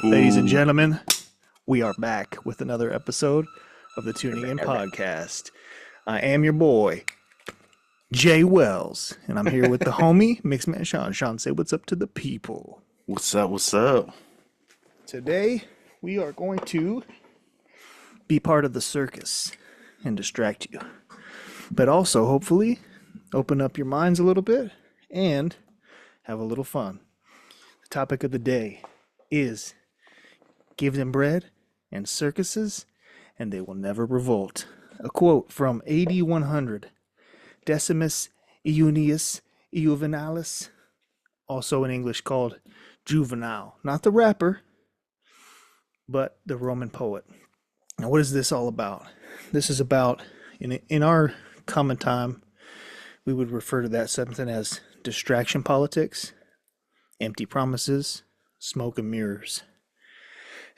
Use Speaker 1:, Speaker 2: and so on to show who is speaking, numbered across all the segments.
Speaker 1: Ladies and
Speaker 2: Ooh,
Speaker 1: gentlemen, we are back with another episode of the Tuning In Podcast. I am your boy, Jay Wells, and I'm here with the homie, Mixman Shawn. Shawn, say what's up to the people.
Speaker 2: what's up? What's up?
Speaker 1: Today, we are going to be part of the circus and distract you, but also, hopefully, open up your minds a little bit and have a little fun. The topic of the day is give them bread and circuses, and they will never revolt. A quote from AD 100, Decimus Iunius Juvenalis, also in English called Juvenal. Not the rapper, but the Roman poet. Now, what is this all about? This is about, in our common time, we would refer to that something as distraction politics, empty promises, smoke and mirrors.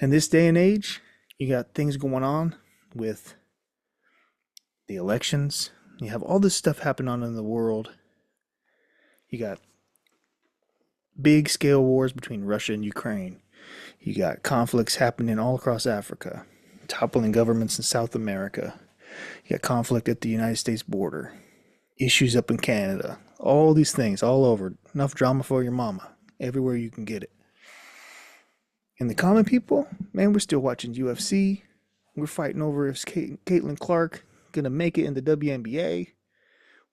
Speaker 1: In this day and age, you got things going on with the elections. You have all this stuff happening on in the world. You got big scale wars between Russia and Ukraine. You got conflicts happening all across Africa, toppling governments in South America. You got conflict at the United States border, issues up in Canada. All these things all over. Enough drama for your mama. Everywhere you can get it. And the common people, man, we're still watching UFC. We're fighting over if Caitlin Clark gonna make it in the WNBA.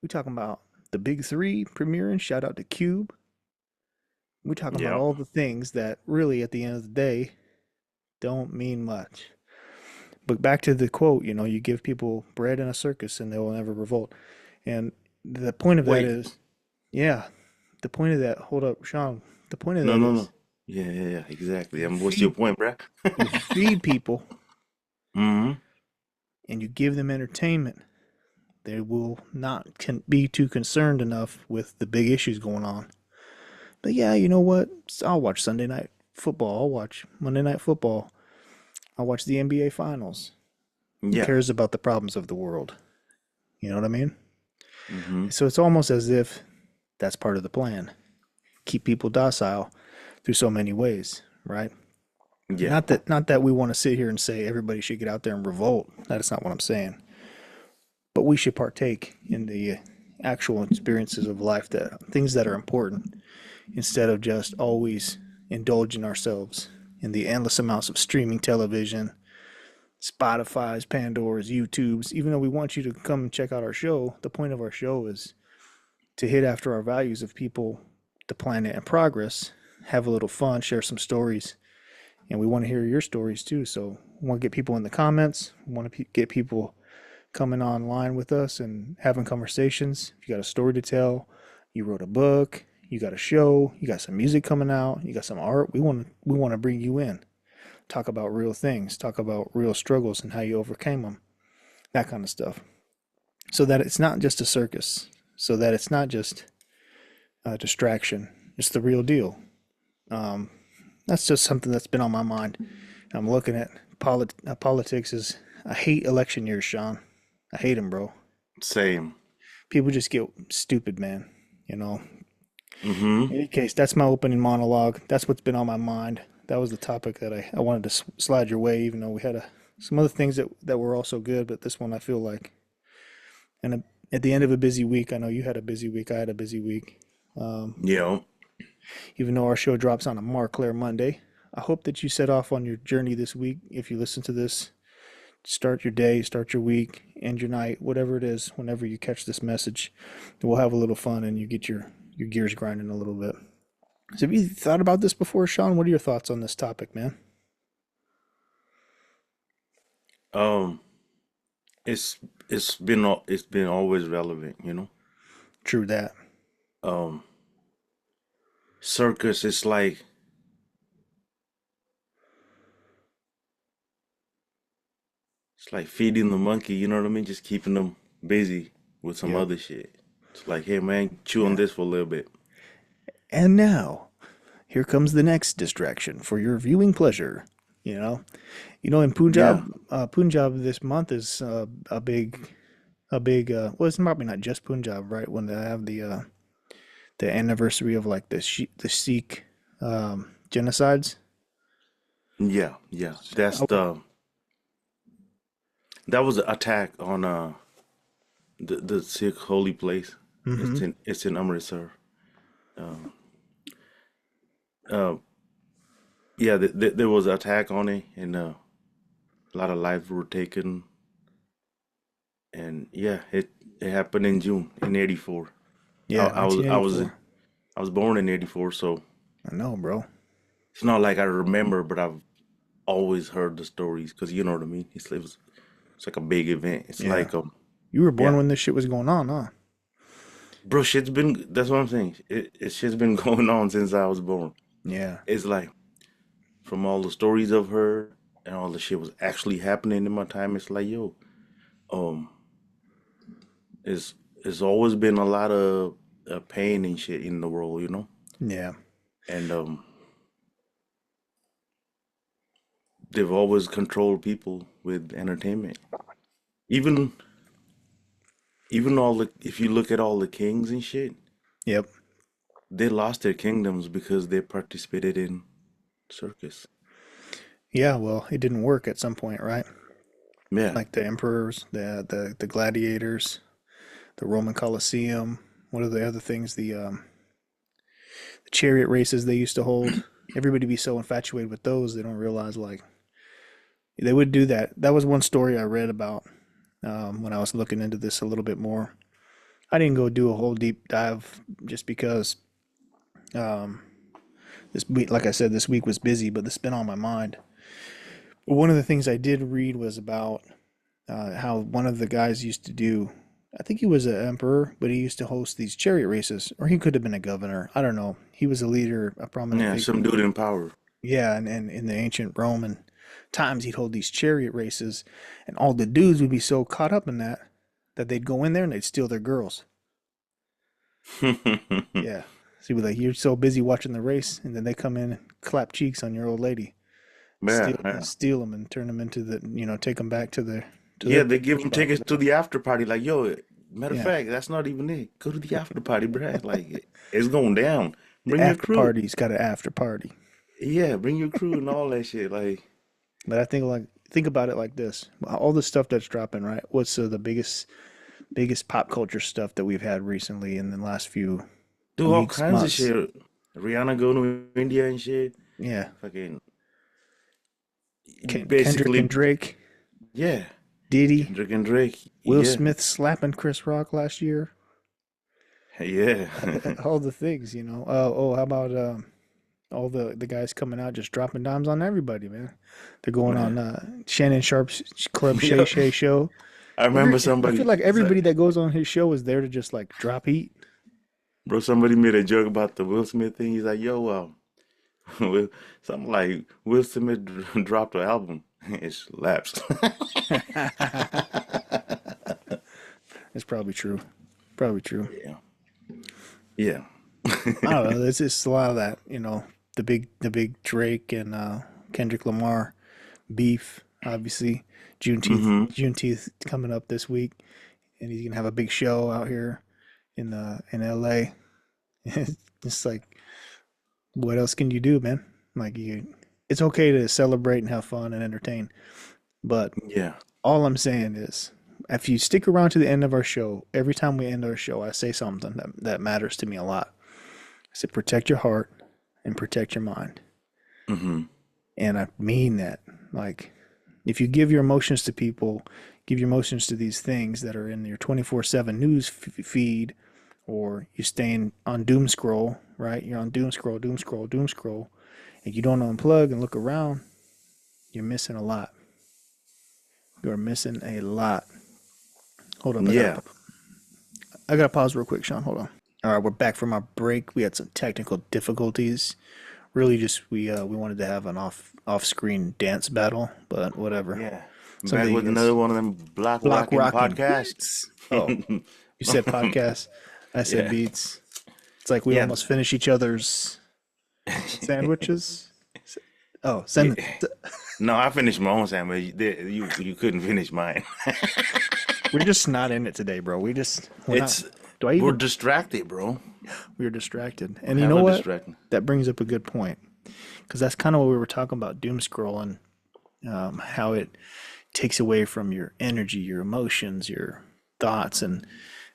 Speaker 1: We're talking about the big three premiering. Shout out to Cube. We're talking about
Speaker 2: Yep.
Speaker 1: all the things that really, at the end of the day, don't mean much. But back to the quote, you give people bread in a circus and they will never revolt. And the point of that
Speaker 2: Wait.
Speaker 1: is, yeah, the point of that, hold up, Sean, the point of
Speaker 2: No,
Speaker 1: that
Speaker 2: no,
Speaker 1: is
Speaker 2: no. Yeah, exactly.
Speaker 1: you
Speaker 2: What's your
Speaker 1: feed
Speaker 2: point, bruh?
Speaker 1: you feed people
Speaker 2: Mm-hmm.
Speaker 1: and you give them entertainment. They will not be too concerned enough with the big issues going on. But yeah, you know what? I'll watch Sunday night football. I'll watch Monday night football. I'll watch the NBA finals. Who
Speaker 2: Yeah.
Speaker 1: cares about the problems of the world? You know what I mean?
Speaker 2: Mm-hmm.
Speaker 1: So it's almost as if that's part of the plan. Keep people docile through so many ways, right?
Speaker 2: Yeah.
Speaker 1: Not that we want to sit here and say everybody should get out there and revolt. That's not what I'm saying. But we should partake in the actual experiences of life, that things that are important, instead of just always indulging ourselves in the endless amounts of streaming television, Spotify's, Pandora's, YouTube's. Even though we want you to come and check out our show, the point of our show is to hit after our values of people, the planet, and progress, have a little fun, share some stories, and we want to hear your stories too. So we want to get people in the comments. We want to get people coming online with us and having conversations. If you got a story to tell, you wrote a book, you got a show, you got some music coming out, you got some art, we want to bring you in. Talk about real things, talk about real struggles and how you overcame them. That kind of stuff. So that it's not just a circus. So that it's not just a distraction. It's the real deal. Um, that's just something that's been on my mind. I'm looking at politics. Is I hate election years, Sean. I hate them, bro.
Speaker 2: Same.
Speaker 1: People just get stupid, man. You know.
Speaker 2: Mm-hmm.
Speaker 1: In any case, that's my opening monologue. That's what's been on my mind. That was the topic that I wanted to slide your way, even though we had some other things that were also good, but this one I feel like. And at the end of a busy week, I know you had a busy week, I had a busy week. Um,
Speaker 2: Yeah.
Speaker 1: Even though our show drops on a Marclair Monday, I hope that you set off on your journey this week. If you listen to this, start your day, start your week, end your night, whatever it is, whenever you catch this message, we'll have a little fun and you get your gears grinding a little bit. So have you thought about this before, Sean? What are your thoughts on this topic, man?
Speaker 2: Um, it's it's been always relevant.
Speaker 1: True that.
Speaker 2: Um, circus is like it's like feeding the monkey, you know what I mean? Just keeping them busy with some
Speaker 1: Yep.
Speaker 2: other shit. It's like, hey man, chew on
Speaker 1: Yeah.
Speaker 2: this for a little bit.
Speaker 1: And now, here comes the next distraction for your viewing pleasure. You know, in
Speaker 2: Yeah.
Speaker 1: Punjab this month is a big. Well, it's probably not just Punjab, right? When they have the anniversary of like the Sikh genocides.
Speaker 2: Yeah, yeah.
Speaker 1: Oh,
Speaker 2: That was an attack on the Sikh holy place.
Speaker 1: mm-hmm.
Speaker 2: It's in Amritsar. Uh, uh yeah, there was an attack on it, and a lot of lives were taken, and yeah, it happened in June in '84. I,
Speaker 1: Yeah,
Speaker 2: I was I was
Speaker 1: 1984.
Speaker 2: I was born in '84, so
Speaker 1: I know, bro.
Speaker 2: it's not like I remember, but I've always heard the stories because you know what I mean. It's like a big event. It's
Speaker 1: Yeah,
Speaker 2: like
Speaker 1: you were born
Speaker 2: yeah,
Speaker 1: when this shit was going on, huh?
Speaker 2: bro, shit's been that's what I'm saying. Shit's been going on since I was born.
Speaker 1: Yeah,
Speaker 2: It's like from all the stories of her and all the shit was actually happening in my time. It's like yo, um, it's it's always been a lot of pain and shit in the world, you know,
Speaker 1: yeah,
Speaker 2: and they've always controlled people with entertainment. Even even all the if you look at all the kings and shit,
Speaker 1: yep.
Speaker 2: they lost their kingdoms because they participated in circus.
Speaker 1: Yeah, well, it didn't work at some point, right?
Speaker 2: Yeah.
Speaker 1: Like the emperors, the gladiators, the Roman Colosseum. What are the other things? The chariot races they used to hold. Everybody be so infatuated with those they don't realize like they would do that. That was one story I read about when I was looking into this a little bit more. I didn't go do a whole deep dive just because um, this week, like I said, this week was busy, but this has been on my mind. But one of the things I did read was about how one of the guys used to do. I think he was an emperor, but he used to host these chariot races, or he could have been a governor. I don't know. He was a leader, a prominent
Speaker 2: Yeah,
Speaker 1: figure.
Speaker 2: some dude in power.
Speaker 1: Yeah, and in the ancient Roman times, he'd hold these chariot races, and all the dudes would be so caught up in that they'd go in there and they'd steal their girls. Yeah. So you'd be like, you're so busy watching the race, and then they come in and clap cheeks on your old lady,
Speaker 2: Yeah, yeah.
Speaker 1: steal them, and turn them into take them back to their
Speaker 2: Yeah, they give him
Speaker 1: spot.
Speaker 2: tickets to the after party. Like, yo, matter of
Speaker 1: Yeah.
Speaker 2: fact, that's not even it. Go to the after party, bruh. Like, it's going down.
Speaker 1: The
Speaker 2: Bring your
Speaker 1: after
Speaker 2: crew.
Speaker 1: party's got an after party.
Speaker 2: Yeah, bring your crew and all that shit. Like,
Speaker 1: But I think about it like this: all the stuff that's dropping, right? What's the biggest pop culture stuff that we've had recently in the last few
Speaker 2: do all
Speaker 1: weeks,
Speaker 2: kinds of
Speaker 1: months?
Speaker 2: shit. Rihanna going to India and shit.
Speaker 1: Yeah,
Speaker 2: Fucking,
Speaker 1: Kendrick and
Speaker 2: basically,
Speaker 1: Drake,
Speaker 2: yeah.
Speaker 1: Diddy,
Speaker 2: Kendrick and Drake.
Speaker 1: Will
Speaker 2: Yeah,
Speaker 1: Smith slapping Chris Rock last year.
Speaker 2: yeah.
Speaker 1: All the things, you know. How about all the guys coming out just dropping dimes on everybody, man? They're going
Speaker 2: Man.
Speaker 1: on Shannon Sharp's Club Shay
Speaker 2: Yo,
Speaker 1: Shay show.
Speaker 2: I remember
Speaker 1: I feel
Speaker 2: somebody,
Speaker 1: like everybody that goes on his show is there to just like drop heat.
Speaker 2: bro, somebody made a joke about the Will Smith thing. He's like, yo, something like Will Smith dropped an album. It slaps.
Speaker 1: It's probably true. Probably true.
Speaker 2: Yeah. Yeah.
Speaker 1: I don't know. There's just a lot of that, the big Drake and Kendrick Lamar beef, obviously.
Speaker 2: hmm
Speaker 1: Juneteenth coming up this week, and he's gonna have a big show out here in LA. It's like, what else can you do, man? Like it's okay to celebrate and have fun and entertain, but
Speaker 2: Yeah.
Speaker 1: all I'm saying is, if you stick around to the end of our show, every time we end our show, I say something that matters to me a lot. I said, protect your heart and protect your mind.
Speaker 2: hmm
Speaker 1: And I mean that. Like, if you give your emotions to people, give your emotions to these things that are in your 24/7 news feed, or you're staying on doom scroll, right? You're on doom scroll, doom scroll, doom scroll, and you don't unplug and look around, you're missing a lot. You're missing a lot. Hold up,
Speaker 2: Yeah.
Speaker 1: I gotta pause real quick, Sean. Hold on. All right, we're back from our break. We had some technical difficulties. Really, just we wanted to have an off-screen dance battle, but whatever.
Speaker 2: Yeah. Back
Speaker 1: Someday you
Speaker 2: with another
Speaker 1: guys
Speaker 2: one of them block
Speaker 1: block
Speaker 2: rocking
Speaker 1: rocking
Speaker 2: podcast.
Speaker 1: beats. Oh, you said podcast. I said
Speaker 2: Yeah.
Speaker 1: beats. It's like we
Speaker 2: Yeah.
Speaker 1: almost finish each other's sandwiches. Oh,
Speaker 2: Yeah.
Speaker 1: send.
Speaker 2: No, I finished my own sandwich. You couldn't finish mine.
Speaker 1: We're just not in it today, bro. We're not.
Speaker 2: It's
Speaker 1: Do I
Speaker 2: we're
Speaker 1: even?
Speaker 2: distracted, bro.
Speaker 1: We're distracted.
Speaker 2: We're
Speaker 1: And you know
Speaker 2: hella
Speaker 1: what?
Speaker 2: distracted.
Speaker 1: That brings up a good point because that's kind of what we were talking about doom scrolling, how it takes away from your energy, your emotions, your thoughts, and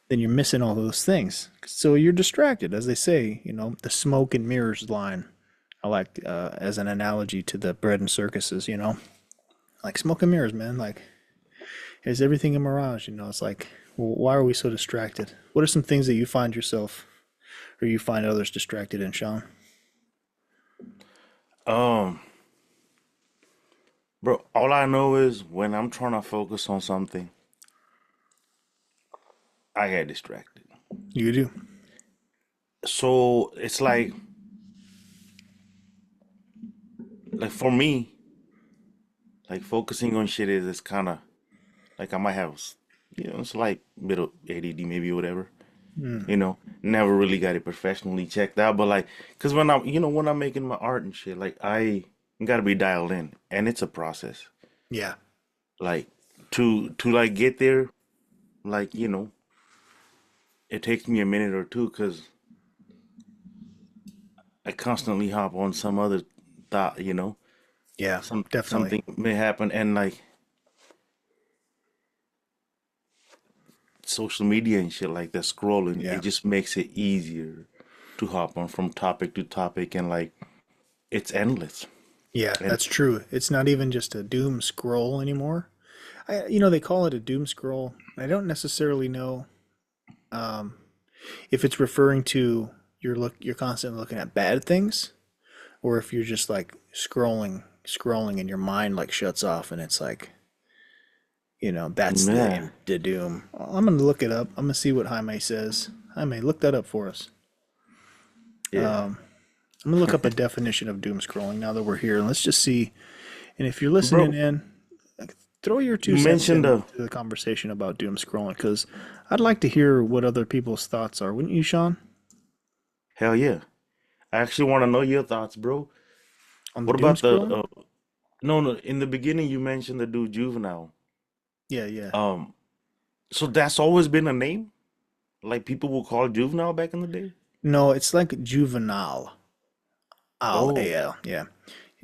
Speaker 1: then you're missing all those things. So you're distracted, as they say. The smoke and mirrors line. I like as an analogy to the bread and circuses. Like smoke and mirrors, man. Like is everything a mirage? It's like, well, why are we so distracted? What are some things that you find yourself or you find others distracted in, Sean?
Speaker 2: Um, Bro, all I know is when I'm trying to focus on something, I get distracted.
Speaker 1: You do.
Speaker 2: So it's like for me, like focusing on shit is kind of like I might have, it's like bit of ADD maybe or whatever. Never really got it professionally checked out, but like, cause when I'm making my art and shit, like I gotta be dialed in, and it's a process.
Speaker 1: Yeah.
Speaker 2: Like to like get there, like it takes me a minute or two, cause I constantly hop on some other thought,
Speaker 1: Yeah, definitely.
Speaker 2: something may happen, and like social media and shit like that, scrolling, it
Speaker 1: Yeah.
Speaker 2: just makes it easier to hop on from topic to topic, and like it's endless.
Speaker 1: Yeah,
Speaker 2: And
Speaker 1: that's true. It's not even just a doom scroll anymore. They call it a doom scroll. I don't necessarily know um, if it's referring to you're constantly looking at bad things, or if you're just like scrolling, and your mind like shuts off, and it's like, that's
Speaker 2: yeah,
Speaker 1: the doom. I'm gonna look it up. I'm gonna see what Jaime says. Jaime, look that up for us.
Speaker 2: yeah.
Speaker 1: I'm gonna look up a definition of doom scrolling now that we're here, and let's just see. And if you're listening
Speaker 2: Bro,
Speaker 1: in, like, throw your two
Speaker 2: you
Speaker 1: cents
Speaker 2: mentioned
Speaker 1: into the conversation about doom scrolling, because I'd like to hear what other people's thoughts are. Wouldn't you, Sean,
Speaker 2: hell yeah. I actually want to know your thoughts, bro.
Speaker 1: on the
Speaker 2: What
Speaker 1: doom
Speaker 2: about the
Speaker 1: scrolling?
Speaker 2: no, no, in the beginning you mentioned the dude Juvenile.
Speaker 1: Yeah, yeah.
Speaker 2: Um, so that's always been a name? Like people will call Juvenile back in the day?
Speaker 1: No, it's like juvenile. Al,
Speaker 2: Oh.
Speaker 1: A-L. Yeah.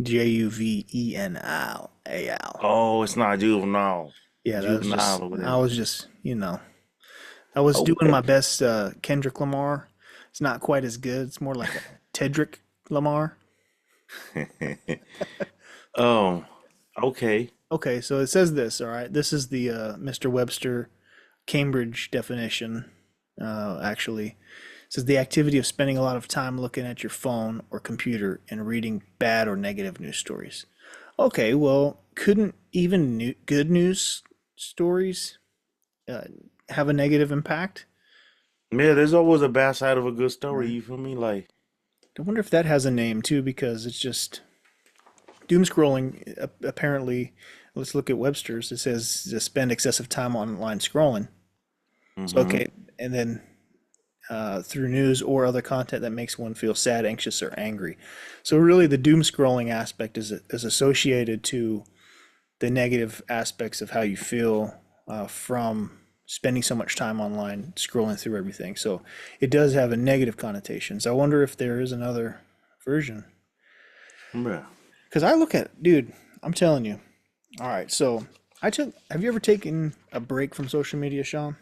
Speaker 1: Juvenile, A-L.
Speaker 2: Oh, it's not Juvenile.
Speaker 1: Yeah, that was
Speaker 2: Juvenile
Speaker 1: just,
Speaker 2: or
Speaker 1: I
Speaker 2: whatever.
Speaker 1: was just, I was doing my
Speaker 2: Okay.
Speaker 1: best Kendrick Lamar. It's not quite as good. It's more like a Tedrick Lamar.
Speaker 2: Oh, okay.
Speaker 1: Okay, so it says this, all right. This is the Mr. Webster Cambridge definition, actually. It says the activity of spending a lot of time looking at your phone or computer and reading bad or negative news stories. Okay, well, couldn't even good news stories uh, have a negative impact?
Speaker 2: Yeah, there's always a bad side of a good story,
Speaker 1: Right.
Speaker 2: you feel me? Like,
Speaker 1: I wonder if that has a name too, because it's just doom scrolling. Apparently, let's look at Webster's. It says to spend excessive time online scrolling. So,
Speaker 2: mm-hmm.
Speaker 1: okay, and then through news or other content that makes one feel sad, anxious, or angry. So really, the doom scrolling aspect is associated to the negative aspects of how you feel from spending so much time online scrolling through everything. So it does have a negative connotation. So I wonder if there is another version.
Speaker 2: Yeah.
Speaker 1: Because I look at, dude, I'm telling you. All right, so have you ever taken a break from social media, Sean?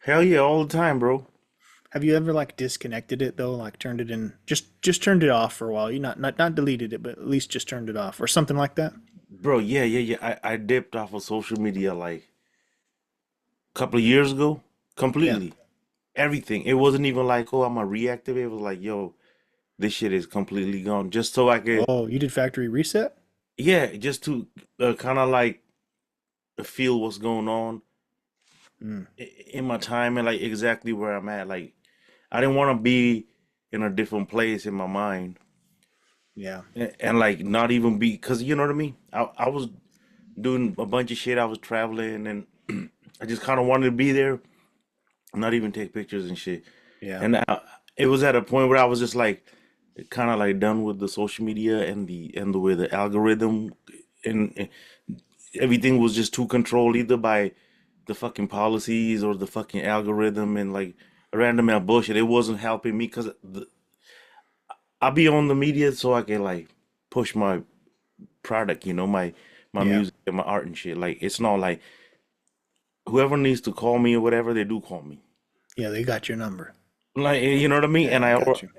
Speaker 2: Hell yeah, all the time, bro.
Speaker 1: Have you ever like disconnected it though, like turned it in, just turned it off for a while? You not deleted it, but at least just turned it off or something like that?
Speaker 2: Bro, yeah, yeah, yeah. I dipped off of social media like a couple of years ago.
Speaker 1: Yeah.
Speaker 2: Completely. Everything. It wasn't even like, oh, I'm gonna reactivate. It was like, yo, this shit is completely gone. Just so I could,
Speaker 1: Oh, you did factory reset?
Speaker 2: yeah, just to kind of like feel what's going on
Speaker 1: Mm.
Speaker 2: in my time and like exactly where I'm at. Like, I didn't want to be in a different place in my mind,
Speaker 1: Yeah.
Speaker 2: and like not even be, because you know what I mean. I was doing a bunch of shit. I was traveling, and I just kind of wanted to be there, not even take pictures and shit.
Speaker 1: Yeah.
Speaker 2: And it was at a point where I was just like, kind of like done with the social media and the way the algorithm and everything was just too controlled either by the fucking policies or the fucking algorithm and like random ass bullshit. It wasn't helping me because I be on the media so I can like push my product, my
Speaker 1: Yeah.
Speaker 2: music and my art and shit. Like it's not like whoever needs to call me or whatever they do call me.
Speaker 1: Yeah. They got your number.
Speaker 2: Like you know what I mean?
Speaker 1: Yeah.
Speaker 2: And
Speaker 1: I got you.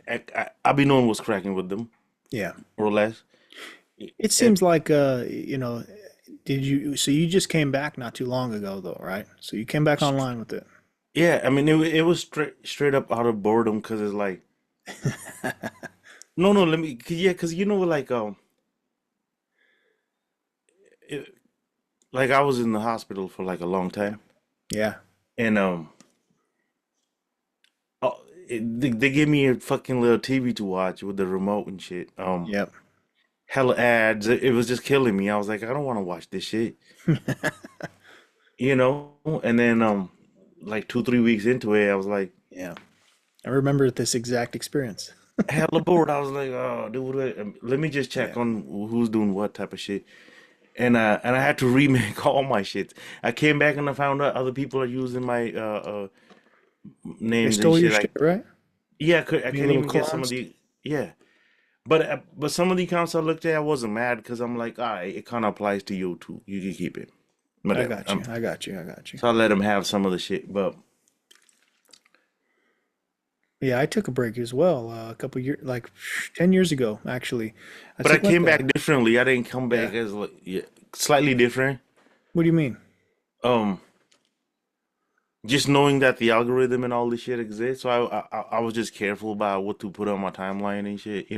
Speaker 2: I be knowing what's cracking with them
Speaker 1: Yeah.
Speaker 2: more or less.
Speaker 1: It
Speaker 2: And
Speaker 1: seems like, so you just came back not too long ago though, right? So you came back online with it.
Speaker 2: yeah, I mean it was straight up out of boredom because it's like no, let me yeah, because like it, like I was in the hospital for like a long time
Speaker 1: Yeah.
Speaker 2: and they gave me a fucking little TV to watch with the remote and shit.
Speaker 1: Yep.
Speaker 2: Hella ads. It was just killing me. I was like, I don't want to watch this shit, you know? And then like 2, 3 weeks into it, I was like
Speaker 1: Yeah. I remember this exact experience.
Speaker 2: hella bored. I was like, oh dude, let me just check
Speaker 1: Yeah.
Speaker 2: on who's doing what type of shit. And I had to remake all my shit. I came back and I found out other people are using my
Speaker 1: They
Speaker 2: names and
Speaker 1: stole your
Speaker 2: shit.
Speaker 1: shit,
Speaker 2: Like
Speaker 1: right?
Speaker 2: yeah, I
Speaker 1: Your
Speaker 2: can't
Speaker 1: little
Speaker 2: even get some of
Speaker 1: clones.
Speaker 2: the yeah. But some of the accounts I looked at, I wasn't mad because I'm like, all right, it kind of applies to you too. You can keep it,
Speaker 1: I
Speaker 2: whatever.
Speaker 1: got you. I got you. I got you.
Speaker 2: So I let them have some of the shit.
Speaker 1: Yeah, I took a break as well. A couple years, like 10 years ago, actually. I
Speaker 2: But I
Speaker 1: took like
Speaker 2: came
Speaker 1: a,
Speaker 2: back differently. I didn't come back
Speaker 1: yeah.
Speaker 2: as like yeah, slightly different.
Speaker 1: What do you mean?
Speaker 2: Um, just knowing that the algorithm and all this shit exists, so I was just careful about what to put on my timeline and shit.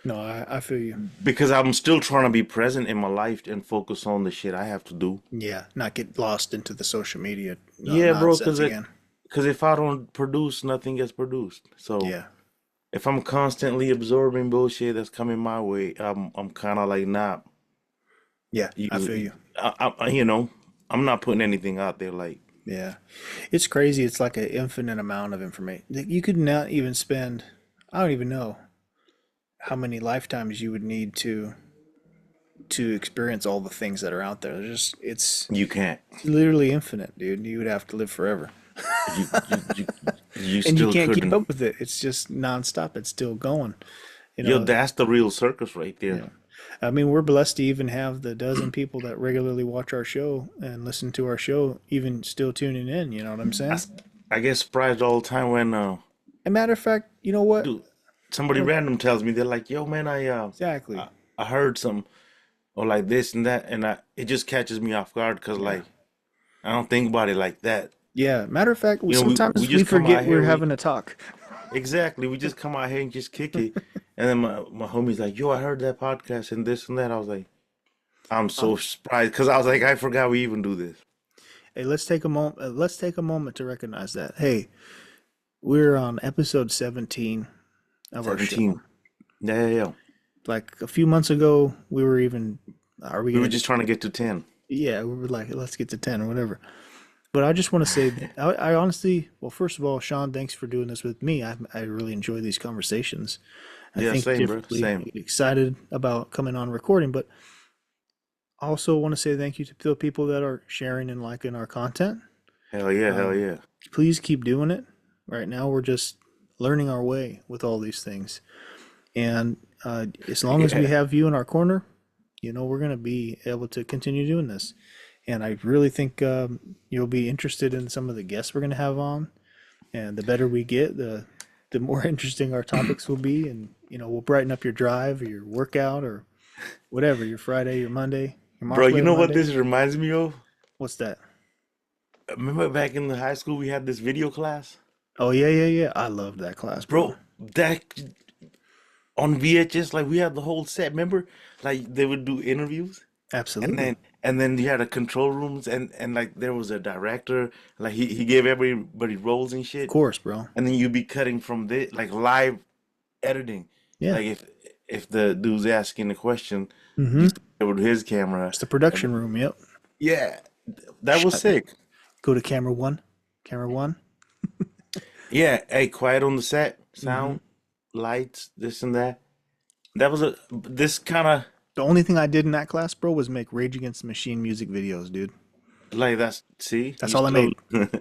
Speaker 1: No, I feel you.
Speaker 2: Because I'm still trying to be present in my life and focus on the shit I have to do.
Speaker 1: Yeah, not get lost into the social media
Speaker 2: Yeah, bro,
Speaker 1: nonsense again.
Speaker 2: because if I don't produce, nothing gets produced. So
Speaker 1: Yeah,
Speaker 2: if I'm constantly absorbing bullshit that's coming my way, I'm kind of like not
Speaker 1: yeah, I feel
Speaker 2: using.
Speaker 1: you.
Speaker 2: I'm not putting anything out there like
Speaker 1: Yeah, it's crazy. It's like an infinite amount of information. You could not even spend, I don't even know how many lifetimes you would need to experience all the things that are out there.
Speaker 2: you can't.
Speaker 1: It's literally infinite, dude. You would have to live forever.
Speaker 2: You
Speaker 1: And you
Speaker 2: still
Speaker 1: can't keep
Speaker 2: couldn't.
Speaker 1: up with it. It's just nonstop. It's still going. You
Speaker 2: Yo,
Speaker 1: know,
Speaker 2: that's the real circus right there.
Speaker 1: yeah. I mean, we're blessed to even have the dozen people that regularly watch our show and listen to our show, even still tuning in. You know what I'm
Speaker 2: I,
Speaker 1: saying?
Speaker 2: s- I get surprised all the time when
Speaker 1: A matter of fact, you know what?
Speaker 2: dude, somebody random tells me they're like, "Yo, man,
Speaker 1: Exactly.
Speaker 2: I heard some or like this and that," and it just catches me off guard because
Speaker 1: Yeah.
Speaker 2: like I don't think about it like that.
Speaker 1: Yeah. Matter of fact,
Speaker 2: We
Speaker 1: sometimes we
Speaker 2: just come out
Speaker 1: forget we're
Speaker 2: here,
Speaker 1: having a talk.
Speaker 2: exactly, we just come out here and just kick it, and then my homie's like, "Yo, I heard that podcast and this and that." I was like, I'm so
Speaker 1: Um,
Speaker 2: surprised because I was like, I forgot we even do this.
Speaker 1: hey, let's take a moment. Let's take a moment to recognize that. Hey, we're on episode 17 of our show.
Speaker 2: 17. Yeah, yeah, yeah.
Speaker 1: Like a few months ago, we were even. Are we
Speaker 2: We were
Speaker 1: gonna?
Speaker 2: just trying to get to 10.
Speaker 1: Yeah, we were like, let's get to 10 or whatever. But I just want to say, I honestly, well, first of all, Sean, thanks for doing this with me. I really enjoy these conversations. I
Speaker 2: Yeah,
Speaker 1: think
Speaker 2: same, bro.
Speaker 1: differently,
Speaker 2: Same.
Speaker 1: excited about coming on recording, but I also want to say thank you to the people that are sharing and liking our content.
Speaker 2: Hell yeah, hell
Speaker 1: Um,
Speaker 2: yeah.
Speaker 1: Please keep doing it. Right now, we're just learning our way with all these things. And as long as we
Speaker 2: Yeah.
Speaker 1: have you in our corner, we're going to be able to continue doing this. And I really think you'll be interested in some of the guests we're going to have on. And the better we get, the more interesting our topics will be. And, we'll brighten up your drive or your workout or whatever, your Friday, your Monday, your
Speaker 2: Bro, you
Speaker 1: Marclair
Speaker 2: know what
Speaker 1: Monday.
Speaker 2: this reminds me of?
Speaker 1: What's that?
Speaker 2: Remember back in the high school we had this video class?
Speaker 1: Oh, yeah, yeah, yeah. I loved that class, bro.
Speaker 2: Bro, that on VHS, like we had the whole set, remember? Like they would do interviews and then
Speaker 1: Absolutely.
Speaker 2: and then you had the control rooms, and like there was a director, like he gave everybody roles and
Speaker 1: Of
Speaker 2: shit,
Speaker 1: course, bro.
Speaker 2: and then you'd be cutting from this like live editing.
Speaker 1: Yeah.
Speaker 2: Like if the dude's asking a question, you
Speaker 1: Mm-hmm.
Speaker 2: start over to his camera,
Speaker 1: It's the
Speaker 2: and
Speaker 1: production room. Yep.
Speaker 2: yeah, that was
Speaker 1: Shut.
Speaker 2: sick.
Speaker 1: Go to camera one. Camera one.
Speaker 2: Yeah, hey, quiet on the set,
Speaker 1: Mm-hmm.
Speaker 2: sound, lights, this and that. That was a this kind of
Speaker 1: The only thing I did in that class, bro, was make Rage Against the Machine music videos, dude.
Speaker 2: like that's see,
Speaker 1: That's all I made.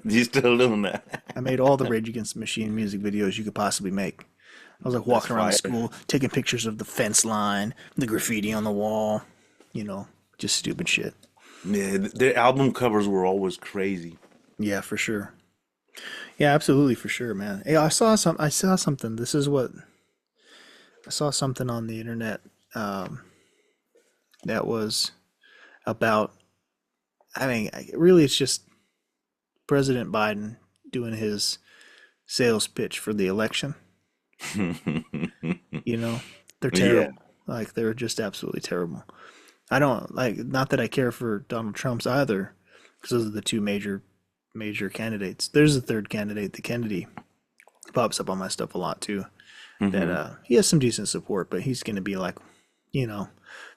Speaker 2: you still doing that.
Speaker 1: I made all the Rage Against the Machine music videos you could possibly make. I was like
Speaker 2: That's
Speaker 1: walking around the
Speaker 2: fire.
Speaker 1: school, taking pictures of the fence line, the graffiti on the wall, you know, just stupid shit.
Speaker 2: Yeah, their album covers were always crazy.
Speaker 1: Yeah, for sure. Yeah, absolutely, for sure, man. Hey, I saw something. This is what I saw something on the internet um, that was about. I mean, really, it's just President Biden doing his sales pitch for the election. You know, they're
Speaker 2: Yeah.
Speaker 1: terrible. Like they're just absolutely terrible. I don't like, not that I care for Donald Trump's either, because those are the two major candidates. There's a third candidate, the Kennedy, pops up on my stuff a lot too. That
Speaker 2: Hmm.
Speaker 1: he has some decent support, but he's going to be like, you know,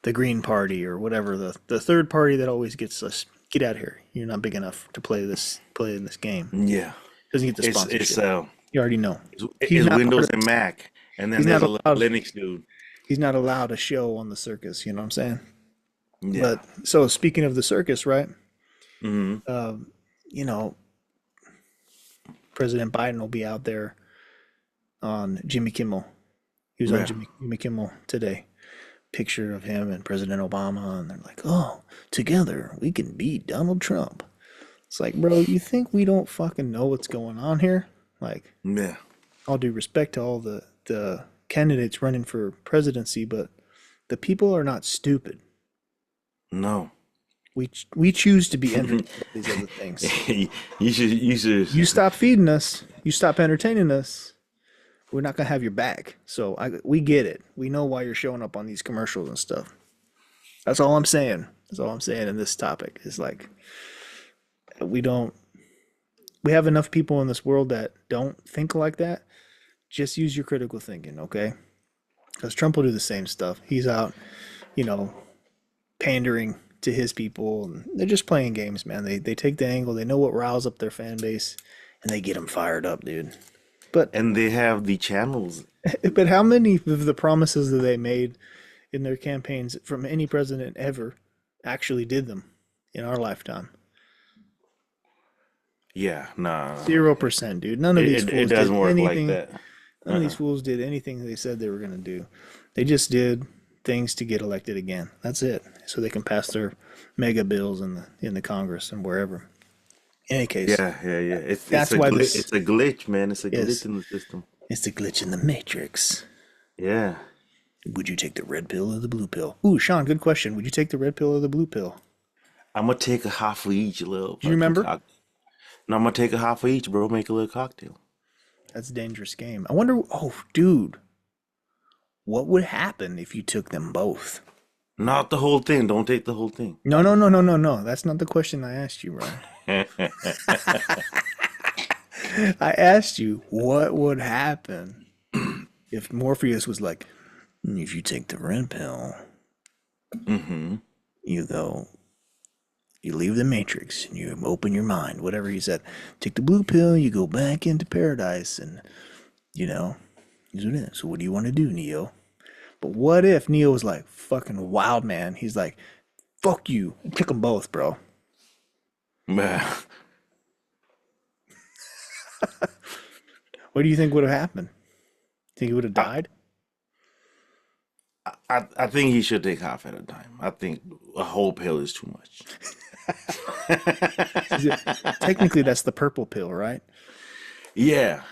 Speaker 1: the Green Party or whatever, the third party that always gets us, get out of here. You're not big enough to play in this game.
Speaker 2: Yeah.
Speaker 1: Doesn't get the
Speaker 2: It's
Speaker 1: sponsorship. You already know. He's
Speaker 2: it's
Speaker 1: not part
Speaker 2: Windows
Speaker 1: of.
Speaker 2: and Mac, and then
Speaker 1: He's
Speaker 2: there's
Speaker 1: not
Speaker 2: a little
Speaker 1: allowed.
Speaker 2: Linux dude.
Speaker 1: He's not allowed a show on the circus. You know what I'm saying?
Speaker 2: Yeah.
Speaker 1: But so speaking of the circus, right?
Speaker 2: Hmm.
Speaker 1: You know, President Biden will be out there on Jimmy Kimmel. He was on
Speaker 2: Yeah.
Speaker 1: Jimmy Kimmel today. Picture of him and President Obama, and they're like, "Oh, together we can beat Donald Trump." It's like, bro, you think we don't fucking know what's going on here? Like,
Speaker 2: Yeah.
Speaker 1: all due respect to all the candidates running for presidency, but the people are not stupid.
Speaker 2: No.
Speaker 1: We choose to be entertained by these other things.
Speaker 2: You should
Speaker 1: You stop feeding us, you stop entertaining us, we're not gonna have your back. So we get it. We know why you're showing up on these commercials and stuff. That's all I'm saying. That's all I'm saying in this topic. Is like we don't we have enough people in this world that don't think like that. Just use your critical thinking, okay? Because Trump will do the same stuff. He's out, you know, pandering to his people, and they're just playing games, man. They take the angle. They know what riles up their fan base, and they get them fired up, dude. But
Speaker 2: and they have the channels.
Speaker 1: but how many of the promises that they made in their campaigns from any president ever actually did them in our lifetime?
Speaker 2: Yeah, nah.
Speaker 1: 0%, dude. None of these
Speaker 2: It
Speaker 1: fools did
Speaker 2: doesn't work like
Speaker 1: anything.
Speaker 2: that.
Speaker 1: None of
Speaker 2: Uh-uh.
Speaker 1: these fools did anything they said they were going to do. They just did things to get elected again. That's it. So they can pass their mega bills in the Congress and wherever. In any case,
Speaker 2: Yeah.
Speaker 1: that's why this
Speaker 2: it's a glitch, man. It's a glitch
Speaker 1: is
Speaker 2: in the system.
Speaker 1: it's the glitch in the matrix.
Speaker 2: Yeah.
Speaker 1: Would you take the red pill or the blue pill? Ooh, Sean, good question. Would you take the red pill or the blue pill?
Speaker 2: I'm gonna take a half of each little
Speaker 1: Do you
Speaker 2: fucking
Speaker 1: remember?
Speaker 2: cocktail. No, I'm gonna take a half of each, bro. Make a little cocktail.
Speaker 1: That's a dangerous game. I wonder. Oh, dude, what would happen if you took them both?
Speaker 2: Not the whole thing. Don't take the whole thing.
Speaker 1: No, no, no, no, no, no. That's not the question I asked you, Ryan. I asked you what would happen if Morpheus was like, if you take the red pill,
Speaker 2: Hmm.
Speaker 1: you go, you leave the matrix and you open your mind, whatever he said. Take the blue pill, you go back into paradise, and you know, so what do you want to do, Neo? But what if Neo was like fucking wild man? He's like, fuck you, and pick them both, bro. What do you think would have happened? Think he would have died?
Speaker 2: I think he should take half at a time. I think a whole pill is too much.
Speaker 1: Technically, that's the purple pill, right?
Speaker 2: Yeah.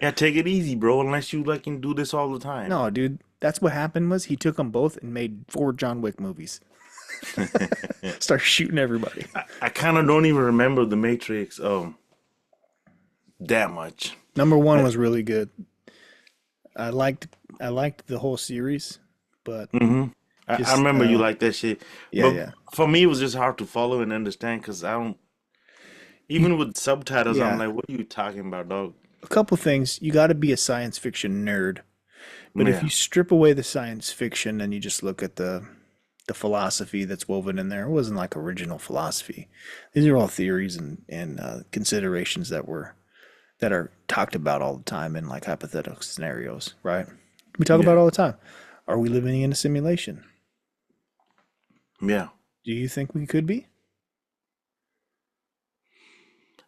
Speaker 2: Yeah, take it easy, bro. Unless you like can do this all the time.
Speaker 1: No, dude, that's what happened was he took them both and made 4 John Wick movies. Start shooting everybody.
Speaker 2: I kind of don't even remember the Matrix that much.
Speaker 1: Number one was really good. I liked the whole series, but
Speaker 2: Hmm. I
Speaker 1: Just
Speaker 2: remember you like that shit,
Speaker 1: yeah,
Speaker 2: but
Speaker 1: yeah.
Speaker 2: for me, it was just hard to follow and understand because I don't.
Speaker 1: You
Speaker 2: Even with subtitles, I'm
Speaker 1: yeah.
Speaker 2: like, what are you talking about, dog?
Speaker 1: A couple things. You got to be a science fiction nerd. But if you
Speaker 2: Yeah,
Speaker 1: strip away the science fiction and you just look at the philosophy that's woven in there, it wasn't like original philosophy. These are all theories and considerations that are talked about all the time in like hypothetical scenarios, right? We talk about
Speaker 2: yeah,
Speaker 1: all the time. Are we living in a simulation?
Speaker 2: yeah.
Speaker 1: Do you think we could be?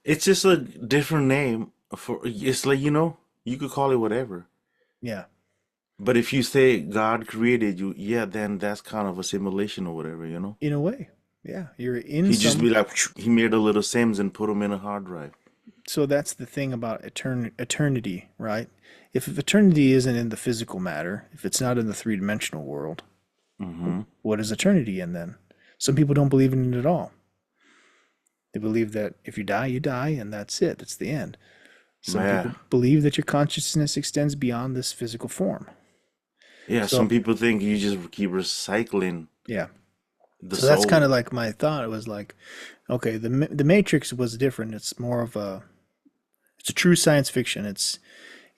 Speaker 2: It's just a different name for. It's like you could call it whatever.
Speaker 1: Yeah,
Speaker 2: But if you say God created you, yeah, then that's kind of a simulation or whatever.
Speaker 1: in a way. Yeah, you're in
Speaker 2: He just
Speaker 1: some.
Speaker 2: be like, he made a little Sims and put them in a hard drive.
Speaker 1: So that's the thing about eternity, right? If eternity isn't in the physical matter, if it's not in the three-dimensional world,
Speaker 2: Mm-hmm.
Speaker 1: what is eternity in then? Some people don't believe in it at all. They believe that if you die, and that's it. That's the end. Some
Speaker 2: Yeah.
Speaker 1: people believe that your consciousness extends beyond this physical form.
Speaker 2: Yeah, some
Speaker 1: So,
Speaker 2: people think you just keep recycling
Speaker 1: yeah.
Speaker 2: the
Speaker 1: So that's kind of
Speaker 2: soul.
Speaker 1: like my thought. It was like, okay, the Matrix was different. It's more of a it's a true science fiction.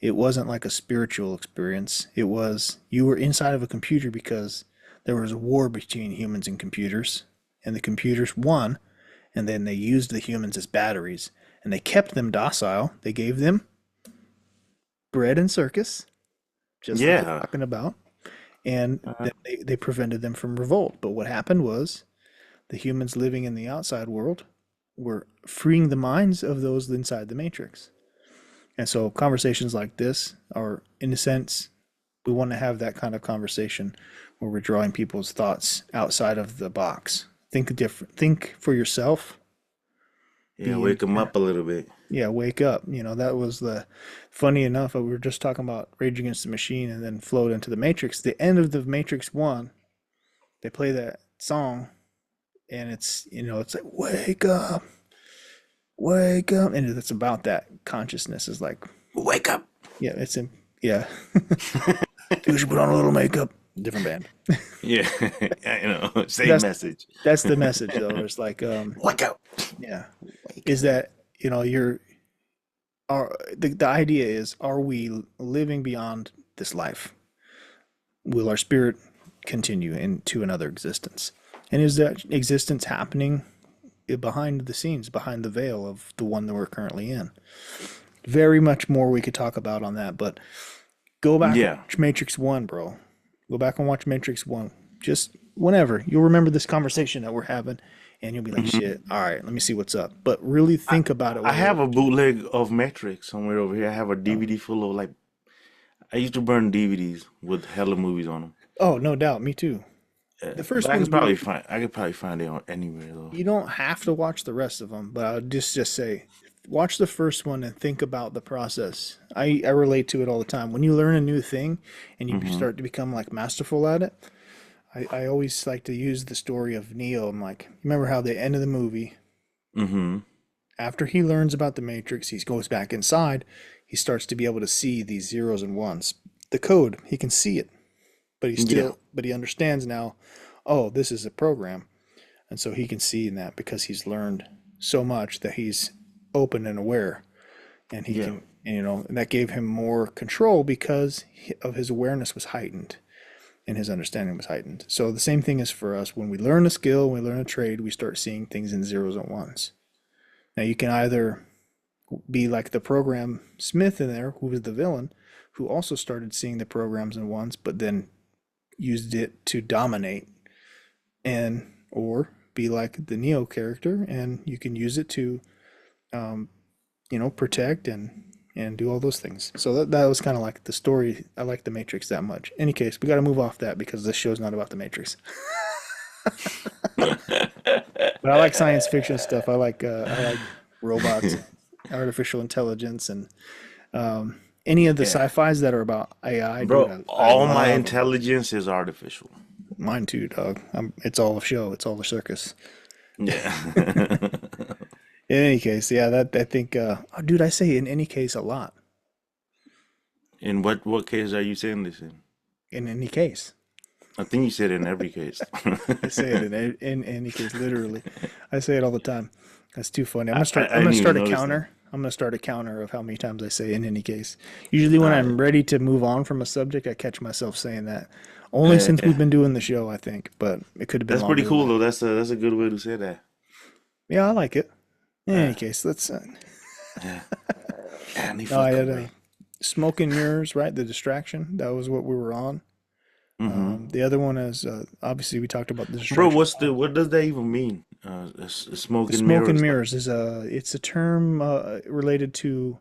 Speaker 1: It wasn't like a spiritual experience. It was you were inside of a computer because there was a war between humans and computers, and the computers won, and then they used the humans as batteries, and they kept them docile. They gave them bread and circus, just like we're
Speaker 2: Yeah.
Speaker 1: talking about, and
Speaker 2: Uh,
Speaker 1: then they prevented them from revolt. But what happened was the humans living in the outside world were freeing the minds of those inside the matrix. And so conversations like this are, in a sense, we want to have that kind of conversation where we're drawing people's thoughts outside of the box. Think different. Think for yourself.
Speaker 2: yeah,
Speaker 1: Be
Speaker 2: wake
Speaker 1: in
Speaker 2: them
Speaker 1: there.
Speaker 2: up a little bit.
Speaker 1: Yeah, wake up. That was the funny enough. We were just talking about Rage Against the Machine and then flowed into the Matrix. The end of the Matrix One, they play that song, and it's like wake up, and it's about that consciousness. Is like,
Speaker 2: Wake up.
Speaker 1: yeah, it's in, yeah. You should put on a little makeup. Different band.
Speaker 2: Yeah, same
Speaker 1: That's
Speaker 2: message.
Speaker 1: that's the message though. It's like,
Speaker 2: Wake up.
Speaker 1: yeah,
Speaker 2: Wake
Speaker 1: is
Speaker 2: up.
Speaker 1: that you're the idea is, are we living beyond this life? Will our spirit continue into another existence? And is that existence happening behind the scenes, behind the veil of the one that we're currently in? Very much more we could talk about on that, but go back and
Speaker 2: Yeah.
Speaker 1: watch Matrix 1, bro. Go back and watch Matrix 1. Just whenever. You'll remember this conversation that we're having, and you'll be like,
Speaker 2: Mhm.
Speaker 1: shit, all right, let me see what's up. But really
Speaker 2: I
Speaker 1: think about it
Speaker 2: I
Speaker 1: while you're
Speaker 2: have a
Speaker 1: watching.
Speaker 2: bootleg of Matrix somewhere over here. I have a
Speaker 1: Oh,
Speaker 2: DVD full of like I used to burn DVDs with hella movies on them.
Speaker 1: oh, no doubt. Me too. The
Speaker 2: But
Speaker 1: first one's weird.
Speaker 2: I could probably find it on anywhere though.
Speaker 1: You don't have to watch the rest of them, but I would just say, watch the first one and think about the process. I relate to it all the time. When you learn a new thing and you
Speaker 2: Mm-hmm.
Speaker 1: start to become like masterful at it, I always like to use the story of Neo. I'm like, remember how the end of the movie,
Speaker 2: Mm-hmm.
Speaker 1: after he learns about the Matrix, he goes back inside, he starts to be able to see these zeros and ones. The code, he can see it,
Speaker 2: Yeah.
Speaker 1: but he understands now, oh, this is a program. And so he can see in that because he's learned so much that he's open and aware, and he
Speaker 2: Yeah.
Speaker 1: can, and that gave him more control because of his awareness was heightened and his understanding was heightened. So the same thing is for us. When we learn a skill, when we learn a trade, we start seeing things in zeros and ones. Now you can either be like the program Smith in there, who was the villain, who also started seeing the programs in ones, but then used it to dominate, and or be like the Neo character, and you can use it to, um, protect and do all those things. So that was kind of like the story. I like the Matrix that much. Any case, we got to move off that because this show's not about the Matrix. But I like science fiction stuff. I like robots and artificial intelligence and any of the
Speaker 2: Yeah.
Speaker 1: sci-fis that are about AI, dude.
Speaker 2: Bro,
Speaker 1: I
Speaker 2: all my
Speaker 1: love them.
Speaker 2: intelligence is artificial.
Speaker 1: Mine too, dog. It's all a show. It's all a circus.
Speaker 2: Yeah.
Speaker 1: In any case, yeah, that I think, oh, dude, I say in any case a lot.
Speaker 2: In what case are you saying this in?
Speaker 1: In any case,
Speaker 2: I think you said in every case.
Speaker 1: I say it in any case, literally. I say it all the time. That's too funny. I'm
Speaker 2: I
Speaker 1: gonna
Speaker 2: didn't even
Speaker 1: start a
Speaker 2: notice that.
Speaker 1: counter. I'm gonna start a counter of how many times I say in any case. Usually when
Speaker 2: All
Speaker 1: I'm
Speaker 2: right.
Speaker 1: ready to move on from a subject, I catch myself saying that. Only since we've
Speaker 2: Yeah.
Speaker 1: been doing the show, I think, but it could have been
Speaker 2: That's pretty
Speaker 1: longer than
Speaker 2: cool
Speaker 1: that.
Speaker 2: though. That's a good way to say that.
Speaker 1: Yeah, I like it. In any
Speaker 2: Uh,
Speaker 1: case, let's.
Speaker 2: yeah. Any
Speaker 1: No, I
Speaker 2: fucking
Speaker 1: had
Speaker 2: way.
Speaker 1: smoke and mirrors, right? The distraction. That was what we were on.
Speaker 2: Mm-hmm.
Speaker 1: The other one is obviously we talked about the
Speaker 2: Bro,
Speaker 1: distraction.
Speaker 2: what does that even mean?
Speaker 1: The
Speaker 2: Smoke and
Speaker 1: smoke and
Speaker 2: mirrors, like.
Speaker 1: mirrors is it's a term related to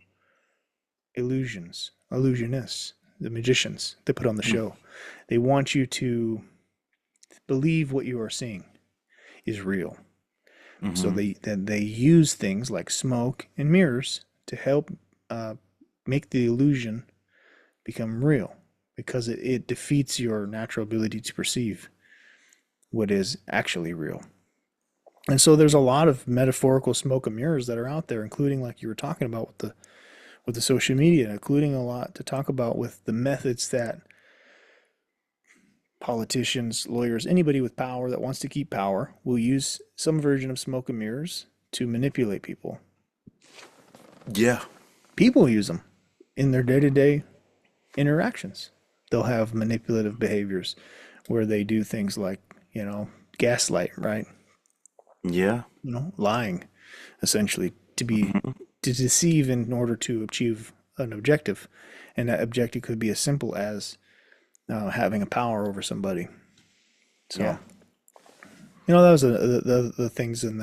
Speaker 1: illusionists, the magicians they put on the show. They want you to believe what you are seeing is real. So
Speaker 2: Mm-hmm.
Speaker 1: they use things like smoke and mirrors to help uh, make the illusion become real because it defeats your natural ability to perceive what is actually real. And so there's a lot of metaphorical smoke and mirrors that are out there, including like you were talking about with the social media, including a lot to talk about with the methods that politicians, lawyers, anybody with power that wants to keep power will use some version of smoke and mirrors to manipulate people.
Speaker 2: Yeah.
Speaker 1: People use them in their day to day interactions. They'll have manipulative behaviors where they do things like, gaslight, right?
Speaker 2: Yeah.
Speaker 1: Lying, essentially,
Speaker 2: Mm-hmm.
Speaker 1: to deceive in order to achieve an objective. And that objective could be as simple as having a power over somebody.
Speaker 2: Yeah.
Speaker 1: So, that was the things in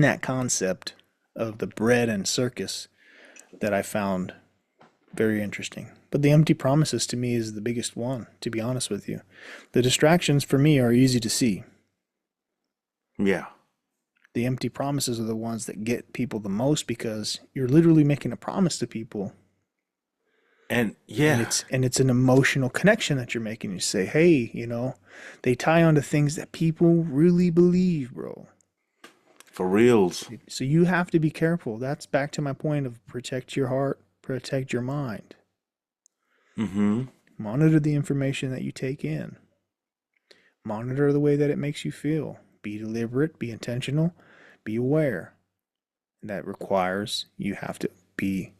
Speaker 1: that concept of the bread and circus that I found very interesting. But the empty promises to me is the biggest one, to be honest with you. The distractions for me are easy to see.
Speaker 2: Yeah.
Speaker 1: The empty promises are the ones that get people the most because you're literally making a promise to people,
Speaker 2: And
Speaker 1: and
Speaker 2: yeah,
Speaker 1: it's an emotional connection that you're making. You say, "Hey, they tie onto things that people really believe, bro."
Speaker 2: for reals.
Speaker 1: So you have to be careful. That's back to my point of protect your heart, protect your mind.
Speaker 2: Mm-hmm.
Speaker 1: Monitor the information that you take in. Monitor the way that it makes you feel. Be deliberate, be intentional, be aware. And that requires you have to be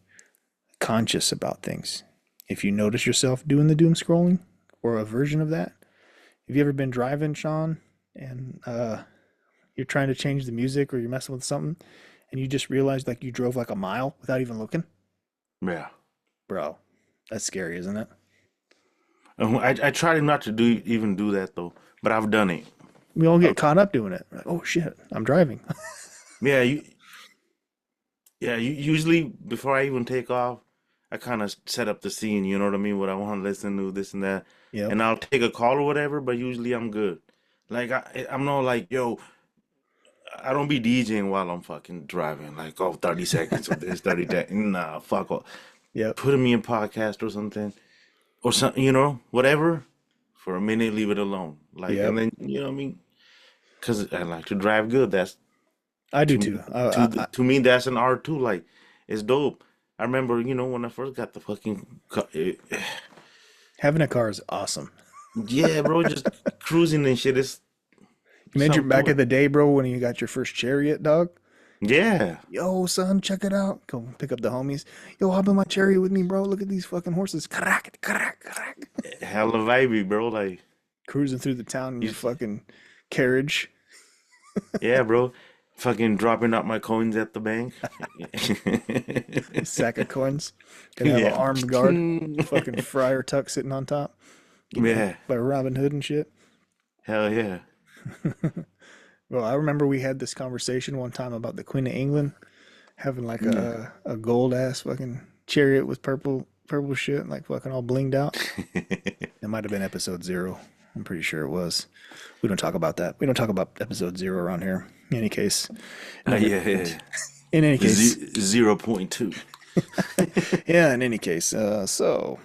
Speaker 1: conscious about things. If you notice yourself doing the doom scrolling or a version of that, have you ever been driving, Sean, and you're trying to change the music or you're messing with something and you just realized like you drove like a mile without even looking?
Speaker 2: Yeah.
Speaker 1: Bro, that's scary, isn't it?
Speaker 2: I try not to do that though, but I've done it.
Speaker 1: We all
Speaker 2: Uh,
Speaker 1: get caught up doing it. Like, oh shit, I'm driving.
Speaker 2: yeah, usually before I even take off, I kind of set up the scene, you know what I mean? What I want to listen to, this and that.
Speaker 1: Yep.
Speaker 2: And I'll take a call or whatever, but usually I'm good. Like I'm not like, yo, I don't be DJing while I'm fucking driving. Like, oh, 30 seconds of this, 30 that. Nah, fuck off.
Speaker 1: Yep.
Speaker 2: Put me in podcast or something. Or something, whatever. For a minute, leave it alone. Like, and
Speaker 1: Yep.
Speaker 2: then, you know what I mean? Because I like to drive good. That's
Speaker 1: I do
Speaker 2: to
Speaker 1: too.
Speaker 2: me, to me, that's an art too. Like, it's dope. I remember, when I first got the fucking
Speaker 1: Having a car is awesome.
Speaker 2: yeah, bro, just cruising and shit. It's
Speaker 1: You made your
Speaker 2: something
Speaker 1: back
Speaker 2: to
Speaker 1: of
Speaker 2: it.
Speaker 1: the day, bro, when you got your first chariot, dog.
Speaker 2: Yeah,
Speaker 1: Yo, son, check it out. Go pick up the homies. Yo, hop in my chariot with me, bro. Look at these fucking horses. Crack, crack, crack.
Speaker 2: hella vibey, bro. Like,
Speaker 1: Cruising through the town in
Speaker 2: you,
Speaker 1: your fucking carriage.
Speaker 2: yeah, bro. Fucking dropping out my coins at the bank.
Speaker 1: Sack of coins. Gonna have an
Speaker 2: Yeah.
Speaker 1: armed guard. Fucking Friar Tuck sitting on top. Getting hit
Speaker 2: Yeah.
Speaker 1: by Robin Hood and shit.
Speaker 2: Hell yeah.
Speaker 1: Well, I remember we had this conversation one time about the Queen of England having like
Speaker 2: Yeah.
Speaker 1: a gold ass fucking chariot with purple shit, like fucking all blinged out. It might have been episode 0. I'm pretty sure it was. We don't talk about that. We don't talk about episode 0 around here. In any case, never
Speaker 2: Yeah,
Speaker 1: happened.
Speaker 2: yeah.
Speaker 1: In any case,
Speaker 2: 0.2.
Speaker 1: yeah. In any case, all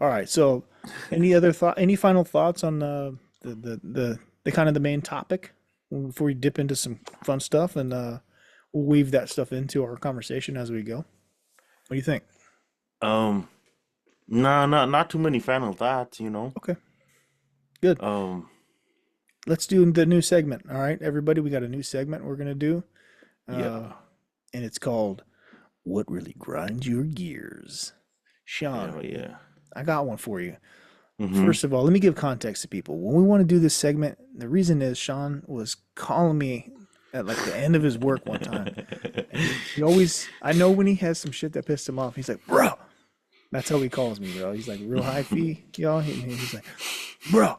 Speaker 1: right. So, any final thoughts on the kind of the main topic before we dip into some fun stuff and we'll weave that stuff into our conversation as we go. What do you think?
Speaker 2: Um, no, not too many final thoughts.
Speaker 1: Okay. Good.
Speaker 2: Um,
Speaker 1: Let's do the new segment. All right, everybody, we got a new segment we're gonna do, uh,
Speaker 2: yeah,
Speaker 1: and it's called "What Really Grinds Your Gears." Sean,
Speaker 2: hell yeah.
Speaker 1: I got one for you.
Speaker 2: Mm-hmm.
Speaker 1: First of all, let me give context to people. When we want to do this segment, the reason is Sean was calling me at like the end of his work one time, and he always, I know when he has some shit that pissed him off, he's like, bro, that's how he calls me, bro. He's like real high fee, y'all. He's like, bro,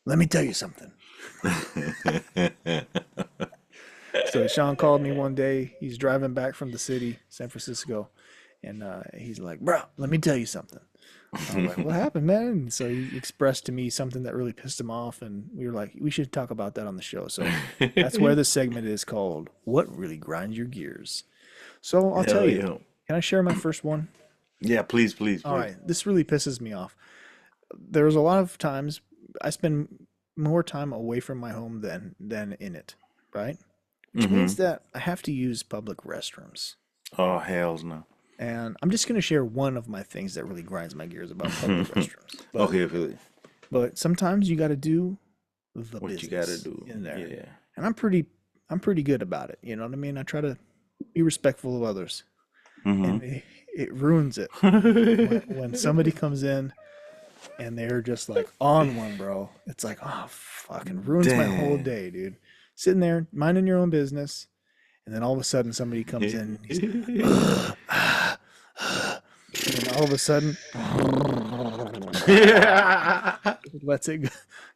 Speaker 1: let me tell you something. So Sean called me one day. He's driving back from the city, San Francisco, and he's like, "Bro, let me tell you something." I was like, "What happened, man?" And so he expressed to me something that really pissed him off, and we were like, "We should talk about that on the show." So that's where this segment is called "What Really Grinds Your Gears." So I'll tell
Speaker 2: Hell
Speaker 1: you.
Speaker 2: yeah.
Speaker 1: Can I share my first one?
Speaker 2: Yeah, please, please,
Speaker 1: All
Speaker 2: please.
Speaker 1: right, this really pisses me off. There's a lot of times I spend more time away from my home than in it, right? Which means
Speaker 2: Mm-hmm.
Speaker 1: that I have to use public restrooms.
Speaker 2: Oh, hells no.
Speaker 1: And I'm just going to share one of my things that really grinds my gears about public restrooms. But
Speaker 2: Okay, Philly.
Speaker 1: but sometimes you got to do the
Speaker 2: What you gotta
Speaker 1: business
Speaker 2: do?
Speaker 1: in there.
Speaker 2: Yeah.
Speaker 1: And I'm pretty good about it, you know what I mean? I try to be respectful of others.
Speaker 2: Mm-hmm.
Speaker 1: And it ruins it when somebody comes in and they're just like on one, bro. It's like, oh, fucking ruins my whole
Speaker 2: Damn.
Speaker 1: day, dude. Sitting there minding your own business, and then all of a sudden somebody comes in and he's and then all of a sudden lets it go.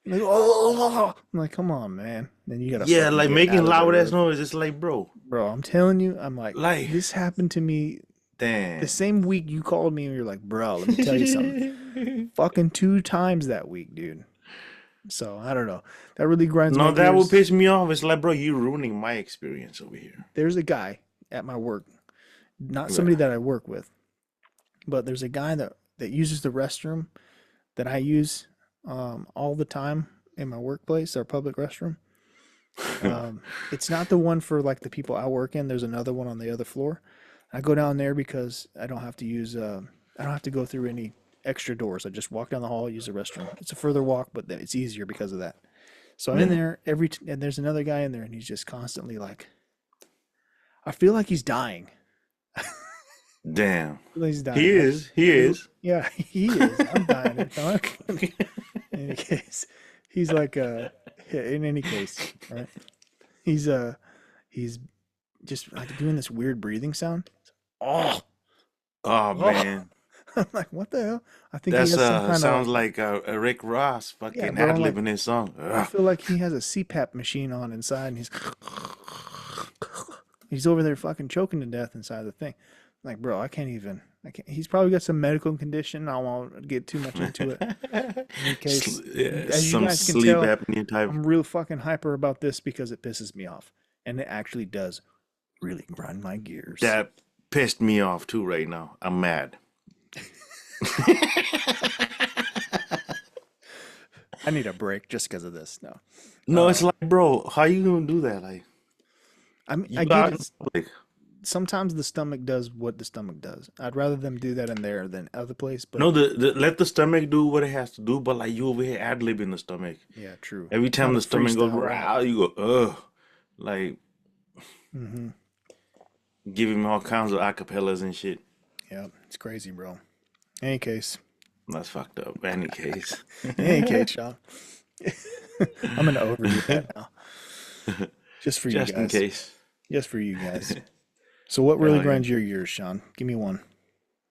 Speaker 1: Like, oh, I'm like, come on, man. Then you gotta
Speaker 2: Yeah,
Speaker 1: fucking
Speaker 2: like
Speaker 1: get
Speaker 2: making
Speaker 1: out of there
Speaker 2: loud ass
Speaker 1: really quick.
Speaker 2: noise. It's like, bro,
Speaker 1: Bro, I'm telling you, I'm like,
Speaker 2: like,
Speaker 1: this happened to me the
Speaker 2: damn.
Speaker 1: same week you called me and you're like, bro, let me tell you something. Fucking two times that week, dude. So I don't know. That really grinds my
Speaker 2: No, that would
Speaker 1: gears.
Speaker 2: piss me off. It's like, bro, you ruining my experience over here.
Speaker 1: There's a guy at my work, not somebody
Speaker 2: Yeah.
Speaker 1: that I work with, but there's a guy that uses the restroom that I use all the time in my workplace, our public restroom. It's not the one for like the people I work in. There's another one on the other floor. I go down there because I don't have to use I don't have to go through any extra doors. I just walk down the hall, use the restroom. It's a further walk, but then it's easier because of that. So I'm in
Speaker 2: Yeah.
Speaker 1: there and there's another guy in there and he's just constantly like, I feel like he's dying.
Speaker 2: Damn.
Speaker 1: I feel like he's
Speaker 2: He
Speaker 1: dying. Like,
Speaker 2: is. He is.
Speaker 1: yeah, he is. I'm dying. In any case, he's like in any case, right? He's he's just like doing this weird breathing sound. Oh,
Speaker 2: Oh
Speaker 1: oh.
Speaker 2: man.
Speaker 1: I'm like, what the hell? I think he
Speaker 2: That's
Speaker 1: has some kind of,
Speaker 2: sounds like a Rick Ross
Speaker 1: yeah,
Speaker 2: fucking
Speaker 1: bro.
Speaker 2: ad
Speaker 1: I'm like,
Speaker 2: libbing his song.
Speaker 1: I
Speaker 2: Ugh.
Speaker 1: feel like he has a CPAP machine on inside, and he's over there fucking choking to death inside the thing. Like, bro, I can't even. I can't. He's probably got some medical condition. I won't get too much into it. In any case,
Speaker 2: Yeah,
Speaker 1: as you
Speaker 2: some
Speaker 1: guys can
Speaker 2: sleep
Speaker 1: tell,
Speaker 2: apnea type.
Speaker 1: I'm real fucking hyper about this because it pisses me off, and it actually does really grind my gears.
Speaker 2: That pissed me off too right now. I'm mad.
Speaker 1: I need a break just because of this. No,
Speaker 2: No, it's
Speaker 1: uh,
Speaker 2: like, bro, how you gonna do that? Like,
Speaker 1: I mean,
Speaker 2: you
Speaker 1: I get
Speaker 2: out in
Speaker 1: it.
Speaker 2: public.
Speaker 1: Sometimes the stomach does what the stomach does. I'd rather them do that in there than other place. But
Speaker 2: No, the let the stomach do what it has to do, but like you over here ad libbing the stomach.
Speaker 1: yeah, true.
Speaker 2: Every
Speaker 1: It's
Speaker 2: time
Speaker 1: not a
Speaker 2: the stomach goes
Speaker 1: freestyle rap.
Speaker 2: growl, you go, ugh. Like
Speaker 1: Hmm.
Speaker 2: giving me all kinds of acapellas and shit.
Speaker 1: Yeah, it's crazy, bro. Any case,
Speaker 2: That's fucked up. Any case.
Speaker 1: any case, Sean. I'm gonna overdo that now, just for you
Speaker 2: Just in
Speaker 1: guys.
Speaker 2: case.
Speaker 1: Just for you guys. So, what really
Speaker 2: Hell yeah.
Speaker 1: grinds your gears, Sean? Give me one,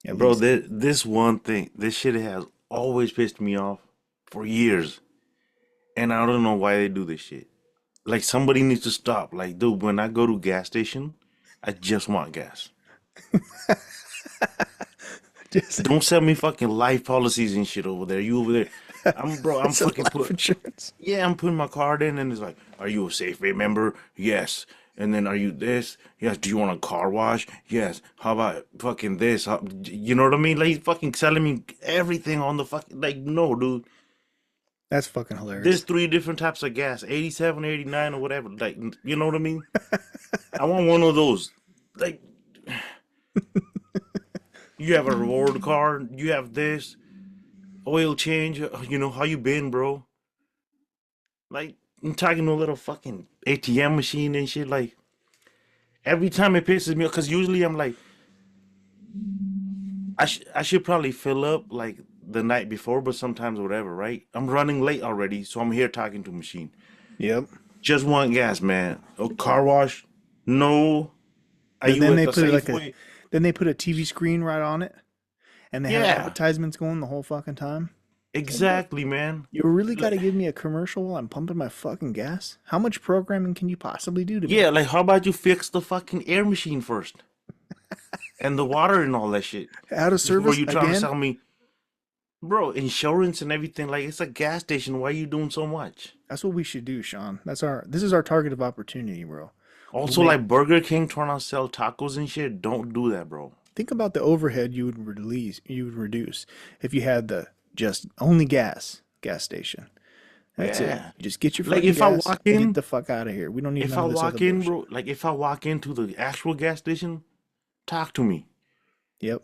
Speaker 1: at
Speaker 2: Bro,
Speaker 1: least.
Speaker 2: this one thing, this shit has always pissed me off for years. And I don't know why they do this shit. Like somebody needs to stop. Like, dude, when I go to gas station, I just want gas.
Speaker 1: Just
Speaker 2: Don't sell me fucking life policies and shit over there. You over there. I'm
Speaker 1: it's a
Speaker 2: fucking
Speaker 1: life insurance.
Speaker 2: yeah, I'm putting my card in and it's like, are you a Safeway member? Yes. And then are you this? Yes. Do you want a car wash? Yes. How about fucking this? You know what I mean? Like he's fucking selling me everything on the fucking like no, dude.
Speaker 1: That's fucking
Speaker 2: There's
Speaker 1: hilarious.
Speaker 2: three different types of gas, 87, 89, or whatever. Like you know what I mean? I want one of those. Like you have a reward card, you have this, oil change, you know, how you been, bro? Like I'm talking to a little fucking ATM machine and shit. Like every time it pisses me off, because usually I'm like, I should probably fill up like the night before, but sometimes whatever, right? I'm running late already, so I'm here talking to machine.
Speaker 1: Yep.
Speaker 2: Just want gas, man. Oh, car wash? No. Are
Speaker 1: Then
Speaker 2: you
Speaker 1: then
Speaker 2: at
Speaker 1: they
Speaker 2: the
Speaker 1: put it like
Speaker 2: Safeway?
Speaker 1: then they put a TV screen right on it, and they have
Speaker 2: Yeah,
Speaker 1: advertisements going the whole fucking time. It's like, bro,
Speaker 2: exactly, man.
Speaker 1: you really got
Speaker 2: Like,
Speaker 1: to give me a commercial while I'm pumping my fucking gas? How much programming can you possibly do to me?
Speaker 2: yeah, like how about you fix the fucking air machine first and the water and all that shit
Speaker 1: Out of
Speaker 2: before
Speaker 1: service
Speaker 2: you trying to
Speaker 1: again?
Speaker 2: sell me, bro, insurance and everything. Like it's a gas station. Why are you doing so much?
Speaker 1: That's what we should do, Sean. This is our target of opportunity, bro. We'll
Speaker 2: Also,
Speaker 1: make
Speaker 2: like Burger King trying to sell tacos and shit. Don't do that, bro.
Speaker 1: think about the overhead you would reduce if you had the just only gas station. That's it.
Speaker 2: Yeah.
Speaker 1: You just get your
Speaker 2: Like
Speaker 1: fucking
Speaker 2: if I
Speaker 1: gas
Speaker 2: walk
Speaker 1: and get
Speaker 2: in,
Speaker 1: the fuck out of here. We don't need
Speaker 2: if
Speaker 1: none
Speaker 2: I
Speaker 1: of this other
Speaker 2: walk in,
Speaker 1: bullshit.
Speaker 2: bro, like if I walk into the actual gas station, talk to me.
Speaker 1: Yep.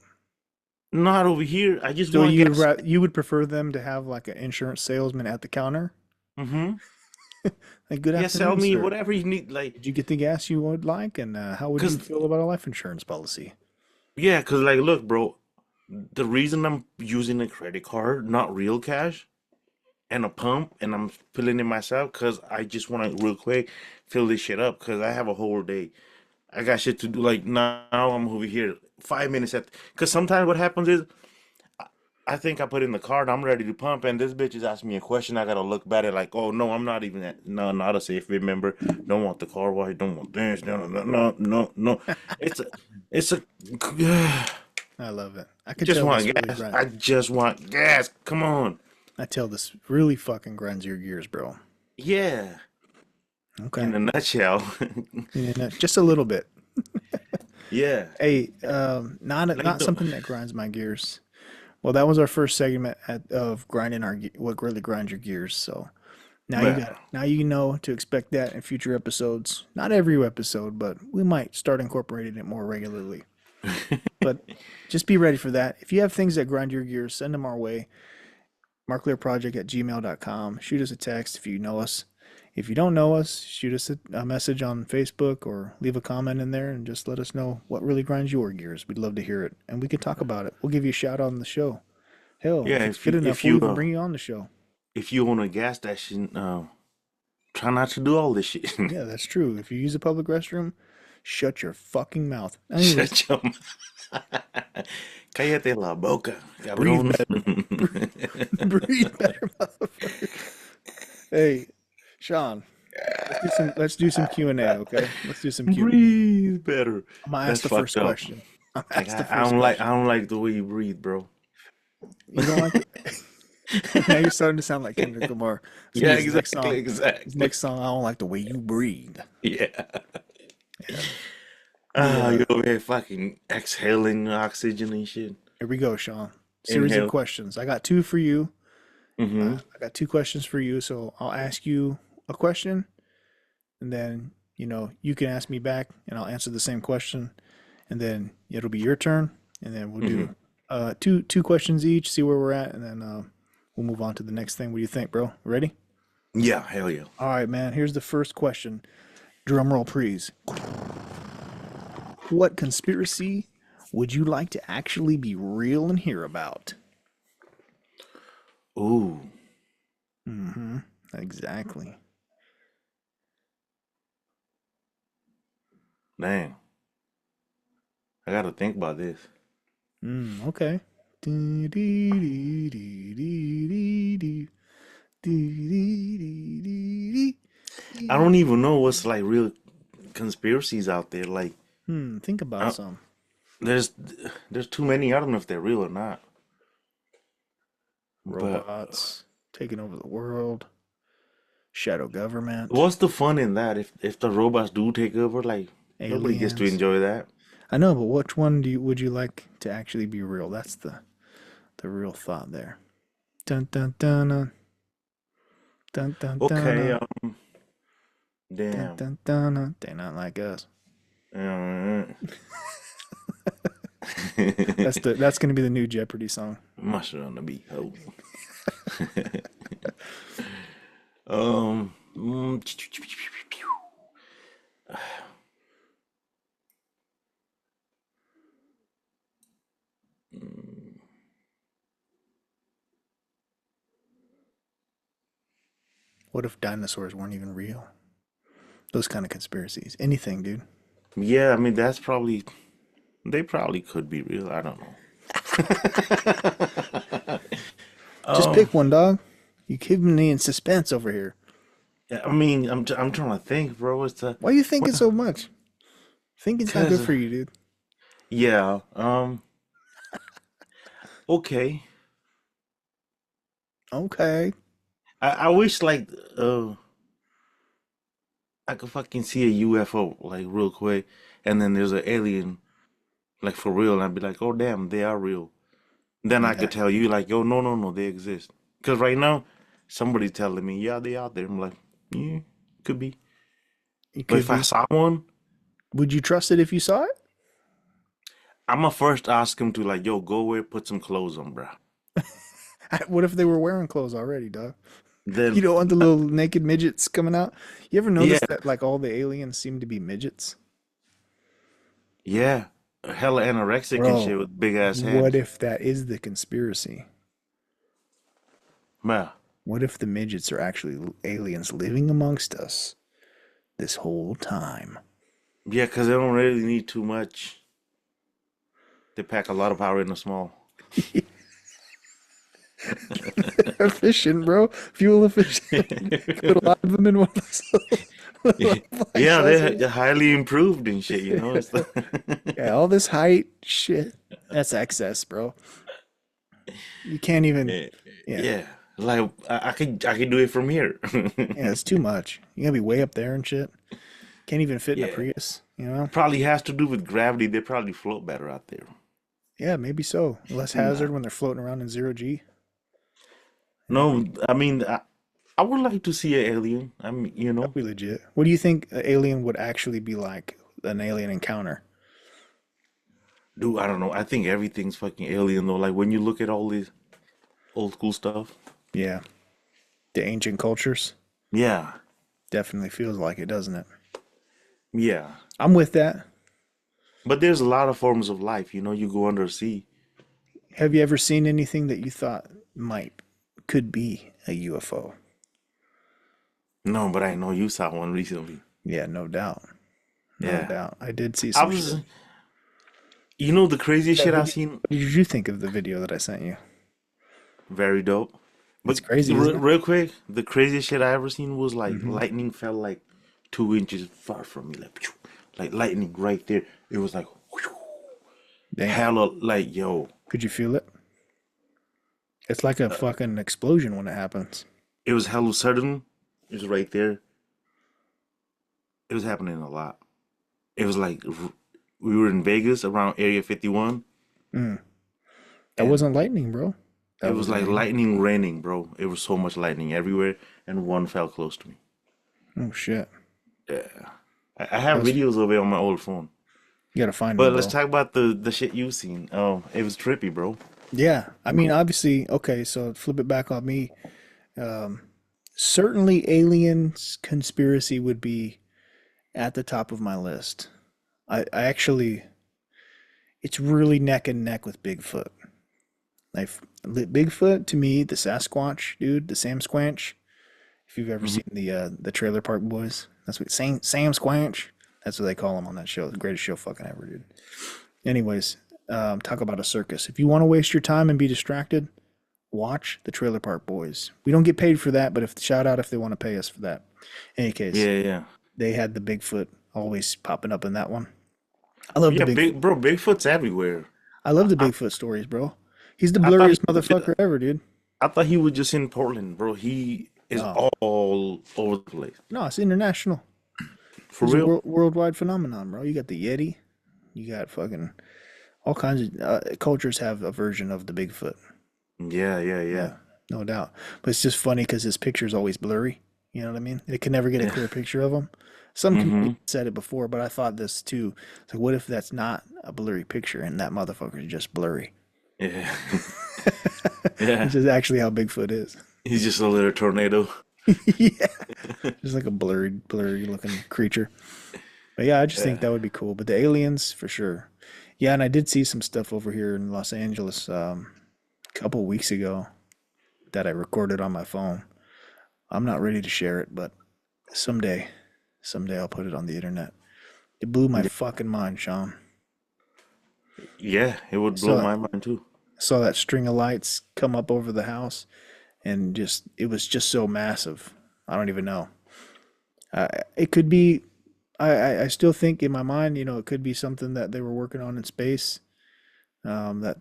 Speaker 2: Not over here. I just
Speaker 1: So
Speaker 2: want gas.
Speaker 1: you would prefer them to have like an insurance salesman at the counter?
Speaker 2: Mm-hmm.
Speaker 1: Like, good
Speaker 2: Yeah, sell
Speaker 1: afternoon,
Speaker 2: me
Speaker 1: sir.
Speaker 2: whatever you need. Like,
Speaker 1: Did you get the gas you would like, and how would you
Speaker 2: cause
Speaker 1: feel about a life insurance policy?
Speaker 2: yeah, cause like, look, bro, the reason I'm using a credit card, not real cash, and a pump, and I'm filling it myself, cause I just want to real quick fill this shit up, cause I have a whole day. I got shit to do. Like now, I'm over here 5 minutes at. Cause sometimes what happens is I think I put in the card, I'm ready to pump, and this bitch is asking me a question. I gotta look back at like, oh no, I'm not even at, no, not a safe member. Don't want the car wash. Don't want this. No, no, no, no, no. It's a, it's a.
Speaker 1: I love it. I can
Speaker 2: Just
Speaker 1: tell
Speaker 2: want
Speaker 1: this really
Speaker 2: gas.
Speaker 1: grind.
Speaker 2: I just want gas. Come on.
Speaker 1: I tell this really fucking grinds your gears, bro.
Speaker 2: Yeah.
Speaker 1: Okay.
Speaker 2: In a nutshell.
Speaker 1: Yeah, just a little bit.
Speaker 2: Yeah.
Speaker 1: Hey,
Speaker 2: Like
Speaker 1: not
Speaker 2: the.
Speaker 1: something that grinds my gears. Well, that was our first segment of grinding what really grinds your gears. So
Speaker 2: Well.
Speaker 1: now you know to expect that in future episodes. Not every episode, but we might start incorporating it more regularly. But just be ready for that. If you have things that grind your gears, send them our way. Marclairproject@gmail.com. Shoot us a text if you know us. If you don't know us, shoot us a message on Facebook or leave a comment in there and just let us know what really grinds your gears. We'd love to hear it and we can talk about it. We'll give you a shout out on the show. Hell,
Speaker 2: Yeah.
Speaker 1: if it's good enough,
Speaker 2: If
Speaker 1: we'll
Speaker 2: you
Speaker 1: even bring you on the show.
Speaker 2: if you own a gas station, try not to do all this shit.
Speaker 1: Yeah, that's true. If you use a public restroom, shut your fucking mouth. Anyways,
Speaker 2: Shut your Cállate la boca,
Speaker 1: breathe
Speaker 2: cabrón.
Speaker 1: better. Breathe better, motherfucker. Hey, Sean, let's do some Q&A, okay? Let's do some Q&A.
Speaker 2: Breathe better.
Speaker 1: I'm gonna ask
Speaker 2: That's
Speaker 1: the
Speaker 2: fucked
Speaker 1: first
Speaker 2: up.
Speaker 1: question. I'm gonna
Speaker 2: Like
Speaker 1: ask the first
Speaker 2: I
Speaker 1: question.
Speaker 2: don't like the way you breathe, bro.
Speaker 1: You don't like it? Now you're starting to sound like Kendrick Lamar. Listen
Speaker 2: Yeah,
Speaker 1: to his next
Speaker 2: exactly,
Speaker 1: song. His
Speaker 2: exactly.
Speaker 1: next song, I don't like the way you breathe.
Speaker 2: Yeah.
Speaker 1: Yeah. The
Speaker 2: Ah, you over here fucking exhaling oxygen and shit.
Speaker 1: Here we go, Sean. Series of
Speaker 2: Inhale.
Speaker 1: questions. I got two for you.
Speaker 2: Mm-hmm.
Speaker 1: I got two questions for you, so I'll ask you a question, and then you can ask me back, and I'll answer the same question, and then it'll be your turn, and then we'll
Speaker 2: Mm-hmm.
Speaker 1: do two questions each, see where we're at, and then we'll move on to the next thing. What do you think, bro? Ready?
Speaker 2: Yeah, hell yeah.
Speaker 1: All right, man. Here's the first question. Drum roll, please. What conspiracy would you like to actually be real and hear about?
Speaker 2: Ooh,
Speaker 1: Mm-hmm. Exactly.
Speaker 2: dang. I gotta think about this.
Speaker 1: Okay. Dee, dee, dee, dee, dee, dee, dee. Dee, dee, dee, dee,
Speaker 2: I
Speaker 1: dee.
Speaker 2: don't even know what's like real conspiracies out there. Like,
Speaker 1: Think about
Speaker 2: uh,
Speaker 1: some.
Speaker 2: there's there's too many. I don't know if they're real or not. But
Speaker 1: Robots taking over the world. Shadow government.
Speaker 2: what's the fun in that? If the robots do take over, like nobody gets to
Speaker 1: Aliens.
Speaker 2: enjoy that.
Speaker 1: I know, but which one would you like to actually be real? That's the real thought there. Dun dun dun dun dun dun dun
Speaker 2: Okay,
Speaker 1: dun dun
Speaker 2: damn.
Speaker 1: dun dun. Dun. They not like us.
Speaker 2: Uh,
Speaker 1: That's gonna be the new Jeopardy song.
Speaker 2: Must on the beat. Oh. Um,
Speaker 1: What if dinosaurs weren't even real? Those kind of conspiracies. Anything, dude.
Speaker 2: yeah, I mean that's probably they probably could be real. I don't know.
Speaker 1: Just
Speaker 2: Um,
Speaker 1: pick one, dog. You keeping me in suspense over here.
Speaker 2: yeah, I mean, I'm trying to think, bro. It's
Speaker 1: Why are you thinking
Speaker 2: what?
Speaker 1: so much? Thinking's not good
Speaker 2: Cause
Speaker 1: for you, dude.
Speaker 2: yeah. Okay.
Speaker 1: Okay.
Speaker 2: I wish like I could fucking see a UFO like real quick, and then there's an alien like for real, and I'd be like, oh damn, they are real. Then I
Speaker 1: Yeah.
Speaker 2: could tell you like, yo, no, no, no, they exist. Cause right now, somebody's telling me, yeah, they out there. I'm like, yeah, could be.
Speaker 1: It
Speaker 2: But
Speaker 1: could
Speaker 2: if I
Speaker 1: be.
Speaker 2: saw one,
Speaker 1: Would you trust it if you saw it?
Speaker 2: I'ma first ask him to like, yo, go away, put some clothes on, bro.
Speaker 1: What if they were wearing clothes already, dog? You
Speaker 2: Then,
Speaker 1: don't want the little naked midgets coming out? You ever
Speaker 2: yeah,
Speaker 1: notice that like all the aliens seem to be midgets?
Speaker 2: yeah, hella anorexic and shit
Speaker 1: Bro,
Speaker 2: with big ass
Speaker 1: what
Speaker 2: heads,
Speaker 1: if that is the conspiracy?
Speaker 2: man.
Speaker 1: What if the midgets are actually aliens living amongst us this whole time?
Speaker 2: Yeah, cause they don't really need too much. They pack a lot of power in a small.
Speaker 1: Efficient, bro. Fuel efficient. Put a lot of them in one of those little flight
Speaker 2: Yeah, they're
Speaker 1: saucers.
Speaker 2: highly improved and shit, you know. It's
Speaker 1: Yeah, all this height shit. That's excess, bro. You can't even.
Speaker 2: yeah,
Speaker 1: Yeah,
Speaker 2: yeah. Like I could do it from here.
Speaker 1: yeah, it's too much. You gotta be way up there and shit. Can't even fit in a
Speaker 2: Yeah,
Speaker 1: Prius, you know?
Speaker 2: probably has to do with gravity. They probably float better out there.
Speaker 1: Yeah, maybe so. Less
Speaker 2: Nah.
Speaker 1: hazard when they're floating around in zero G. Yeah,
Speaker 2: No, I mean I would like to see an alien. I mean,
Speaker 1: that'd be legit. What do you think an alien would actually be like? An alien encounter?
Speaker 2: dude, I don't know. I think everything's fucking alien though. Like when you look at all these old school stuff.
Speaker 1: Yeah, the ancient cultures.
Speaker 2: Yeah,
Speaker 1: Definitely feels like it, doesn't it?
Speaker 2: yeah.
Speaker 1: I'm with that.
Speaker 2: But there's a lot of forms of life. You go under sea.
Speaker 1: Have you ever seen anything that you thought might could be a UFO?
Speaker 2: No, but I know you saw one recently.
Speaker 1: Yeah, no doubt. No
Speaker 2: Yeah.
Speaker 1: doubt. I did see
Speaker 2: I
Speaker 1: some shit.
Speaker 2: was, the craziest
Speaker 1: That
Speaker 2: shit I
Speaker 1: video.
Speaker 2: seen.
Speaker 1: What did you think of the video that I sent you?
Speaker 2: Very dope.
Speaker 1: It's
Speaker 2: But
Speaker 1: crazy, isn't it?
Speaker 2: real quick, the craziest shit I ever seen was like
Speaker 1: Hmm.
Speaker 2: lightning fell like 2 inches far from me, like, phew, like lightning right there. It was like whew,
Speaker 1: Damn.
Speaker 2: hella like yo.
Speaker 1: Could you feel it? It's like a fucking explosion when it happens.
Speaker 2: It was hella sudden. It was right there. It was happening a lot. It was like we were in Vegas around Area 51,
Speaker 1: Mm. That
Speaker 2: and
Speaker 1: wasn't lightning, bro.
Speaker 2: it
Speaker 1: That
Speaker 2: was
Speaker 1: was
Speaker 2: like
Speaker 1: rain.
Speaker 2: lightning raining, bro. It was so much lightning everywhere, and one fell close to me.
Speaker 1: Oh shit.
Speaker 2: Yeah, I
Speaker 1: That
Speaker 2: have
Speaker 1: was.
Speaker 2: videos of it on my old phone.
Speaker 1: You gotta find me,
Speaker 2: But let's
Speaker 1: bro.
Speaker 2: talk about the shit you've seen. Oh, it was trippy, bro.
Speaker 1: Yeah. I mean, obviously, okay. So flip it back on me. Um, Certainly, aliens conspiracy would be at the top of my list. I actually, it's really neck and neck with Bigfoot. Like Bigfoot to me, the Sasquatch dude, the Sam Squanch. If you've ever
Speaker 2: Mhm.
Speaker 1: seen the Trailer Park Boys, that's what Sam Squanch. That's what they call him on that show. The greatest show fucking ever, dude. Anyways, talk about a circus. If you want to waste your time and be distracted, watch the Trailer Park Boys. We don't get paid for that, but if shout out if they want to pay us for that. In any case,
Speaker 2: Yeah, yeah,
Speaker 1: they had the Bigfoot always popping up in that one. I love the
Speaker 2: yeah.
Speaker 1: Bigfoot.
Speaker 2: Bigfoot's everywhere.
Speaker 1: I love
Speaker 2: I,
Speaker 1: the
Speaker 2: I,
Speaker 1: Bigfoot stories, bro. He's the
Speaker 2: I thought
Speaker 1: blurriest motherfucker ever, dude.
Speaker 2: he was just in Portland, bro. He is
Speaker 1: No,
Speaker 2: all over the place.
Speaker 1: no, it's international.
Speaker 2: For
Speaker 1: It's a
Speaker 2: real?
Speaker 1: worldwide phenomenon, bro. You got the Yeti. You got fucking all kinds of cultures have a version of the Bigfoot.
Speaker 2: Yeah, yeah,
Speaker 1: Yeah,
Speaker 2: yeah.
Speaker 1: no doubt. But it's just funny because his picture's always blurry. You know what I mean? They can never get a
Speaker 2: Yeah.
Speaker 1: clear picture of him. Some
Speaker 2: Mm-hmm.
Speaker 1: comedians said it before, but I thought this too. It's like, what if that's not a blurry picture and that motherfucker's just blurry?
Speaker 2: Yeah.
Speaker 1: Which
Speaker 2: Yeah.
Speaker 1: is actually how Bigfoot is.
Speaker 2: He's just a little tornado.
Speaker 1: Yeah, just like a blurry looking creature. But yeah, I just think
Speaker 2: Yeah.
Speaker 1: that would be cool. But the aliens, for sure. Yeah, and I did see some stuff over here in Los Angeles a couple weeks ago that I recorded on my phone. I'm not ready to share it, but someday, someday I'll put it on the internet. It blew my
Speaker 2: Yeah.
Speaker 1: fucking mind, Sean.
Speaker 2: Yeah, it would blow
Speaker 1: So
Speaker 2: my mind too.
Speaker 1: saw that string of lights come up over the house, and just it was just so massive. I don't even know. It could be. I still think in my mind, it could be something that they were working on in space. That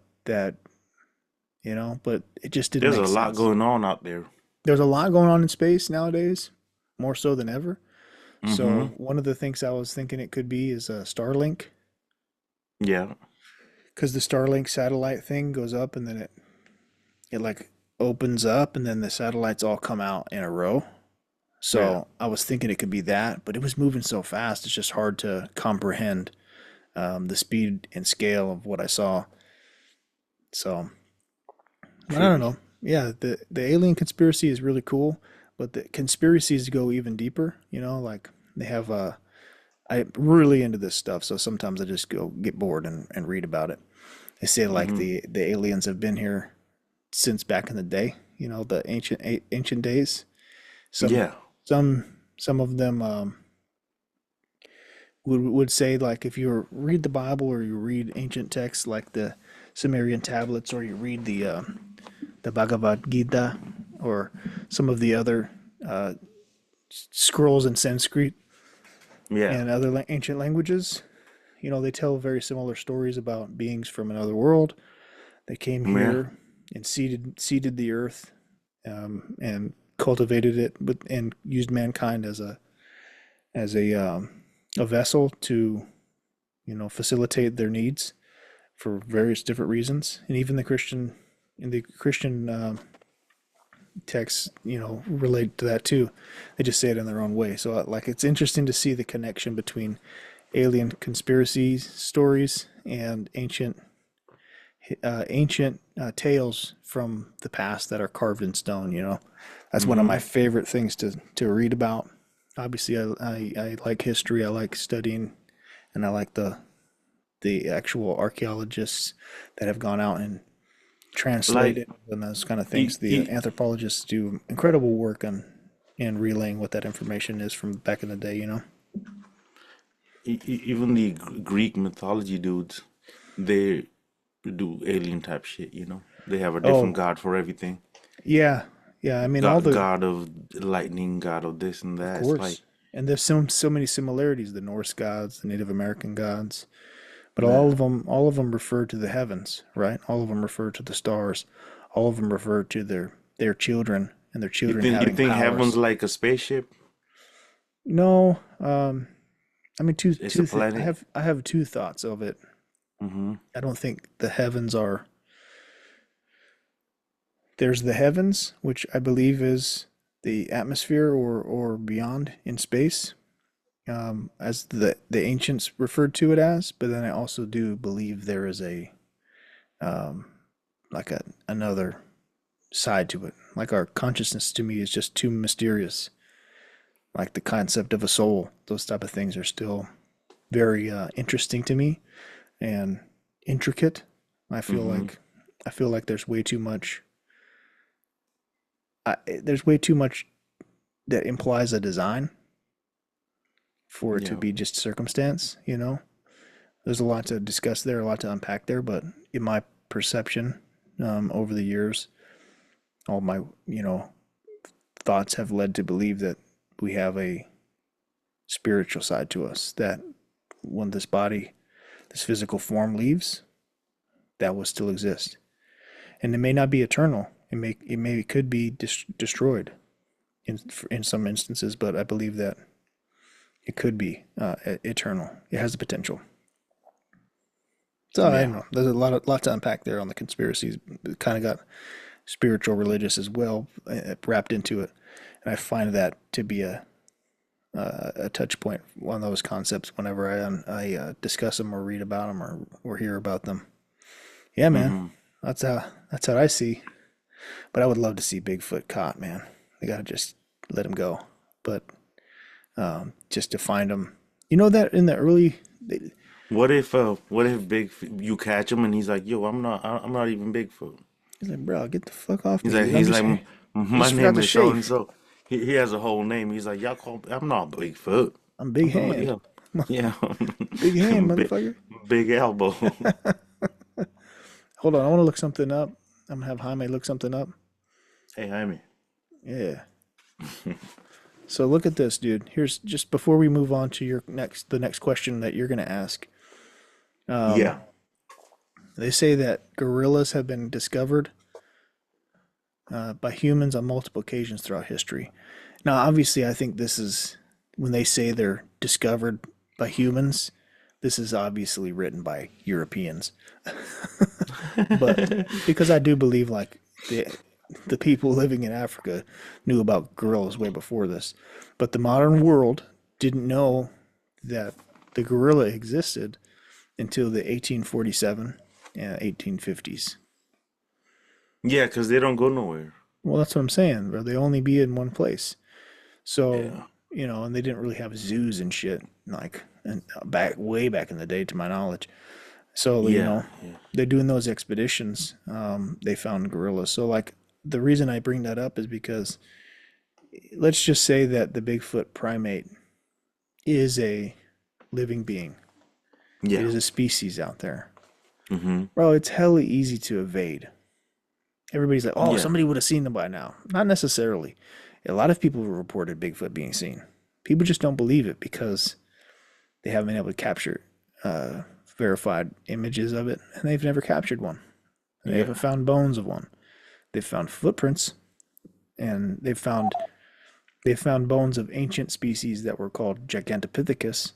Speaker 1: but it just didn't
Speaker 2: There's
Speaker 1: make
Speaker 2: a lot
Speaker 1: sense.
Speaker 2: going on out there.
Speaker 1: There's a lot going on in space nowadays, more so than ever.
Speaker 2: Mm-hmm.
Speaker 1: So one of the things I was thinking it could be is Starlink,
Speaker 2: Yeah.
Speaker 1: because the Starlink satellite thing goes up and then it like opens up and then the satellites all come out in a row.
Speaker 2: Yeah.
Speaker 1: So I was thinking it could be that, but it was moving so fast, it's just hard to comprehend the speed and scale of what I saw. So I don't
Speaker 2: Trippy.
Speaker 1: know. Yeah, the alien conspiracy is really cool, but the conspiracies go even deeper. Like they have I'm really into this stuff, so sometimes I just go get bored and read about it. They say like
Speaker 2: Mm-hmm.
Speaker 1: the aliens have been here since back in the day. The ancient days. Some
Speaker 2: Yeah.
Speaker 1: some of them would say like if you read the Bible or you read ancient texts like the Sumerian tablets or you read the Bhagavad Gita or some of the other uh, scrolls in Sanskrit
Speaker 2: Yeah.
Speaker 1: and other ancient languages, they tell very similar stories about beings from another world. They came
Speaker 2: Yeah.
Speaker 1: here and seeded the earth, and cultivated it, and used mankind as a vessel to facilitate their needs for various different reasons. And even in the Christian texts, relate to that too. They just say it in their own way. So like it's interesting to see the connection between alien conspiracy stories and ancient tales from the past that are carved in stone. That's one of my
Speaker 2: Mm-hmm.
Speaker 1: favorite things to read about. Obviously, I like history. I like studying, and I like the actual archaeologists that have gone out and
Speaker 2: Like
Speaker 1: translated and those kind of
Speaker 2: e
Speaker 1: things. The
Speaker 2: e
Speaker 1: anthropologists do incredible work on in relaying what that information is from back in the day.
Speaker 2: even the Greek mythology dudes, they do alien type shit, They have a different
Speaker 1: Oh,
Speaker 2: god for everything.
Speaker 1: yeah, yeah. I mean, all the
Speaker 2: God of lightning, god of this and
Speaker 1: of
Speaker 2: that. It's like,
Speaker 1: course, and there's so many similarities. The Norse gods, the Native American gods, but
Speaker 2: yeah.
Speaker 1: all of them refer to the heavens, right? All of them refer to the stars. All of them refer to their children and their children
Speaker 2: You
Speaker 1: having
Speaker 2: think heaven's
Speaker 1: powers.
Speaker 2: like a spaceship?
Speaker 1: No, I mean
Speaker 2: It's a
Speaker 1: I
Speaker 2: planet.
Speaker 1: have two thoughts of it.
Speaker 2: Mm-hmm.
Speaker 1: I don't think the heavens are. There's the heavens, which I believe is the atmosphere or beyond in space, as the ancients referred to it as. But then I also do believe there is a um, like another side to it. Like our consciousness to me is just too mysterious. Like the concept of a soul, those type of things are still very interesting to me and intricate. I feel
Speaker 2: Mm-hmm.
Speaker 1: like I feel like there's way too much that implies a design for it to
Speaker 2: Yeah.
Speaker 1: be just circumstance. There's a lot to discuss there, a lot to unpack there, but in my perception, over the years, all my thoughts have led to believe that we have a spiritual side to us. That when this physical form leaves, that will still exist, and it may not be eternal. It could be destroyed in some instances, but I believe that it could be eternal. It has the potential. So I don't
Speaker 2: Yeah.
Speaker 1: know. There's a lot to unpack there on the conspiracies. It kind of got spiritual, religious as well wrapped into it, and I find that to be a touch point, one of those concepts. Whenever I discuss them or read about them or hear about them. Yeah, man.
Speaker 2: Mm-hmm.
Speaker 1: That's how I see. But I would love to see Bigfoot caught, man. They gotta just let him go. But just to find him, you know that in the early,
Speaker 2: What if you catch him and he's like, yo, I'm not even Bigfoot.
Speaker 1: he's like, bro, get the fuck off
Speaker 2: He's
Speaker 1: me,
Speaker 2: like,
Speaker 1: dude. I'm
Speaker 2: he's
Speaker 1: just,
Speaker 2: like,
Speaker 1: I
Speaker 2: My
Speaker 1: just forgot
Speaker 2: name
Speaker 1: to
Speaker 2: is so and
Speaker 1: shave.
Speaker 2: so. He has a whole name. He's like, y'all call, I'm not Bigfoot.
Speaker 1: I'm big
Speaker 2: I'm
Speaker 1: hand,
Speaker 2: yeah, yeah,
Speaker 1: big hand,
Speaker 2: big,
Speaker 1: motherfucker.
Speaker 2: big elbow.
Speaker 1: Hold on, I want to look something up. I'm gonna have Jaime look something up.
Speaker 2: Hey, Jaime.
Speaker 1: Yeah. So look at this, dude. Here's just before we move on to the next question that you're gonna ask.
Speaker 2: Yeah,
Speaker 1: They say that gorillas have been discovered by humans on multiple occasions throughout history. Now, obviously, I think this is when they say they're discovered by humans. This is obviously written by Europeans, but because I do believe like the people living in Africa knew about gorillas way before this, but the modern world didn't know that the gorilla existed until the 1847 and 1850s.
Speaker 2: yeah, because they don't go nowhere.
Speaker 1: Well, that's what I'm saying, bro. They only be in one place. So,
Speaker 2: Yeah,
Speaker 1: and they didn't really have zoos and shit like and back way back in the day, to my knowledge. So,
Speaker 2: yeah, yeah,
Speaker 1: they're doing those expeditions. They found gorillas. So, like, the reason I bring that up is because let's just say that the Bigfoot primate is a living being. It
Speaker 2: yeah.
Speaker 1: is a species out there.
Speaker 2: Mm-hmm.
Speaker 1: Bro, it's hella easy to evade. Everybody's like, oh,
Speaker 2: Yeah,
Speaker 1: somebody would have seen them by now. Not necessarily. A lot of people reported Bigfoot being seen. People just don't believe it because they haven't been able to capture verified images of it, and they've never captured one. They haven't
Speaker 2: yeah.
Speaker 1: found bones of one. They've found footprints, and they've found bones of ancient species that were called Gigantopithecus,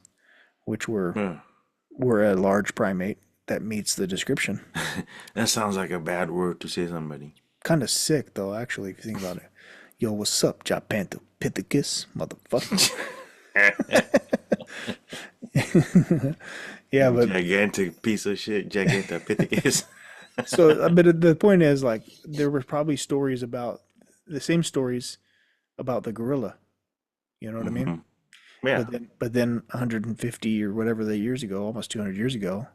Speaker 1: which
Speaker 2: Yeah.
Speaker 1: were a large primate that meets the description.
Speaker 2: That sounds like a bad word to say somebody.
Speaker 1: Kind of sick though, actually, if you think about it. Yo, what's up, Gigantopithecus, motherfucker? Yeah, but
Speaker 2: Gigantic piece of shit, Gigantopithecus.
Speaker 1: but the point is, like, there were probably stories about the same stories about the gorilla. You know what I mean?
Speaker 2: Hmm. Yeah,
Speaker 1: But then 150 or whatever the years ago, almost 200 years ago,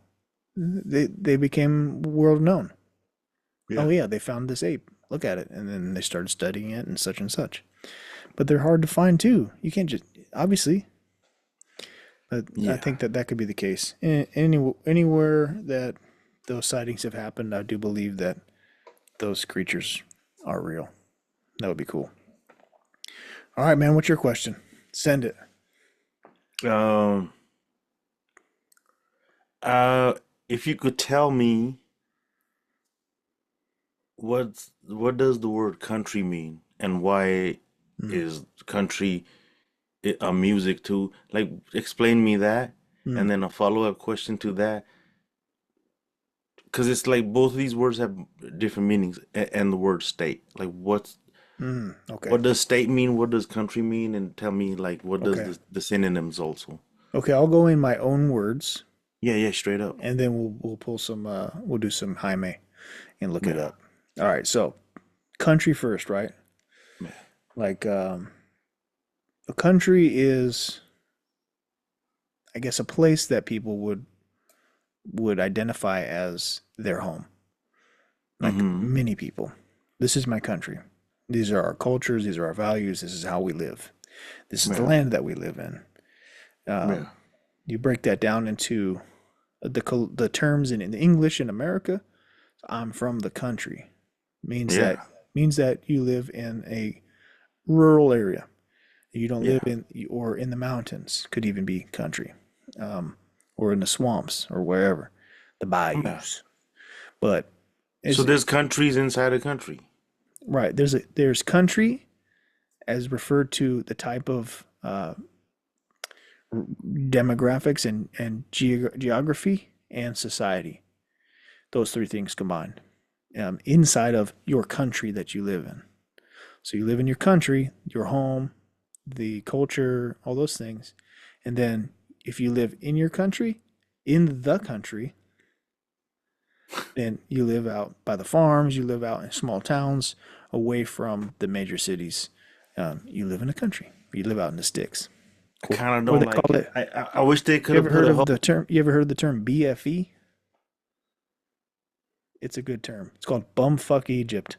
Speaker 1: they became world known. Oh
Speaker 2: yeah,
Speaker 1: yeah, they found this ape. Look at it, and then they started studying it and such and such. But they're hard to find too. You can't just obviously. But I
Speaker 2: yeah,
Speaker 1: think that could be the case. Anywhere that those sightings have happened, I do believe that those creatures are real. That would be cool. All right, man. What's your question? Send it.
Speaker 2: Um, uh, if you could tell me what does the word country mean and why
Speaker 1: Mm,
Speaker 2: is country a music too? Like, explain me that,
Speaker 1: mm,
Speaker 2: and then a follow-up question to that, because it's like both of these words have different meanings, and the word state. Like,
Speaker 1: okay.
Speaker 2: what does state mean? What does country mean? And tell me like what does
Speaker 1: Okay.
Speaker 2: the synonyms also?
Speaker 1: Okay. I'll go in my own words,
Speaker 2: Yeah, yeah, straight up.
Speaker 1: and then we'll pull some. We'll do some Jaime and look it
Speaker 2: Yeah,
Speaker 1: up. All right. So country first, right?
Speaker 2: yeah,
Speaker 1: Like a country is, I guess, a place that people would identify as their home. Like
Speaker 2: mm-hmm,
Speaker 1: many people, this is my country. These are our cultures. These are our values. This is how we live. This is the
Speaker 2: yeah,
Speaker 1: land that we live in.
Speaker 2: yeah,
Speaker 1: You break that down into the terms in English in America. I'm from the country means that
Speaker 2: yeah,
Speaker 1: means that you live in a rural area. You don't live
Speaker 2: yeah,
Speaker 1: in or in the mountains. Could even be country, or in the swamps or wherever, the
Speaker 2: yeah.
Speaker 1: bayous. But
Speaker 2: So
Speaker 1: it's
Speaker 2: there's countries inside a country.
Speaker 1: right. There's country as referred to the type of demographics and geography and society. Those three things combined, inside of your country that you live in. So you live in your country, your home, the culture, all those things. And then if you live in the country, then you live out by the farms, you live out in small towns away from the major cities, You live in the country. You live out in the sticks.
Speaker 2: I kind of
Speaker 1: Or
Speaker 2: don't
Speaker 1: they
Speaker 2: like
Speaker 1: call
Speaker 2: it.
Speaker 1: it.
Speaker 2: I wish they could
Speaker 1: You
Speaker 2: have
Speaker 1: ever
Speaker 2: put
Speaker 1: heard
Speaker 2: a
Speaker 1: of
Speaker 2: whole.
Speaker 1: the term? You ever heard the term BFE? It's a good term. It's called bumfuck Egypt.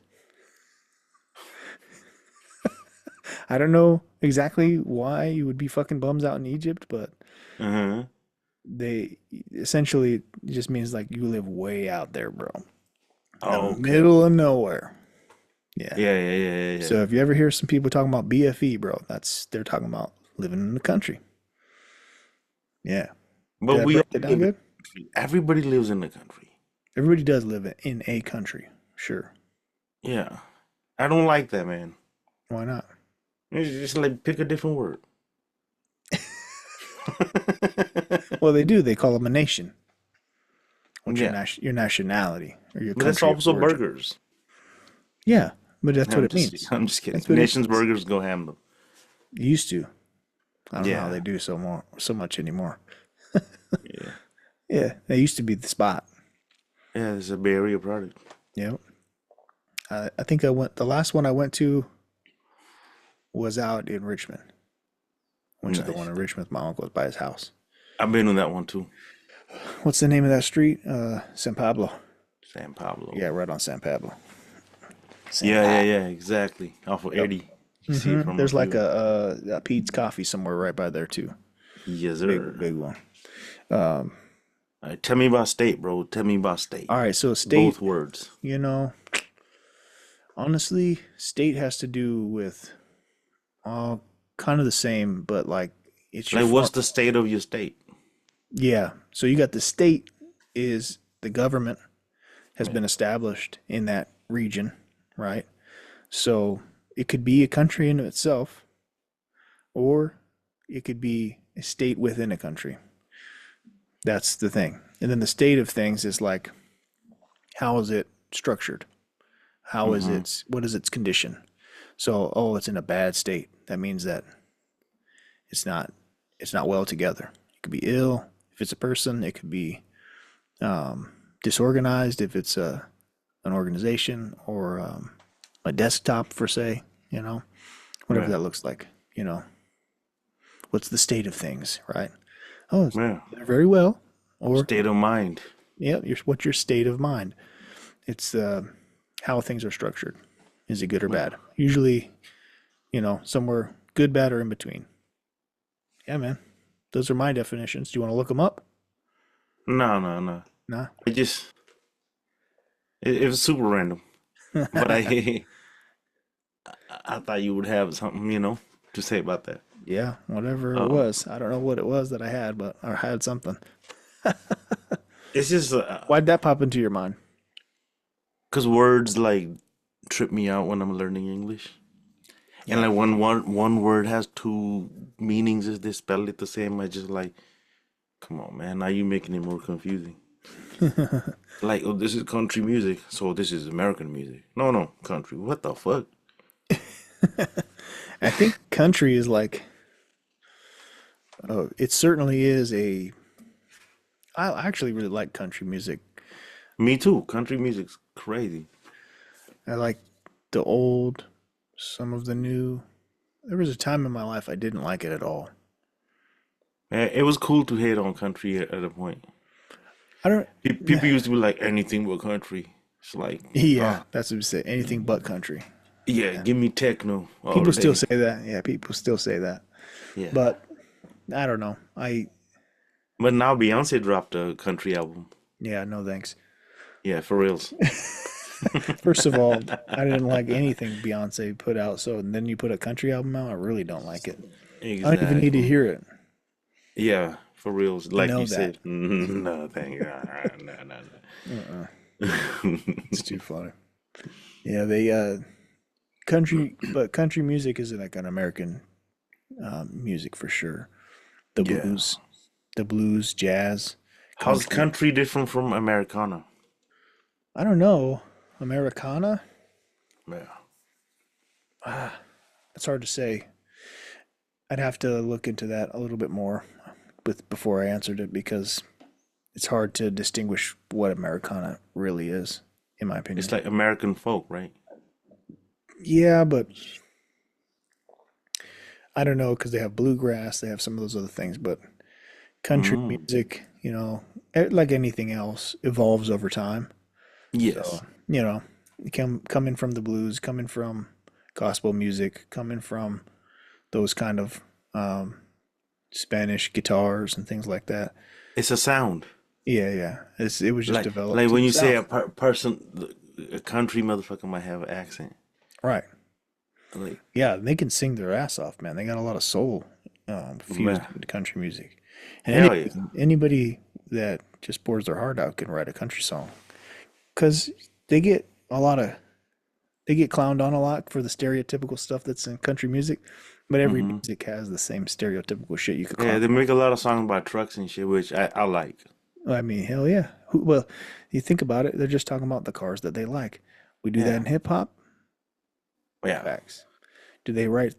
Speaker 1: I don't know exactly why you would be fucking bums out in Egypt, but
Speaker 2: Uh-huh.
Speaker 1: they essentially it just means like you live way out there, bro. In the
Speaker 2: Oh, okay.
Speaker 1: middle of nowhere. Yeah.
Speaker 2: Yeah, yeah, yeah, yeah, yeah.
Speaker 1: So if you ever hear some people talking about BFE, bro, that's they're talking about living in the country. Yeah.
Speaker 2: But
Speaker 1: Did I
Speaker 2: we
Speaker 1: break
Speaker 2: all
Speaker 1: that
Speaker 2: live
Speaker 1: down
Speaker 2: in the
Speaker 1: good?
Speaker 2: country. Everybody lives in the country.
Speaker 1: Everybody does live in a country. Sure.
Speaker 2: Yeah. I don't like that, man.
Speaker 1: Why not?
Speaker 2: It's just like pick a different word.
Speaker 1: Well, they do. They call them a nation. What's
Speaker 2: Yeah.
Speaker 1: your nationality or your
Speaker 2: But that's
Speaker 1: country of
Speaker 2: also
Speaker 1: origin?
Speaker 2: burgers.
Speaker 1: Yeah, but that's what
Speaker 2: I'm
Speaker 1: it
Speaker 2: just
Speaker 1: means.
Speaker 2: I'm just kidding.
Speaker 1: That's what it
Speaker 2: Nation's
Speaker 1: means.
Speaker 2: Burgers go ham them.
Speaker 1: It used to. I don't know how
Speaker 2: Yeah.
Speaker 1: they do so much anymore.
Speaker 2: Yeah.
Speaker 1: Yeah, they used to be the spot.
Speaker 2: Yeah, it's a Bay Area product.
Speaker 1: Yeah. I think I went. The last one I went to was out in Richmond. Went to the one
Speaker 2: Nice.
Speaker 1: in Richmond with my uncle by his house.
Speaker 2: I've been on that one too.
Speaker 1: What's the name of that street? San Pablo.
Speaker 2: San Pablo.
Speaker 1: Yeah, right on San Pablo. San
Speaker 2: Yeah, yeah,
Speaker 1: Pablo.
Speaker 2: yeah, exactly. Off of
Speaker 1: Yep.
Speaker 2: 80. You see it from a
Speaker 1: There's like
Speaker 2: view.
Speaker 1: a Pete's Coffee somewhere right by there too.
Speaker 2: Yes,
Speaker 1: Big
Speaker 2: sir.
Speaker 1: big one. Um,
Speaker 2: All right, tell me about state, bro. Tell me about state.
Speaker 1: all right, so state,
Speaker 2: Both words.
Speaker 1: you know, honestly, state has to do with all kind of the same, but like it's your
Speaker 2: Like, what's
Speaker 1: form.
Speaker 2: the state of your state?
Speaker 1: Yeah. So you got the state is the government has
Speaker 2: Yeah.
Speaker 1: been established in that region, right? So it could be a country in itself, or it could be a state within a country. That's the thing. And then the state of things is like, how is it structured? How is
Speaker 2: Mm-hmm.
Speaker 1: what is its condition? So, oh, it's in a bad state. That means that it's not it's not well together. It could be ill. If it's a person, it could be disorganized. If it's an organization or a desktop, for say, whatever
Speaker 2: Yeah.
Speaker 1: that looks like. You know, what's the state of things, right? Oh,
Speaker 2: Yeah.
Speaker 1: they're very well. Or
Speaker 2: State of mind.
Speaker 1: yeah, what's your state of mind? It's how things are structured. Is it good or
Speaker 2: Yeah.
Speaker 1: bad? Usually, somewhere good, bad, or in between. Yeah, man. Those are my definitions. Do you want to look them up?
Speaker 2: No, no, no.
Speaker 1: Nah.
Speaker 2: I just it was super random. But I thought you would have something, to say about that.
Speaker 1: Yeah, whatever it
Speaker 2: Um,
Speaker 1: was. I don't know what it was that I had, but I had something.
Speaker 2: it's just
Speaker 1: Why'd that pop into your mind?
Speaker 2: because words like trip me out when I'm learning English. And
Speaker 1: Yeah.
Speaker 2: like when one word has two meanings, if they spell it the same, I just like, come on, man, now you making it more confusing. Like, oh, this is country music, so this is American music. No, no, country. What the fuck?
Speaker 1: I think country is like, oh, it certainly is I actually really like country music.
Speaker 2: Me too. Country music's crazy.
Speaker 1: I like the old, some of the new. There was a time in my life I didn't like it at all.
Speaker 2: It was cool to hate on country at a point.
Speaker 1: I don't,
Speaker 2: People used to be like anything but country. It's like,
Speaker 1: yeah,
Speaker 2: ah,
Speaker 1: that's what we say. Anything but country.
Speaker 2: yeah, give me techno all
Speaker 1: People still
Speaker 2: day.
Speaker 1: say that. Yeah, people still say that.
Speaker 2: Yeah.
Speaker 1: But I don't know.
Speaker 2: But now Beyonce dropped a country album.
Speaker 1: Yeah, no thanks.
Speaker 2: Yeah, for reals.
Speaker 1: First of all, I didn't like anything Beyonce put out. So and then you put a country album out, I really don't like it. I don't even need to
Speaker 2: Exactly.
Speaker 1: hear it.
Speaker 2: Yeah, for reals.
Speaker 1: I
Speaker 2: Like
Speaker 1: know
Speaker 2: you
Speaker 1: that.
Speaker 2: said. No, thank you. No, no,
Speaker 1: Uh-uh.
Speaker 2: no.
Speaker 1: It's too funny. Yeah, they but country music is like an American music for sure. The
Speaker 2: Yeah.
Speaker 1: blues, the blues, jazz,
Speaker 2: How's
Speaker 1: country.
Speaker 2: country different from Americana?
Speaker 1: I don't know. Americana?
Speaker 2: Yeah.
Speaker 1: It's hard to say. I'd have to look into that a little bit more before I answered it because it's hard to distinguish what Americana really is, in my
Speaker 2: It's
Speaker 1: opinion.
Speaker 2: like American folk, right?
Speaker 1: Yeah, but I don't know because they have bluegrass, they have some of those other things, but country
Speaker 2: Mm.
Speaker 1: music, like anything else, evolves over time. So,
Speaker 2: Yes.
Speaker 1: coming from the blues, coming from gospel music, coming from those kind of um, Spanish guitars and things like that.
Speaker 2: It's a sound.
Speaker 1: Yeah, yeah. It was just developed
Speaker 2: Like
Speaker 1: to
Speaker 2: when
Speaker 1: the
Speaker 2: you say
Speaker 1: South.
Speaker 2: a person, a country motherfucker might have an accent.
Speaker 1: Right.
Speaker 2: Like,
Speaker 1: Yeah, they can sing their ass off, man. They got a lot of soul fused
Speaker 2: man,
Speaker 1: into country music. And
Speaker 2: hell yeah.
Speaker 1: anybody that just pours their heart out can write a country song. Because they get a lot of they get clowned on a lot for the stereotypical stuff that's in country music, but every
Speaker 2: Hmm.
Speaker 1: music has the same stereotypical shit you could
Speaker 2: Yeah,
Speaker 1: clown.
Speaker 2: they make a lot of songs about trucks and shit, which I like.
Speaker 1: I mean, hell yeah. Well, you think about it, they're just talking about the cars that they like. We do that
Speaker 2: Yeah,
Speaker 1: in hip hop.
Speaker 2: yeah,
Speaker 1: Facts. Do they write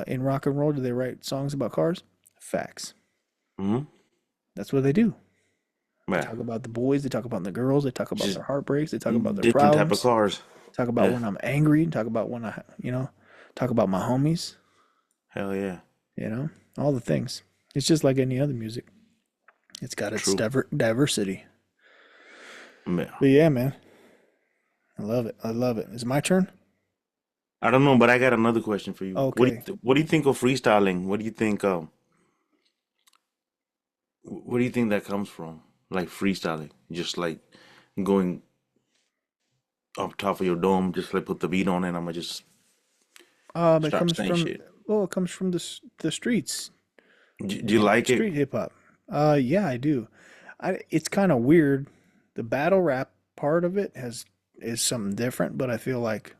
Speaker 1: in rock and roll? Do they write songs about cars? Facts.
Speaker 2: hmm,
Speaker 1: That's what they do. They
Speaker 2: yeah.
Speaker 1: talk about the boys. They talk about the girls. They talk about
Speaker 2: Just
Speaker 1: their heartbreaks. They talk about their
Speaker 2: different type of
Speaker 1: problems.
Speaker 2: cars.
Speaker 1: Talk about
Speaker 2: Yeah,
Speaker 1: when I'm angry. Talk about when talk about my homies.
Speaker 2: hell yeah.
Speaker 1: All the things. It's just like any other music. It's got its
Speaker 2: True.
Speaker 1: diversity.
Speaker 2: Yeah.
Speaker 1: But yeah, man, I love it. I love it. Is it my turn?
Speaker 2: I don't know, but I got another question for you.
Speaker 1: Okay.
Speaker 2: What do you think of freestyling? What do you think where do you think that comes from? Like freestyling, just like going off top of your dome, just like put the beat on, and I'm gonna just
Speaker 1: It
Speaker 2: start
Speaker 1: comes
Speaker 2: saying
Speaker 1: from
Speaker 2: shit.
Speaker 1: it comes from the streets.
Speaker 2: Do you like it?
Speaker 1: Street hip hop. Yeah, I do. It's kind of weird. The battle rap part of it has is something different, but I feel like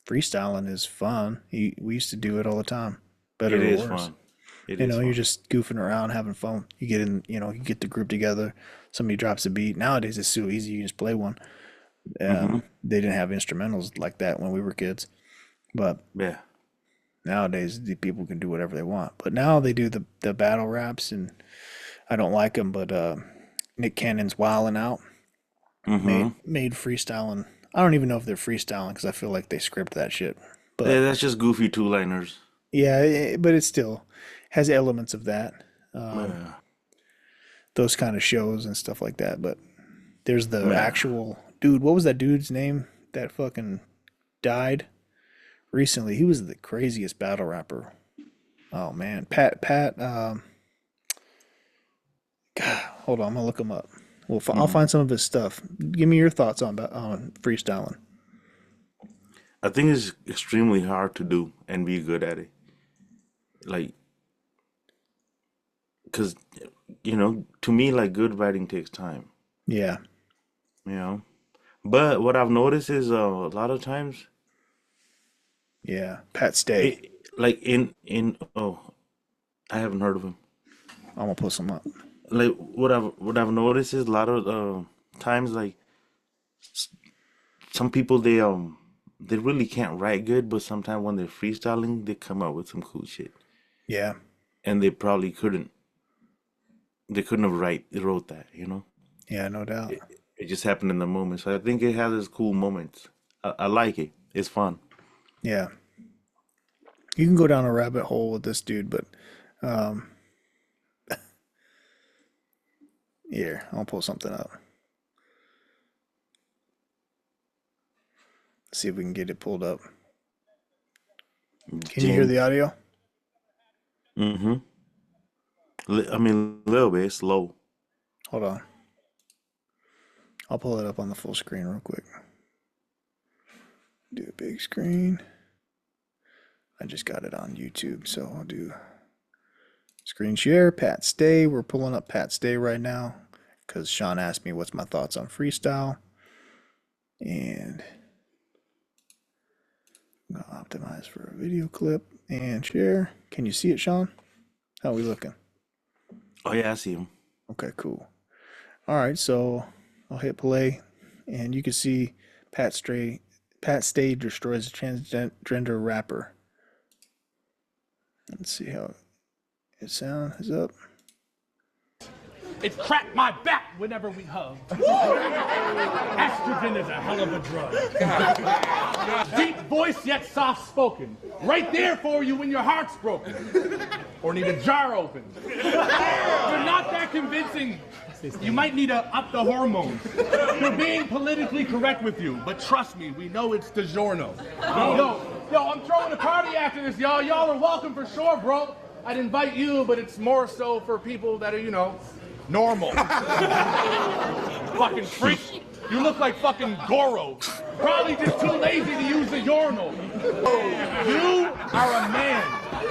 Speaker 1: freestyling is fun. We used to do it all the time,
Speaker 2: It
Speaker 1: better or
Speaker 2: is
Speaker 1: worse.
Speaker 2: fun. It is
Speaker 1: You're
Speaker 2: fun.
Speaker 1: just goofing around, having fun. You get in, you get the group together. Somebody drops a beat. Nowadays, it's so easy. You just play one.
Speaker 2: Mm-hmm.
Speaker 1: They didn't have instrumentals like that when we were kids, but
Speaker 2: Yeah.
Speaker 1: nowadays the people can do whatever they want. But now they do the battle raps, and I don't like them. But Nick Cannon's Wildin' Out
Speaker 2: Mm-hmm.
Speaker 1: made freestyling. I don't even know if they're freestyling because I feel like they script that shit.
Speaker 2: Yeah,
Speaker 1: But
Speaker 2: that's just goofy two-liners.
Speaker 1: yeah, but it still has elements of that. Um,
Speaker 2: Yeah.
Speaker 1: those kind of shows and stuff like that. But there's the
Speaker 2: Yeah.
Speaker 1: actual dude. What was that dude's name that fucking died recently? He was the craziest battle rapper. Oh man, Pat. God, hold on, I'm gonna look him up. Well, I'll
Speaker 2: Mm.
Speaker 1: find some of his stuff. Give me your thoughts on freestyling.
Speaker 2: I think it's extremely hard to do and be good at it. Like, cause to me, like good writing takes time.
Speaker 1: Yeah,
Speaker 2: You know. But what I've noticed is a lot of times
Speaker 1: yeah. Pat Stay.
Speaker 2: it like in I haven't heard of him.
Speaker 1: I'm gonna post some up.
Speaker 2: Like what I've noticed is a lot of times like some people they really can't write good, but sometimes when they're freestyling, they come up with some cool shit,
Speaker 1: Yeah,
Speaker 2: and they couldn't have wrote that, you know.
Speaker 1: yeah, no doubt.
Speaker 2: It just happened in the moment. So I think it has its cool moments. I like it. It's fun.
Speaker 1: Yeah, you can go down a rabbit hole with this dude, but um, here I'll pull something up. See if we can get it pulled up. Can you hear
Speaker 2: James.
Speaker 1: the audio?
Speaker 2: Mm-hmm. I mean, a little bit slow.
Speaker 1: Hold on. I'll pull it up on the full screen real quick. Do a big screen. I just got it on YouTube, so I'll do screen share. Pat Stay. We're pulling up Pat Stay right now because Shawn asked me what's my thoughts on freestyle. And I'm gonna optimize for a video clip and share. Can you see it, Shawn? How are we looking?
Speaker 2: Oh yeah, I see him.
Speaker 1: Okay, cool. All right, so I'll hit play, and you can see Pat Stay. Pat Stay destroys a transgender rapper. Let's see how his sound is up.
Speaker 3: It cracked my back whenever we hug. Estrogen is a hell of a drug. Deep voice yet soft spoken. Right there for you when your heart's broken. Or need a jar open. You're not that convincing. You might need to up the hormones. We're being politically correct with you, but trust me, we know it's DiGiorno. Yo, I'm throwing a party after this, y'all. Y'all are welcome for sure, bro. I'd invite you, but it's more so for people that are, normal. Fucking freak. You look like fucking Goro. Probably just too lazy to use the urinal. You are a man.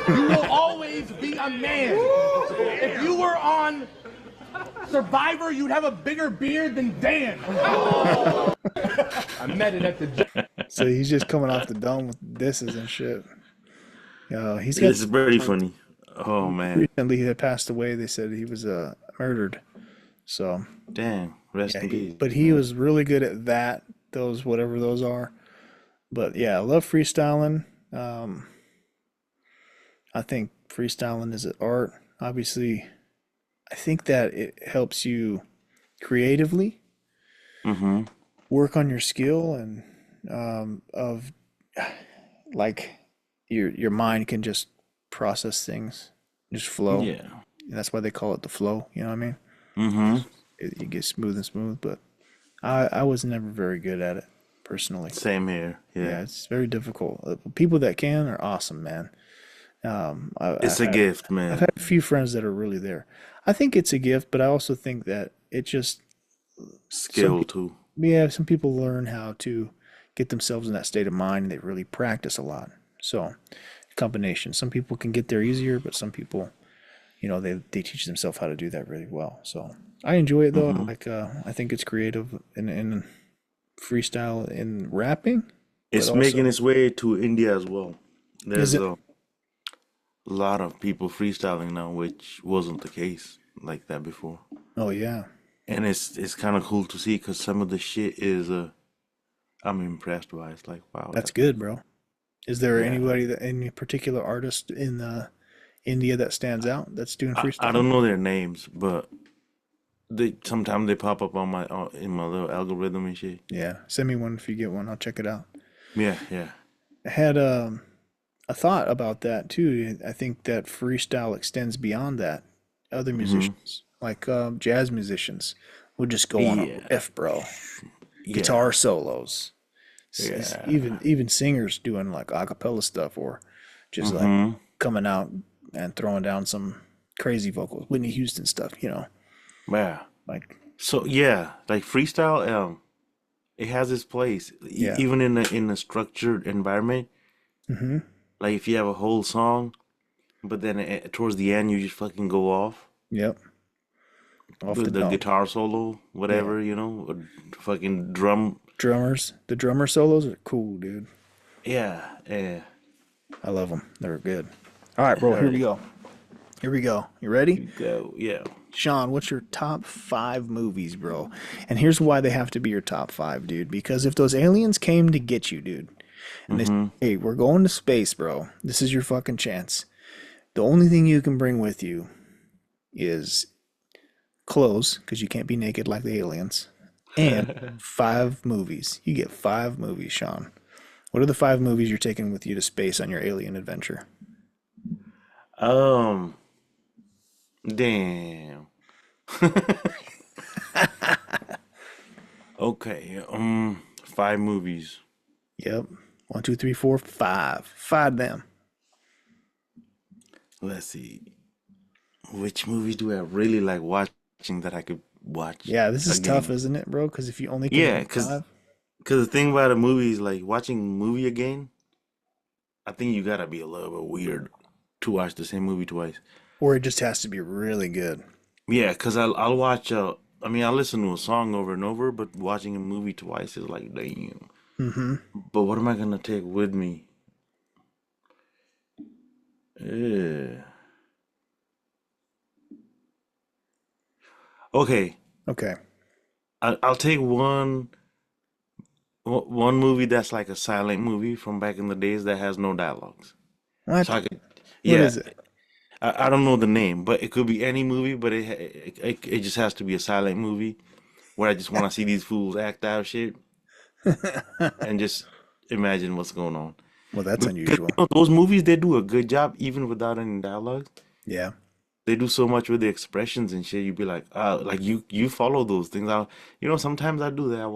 Speaker 3: You will always be a man. If you were on Survivor, you'd have a bigger beard than Dan. I met it at the gym.
Speaker 1: So he's just coming off the dome with disses and shit. He's got
Speaker 2: This is very funny. Oh man,
Speaker 1: recently he had passed away. They said he was murdered. So
Speaker 2: damn. Rest in peace.
Speaker 1: but he was really good at that. Those whatever those are. But yeah, I love freestyling. I think freestyling is an art. Obviously, I think that it helps you creatively work on your skill and of like your mind can just process things, just flow.
Speaker 2: Yeah.
Speaker 1: And that's why they call it the flow. You know what I mean?
Speaker 2: Mm-hmm.
Speaker 1: You get smooth and smooth, but I was never very good at it personally.
Speaker 2: Same here. Yeah.
Speaker 1: It's very difficult. People that can are awesome, man.
Speaker 2: It's a gift, man.
Speaker 1: I've had a few friends that are really there. I think it's a gift, but I also think that it just
Speaker 2: Skill too.
Speaker 1: yeah, some people learn how to get themselves in that state of mind and they really practice a lot. So combination. Some people can get there easier, but some people, they teach themselves how to do that really well. So I enjoy it though. Like I think it's creative in freestyle in rapping.
Speaker 2: It's
Speaker 1: also-
Speaker 2: making its way to India as well. There's
Speaker 1: it?
Speaker 2: a lot of people freestyling now, which wasn't the case like that before.
Speaker 1: Oh yeah.
Speaker 2: And it's kind of cool to see because some of the shit is I'm impressed by. It's like, wow,
Speaker 1: That's good, bro. Is there any particular artist in India that stands out that's doing freestyle?
Speaker 2: I don't know their names, but sometimes they pop up on in my little algorithm and shit.
Speaker 1: Yeah, send me one if you get one. I'll check it out.
Speaker 2: Yeah.
Speaker 1: I had a thought about that too. I think that freestyle extends beyond that. Other musicians, like jazz musicians, would just go on a riff, bro. Guitar solos. Even singers doing like a cappella stuff or just like coming out and throwing down some crazy vocals, Whitney Houston stuff,
Speaker 2: Yeah.
Speaker 1: like
Speaker 2: So yeah, like freestyle, it has its place. Even in a structured environment. Like if you have a whole song, but then towards the end you just fucking go off.
Speaker 1: Yep. Off
Speaker 2: With the
Speaker 1: dome.
Speaker 2: guitar solo, whatever, or fucking
Speaker 1: Drummers, the drummer solos are cool, dude.
Speaker 2: Yeah.
Speaker 1: I love them. They're good. All right, bro. Here we go. You ready?
Speaker 2: Go, yeah.
Speaker 1: Shawn, what's your top 5 movies, bro? And here's why they have to be your top 5, dude. Because if those aliens came to get you, dude, and they say, hey, we're going to space, bro. This is your fucking chance. The only thing you can bring with you is clothes, because you can't be naked like the aliens, and 5 movies. You get 5 movies, Shawn. What are the 5 movies you're taking with you to space on your alien adventure?
Speaker 2: Damn. Okay. 5 movies.
Speaker 1: Yep. 1, 2, 3, 4, 5. 5 them.
Speaker 2: Let's see. Which movies do I really like watching that I could watch?
Speaker 1: Yeah, this is
Speaker 2: again?
Speaker 1: tough, isn't it, bro? Because if you only can
Speaker 2: Yeah,
Speaker 1: name 5.
Speaker 2: because the thing about a movie is like watching a movie again. I think you gotta be a little bit weird to watch the same movie twice.
Speaker 1: Or it just has to be really good.
Speaker 2: Yeah, because I'll watch. I'll listen to a song over and over, but watching a movie twice is like, damn. But what am I gonna take with me? Okay,
Speaker 1: Okay.
Speaker 2: I'll take one movie that's like a silent movie from back in the days that has no dialogues.
Speaker 1: What?
Speaker 2: So I could,
Speaker 1: What is it?
Speaker 2: I don't know the name, but it could be any movie, but it just has to be a silent movie where I just want to see these fools act out shit and just imagine what's going on.
Speaker 1: Well, that's
Speaker 2: Because
Speaker 1: unusual.
Speaker 2: those movies, they do a good job even without any dialogue.
Speaker 1: Yeah.
Speaker 2: They do so much with the expressions and shit. You'd be like you follow those things. Sometimes I do that. I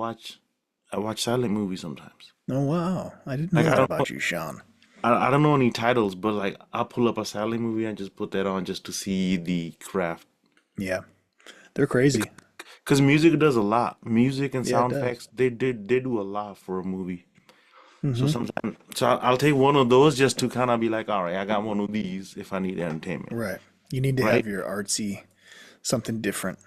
Speaker 2: watch silent movies sometimes.
Speaker 1: Oh wow, I didn't
Speaker 2: Like
Speaker 1: know
Speaker 2: I
Speaker 1: that
Speaker 2: don't know,
Speaker 1: about you, Sean.
Speaker 2: I don't know any titles, but like I'll pull up a silent movie and just put that on just to see the craft.
Speaker 1: Yeah, they're crazy.
Speaker 2: Because music does a lot. Music and
Speaker 1: Yeah, it
Speaker 2: sound
Speaker 1: does.
Speaker 2: effects, they do a lot for a movie. So
Speaker 1: Mm-hmm.
Speaker 2: sometimes, I'll take one of those just to kind of be like, all right, I got one of these if I need entertainment,
Speaker 1: Right. You need to
Speaker 2: right?
Speaker 1: have your artsy something different,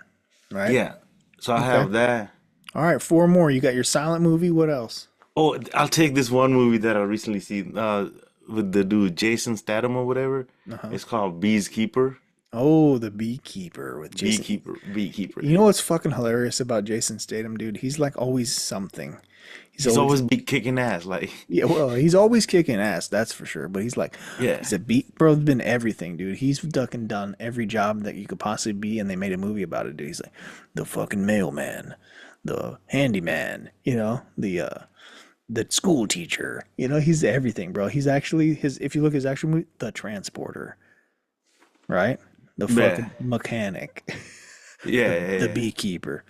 Speaker 1: right?
Speaker 2: Yeah. So I
Speaker 1: Okay.
Speaker 2: have that.
Speaker 1: All right, four more. You got your silent movie. What else?
Speaker 2: Oh, I'll take this one movie that I recently seen with the dude Jason Statham or whatever.
Speaker 1: Uh-huh.
Speaker 2: It's called Beekeeper.
Speaker 1: Oh, The Beekeeper with Jason.
Speaker 2: Beekeeper.
Speaker 1: You know what's fucking hilarious about Jason Statham, dude? He's like always something. He's
Speaker 2: He's
Speaker 1: always
Speaker 2: always be kicking ass, like
Speaker 1: yeah, well, he's always kicking ass, that's for sure. But he's like,
Speaker 2: yeah,
Speaker 1: he's a beat bro, been everything, dude. He's fucking done every job that you could possibly be, and they made a movie about it, dude. He's like the fucking mailman, the handyman, the school teacher. He's everything, bro. He's actually his if you look at his actual movie, the transporter, right? The
Speaker 2: yeah,
Speaker 1: fucking mechanic,
Speaker 2: yeah,
Speaker 1: the
Speaker 2: yeah,
Speaker 1: the
Speaker 2: yeah.
Speaker 1: beekeeper.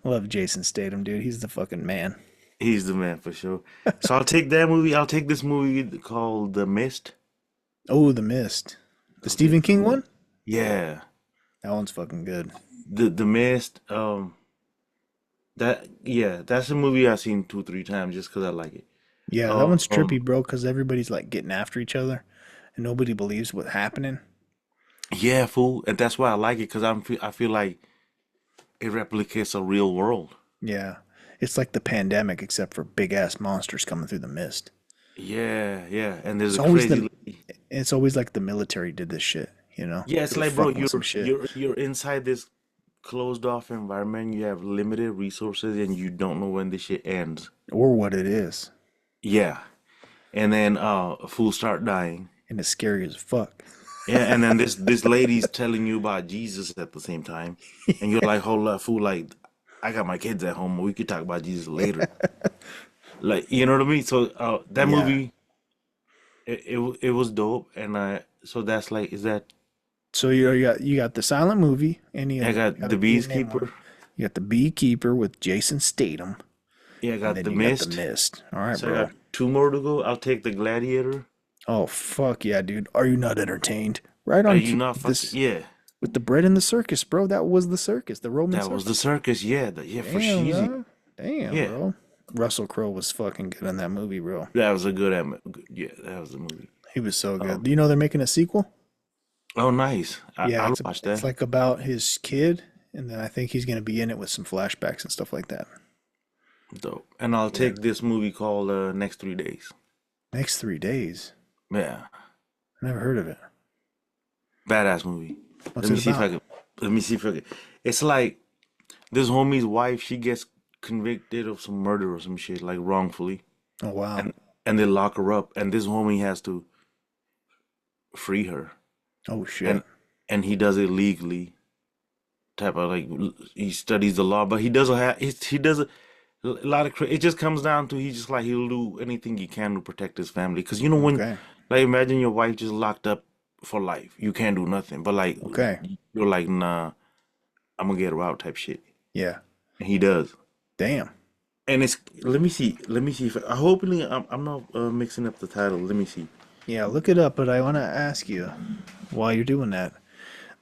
Speaker 1: I love Jason Statham, dude. He's the fucking man.
Speaker 2: He's the man for sure. So I'll take that movie. I'll take this movie called The Mist.
Speaker 1: Oh, The Mist. The
Speaker 2: I'll take
Speaker 1: Stephen
Speaker 2: The
Speaker 1: King
Speaker 2: Mist.
Speaker 1: one?
Speaker 2: Yeah,
Speaker 1: That one's fucking good.
Speaker 2: the Mist. That's a movie I've seen 2 3 times just because I like it.
Speaker 1: Yeah, that
Speaker 2: Um,
Speaker 1: one's trippy, bro, because everybody's like getting after each other and nobody believes what's happening.
Speaker 2: yeah, fool, and that's why I like it because I feel like it replicates a real world.
Speaker 1: Yeah. It's like the pandemic, except for big ass monsters coming through the mist.
Speaker 2: Yeah, yeah, and there's
Speaker 1: It's
Speaker 2: a
Speaker 1: always
Speaker 2: crazy
Speaker 1: the
Speaker 2: lady.
Speaker 1: it's always like the military did this shit, you know?
Speaker 2: Yeah,
Speaker 1: They
Speaker 2: it's
Speaker 1: were
Speaker 2: like, bro,
Speaker 1: fucking with some
Speaker 2: you're
Speaker 1: shit.
Speaker 2: you're you're inside this closed off environment. You have limited resources, and you don't know when this shit ends.
Speaker 1: Or what it is.
Speaker 2: Yeah, and then fools start dying.
Speaker 1: And it's scary as fuck.
Speaker 2: Yeah, and then this lady's telling you about Jesus at the same time, and you're like, hold up, fool, like I got my kids at home. We could talk about Jesus later. Like, you know what I mean? So that
Speaker 1: Yeah.
Speaker 2: movie, it was dope, and so that's like, is that
Speaker 1: So you got the silent movie and you
Speaker 2: I got the
Speaker 1: you name one.
Speaker 2: Beekeeper.
Speaker 1: You got the Beekeeper with Jason Statham,
Speaker 2: Yeah, I
Speaker 1: and
Speaker 2: got
Speaker 1: then
Speaker 2: the
Speaker 1: you got the
Speaker 2: Mist.
Speaker 1: Mist. All right,
Speaker 2: So I
Speaker 1: bro.
Speaker 2: got two more to go. I'll take the Gladiator.
Speaker 1: Oh fuck yeah, dude. Are you not entertained? Right
Speaker 2: Are
Speaker 1: on
Speaker 2: you not fucking?
Speaker 1: this
Speaker 2: Yeah,
Speaker 1: with the bread and the circus, bro. That was the circus, the Roman
Speaker 2: that was the
Speaker 1: circus.
Speaker 2: circus. Yeah, yeah, for
Speaker 1: Damn,
Speaker 2: cheesy.
Speaker 1: bro. Damn,
Speaker 2: Yeah,
Speaker 1: bro. Russell Crowe was fucking good in that movie, bro.
Speaker 2: that was a good. Yeah, that was a movie.
Speaker 1: He was so good.
Speaker 2: Um,
Speaker 1: Do you know they're making a sequel?
Speaker 2: oh, nice.
Speaker 1: Yeah,
Speaker 2: I'll
Speaker 1: it's
Speaker 2: watch
Speaker 1: it's
Speaker 2: that.
Speaker 1: like about his kid, and then I think he's gonna be in it with some flashbacks and stuff like that.
Speaker 2: Dope. And I'll
Speaker 1: Yeah.
Speaker 2: take this movie called Next 3 Days.
Speaker 1: Next 3 days.
Speaker 2: Yeah,
Speaker 1: I never heard of it.
Speaker 2: badass movie.
Speaker 1: What's
Speaker 2: Let me
Speaker 1: it
Speaker 2: see if I
Speaker 1: about?
Speaker 2: can. Let me see if I can. It's like this homie's wife. She gets convicted of some murder or some shit, like wrongfully,
Speaker 1: Oh wow.
Speaker 2: and and they lock her up. And this homie has to free her,
Speaker 1: Oh shit.
Speaker 2: and and he does it legally. Type of like he studies the law, but he doesn't have. He does a lot of. It just comes down to he's just like he'll do anything he can to protect his family. Because when,
Speaker 1: Okay.
Speaker 2: like, imagine your wife just locked up for life. You can't do nothing. But like
Speaker 1: Okay.
Speaker 2: you're like, nah, I'm gonna get her out type shit.
Speaker 1: Yeah.
Speaker 2: And he does.
Speaker 1: Damn.
Speaker 2: And it's let me see. Let me see if I hopefully I'm not mixing up the title. Let me see.
Speaker 1: Yeah, look it up, but I want to ask you while you're doing that.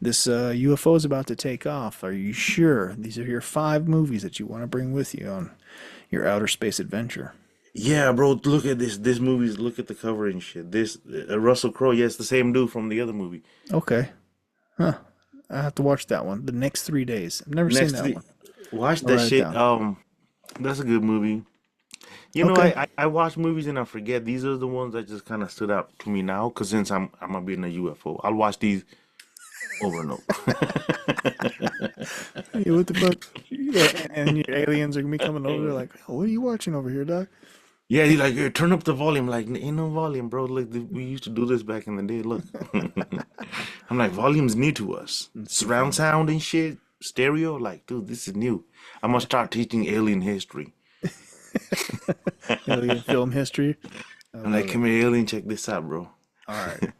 Speaker 1: This UFO is about to take off. Are you sure these are your 5 movies that you want to bring with you on your outer space adventure?
Speaker 2: Yeah, bro, look at this. This movie's look at the cover and shit. This Russell Crowe. Yeah, it's the same dude from the other movie.
Speaker 1: Okay. Huh. I have to watch that one. The Next 3 days. I've never seen
Speaker 2: Next
Speaker 1: that
Speaker 2: to
Speaker 1: one.
Speaker 2: watch
Speaker 1: I'll
Speaker 2: that
Speaker 1: write it
Speaker 2: shit.
Speaker 1: down.
Speaker 2: That's a good movie.
Speaker 1: Okay.
Speaker 2: I watch movies and I forget. These are the ones that just kind of stood out to me now. Cause since I'm gonna be in a UFO, I'll watch these over and over.
Speaker 1: Hey, what the fuck? Yeah, and your aliens are gonna be coming over. They're like, "Oh, what are you watching over here, Doc?"
Speaker 2: Yeah, he's like, "Hey, turn up the volume." Like, ain't no volume, bro. Like we used to do this back in the day. Look, I'm like, volume's new to us.
Speaker 1: It's too
Speaker 2: Surround
Speaker 1: funny.
Speaker 2: sound and shit, stereo. Like, dude, this is new. I'm gonna start teaching alien history.
Speaker 1: Alien film history. I
Speaker 2: I'm like,
Speaker 1: love it.
Speaker 2: come here, alien, check this out, bro.
Speaker 1: All right.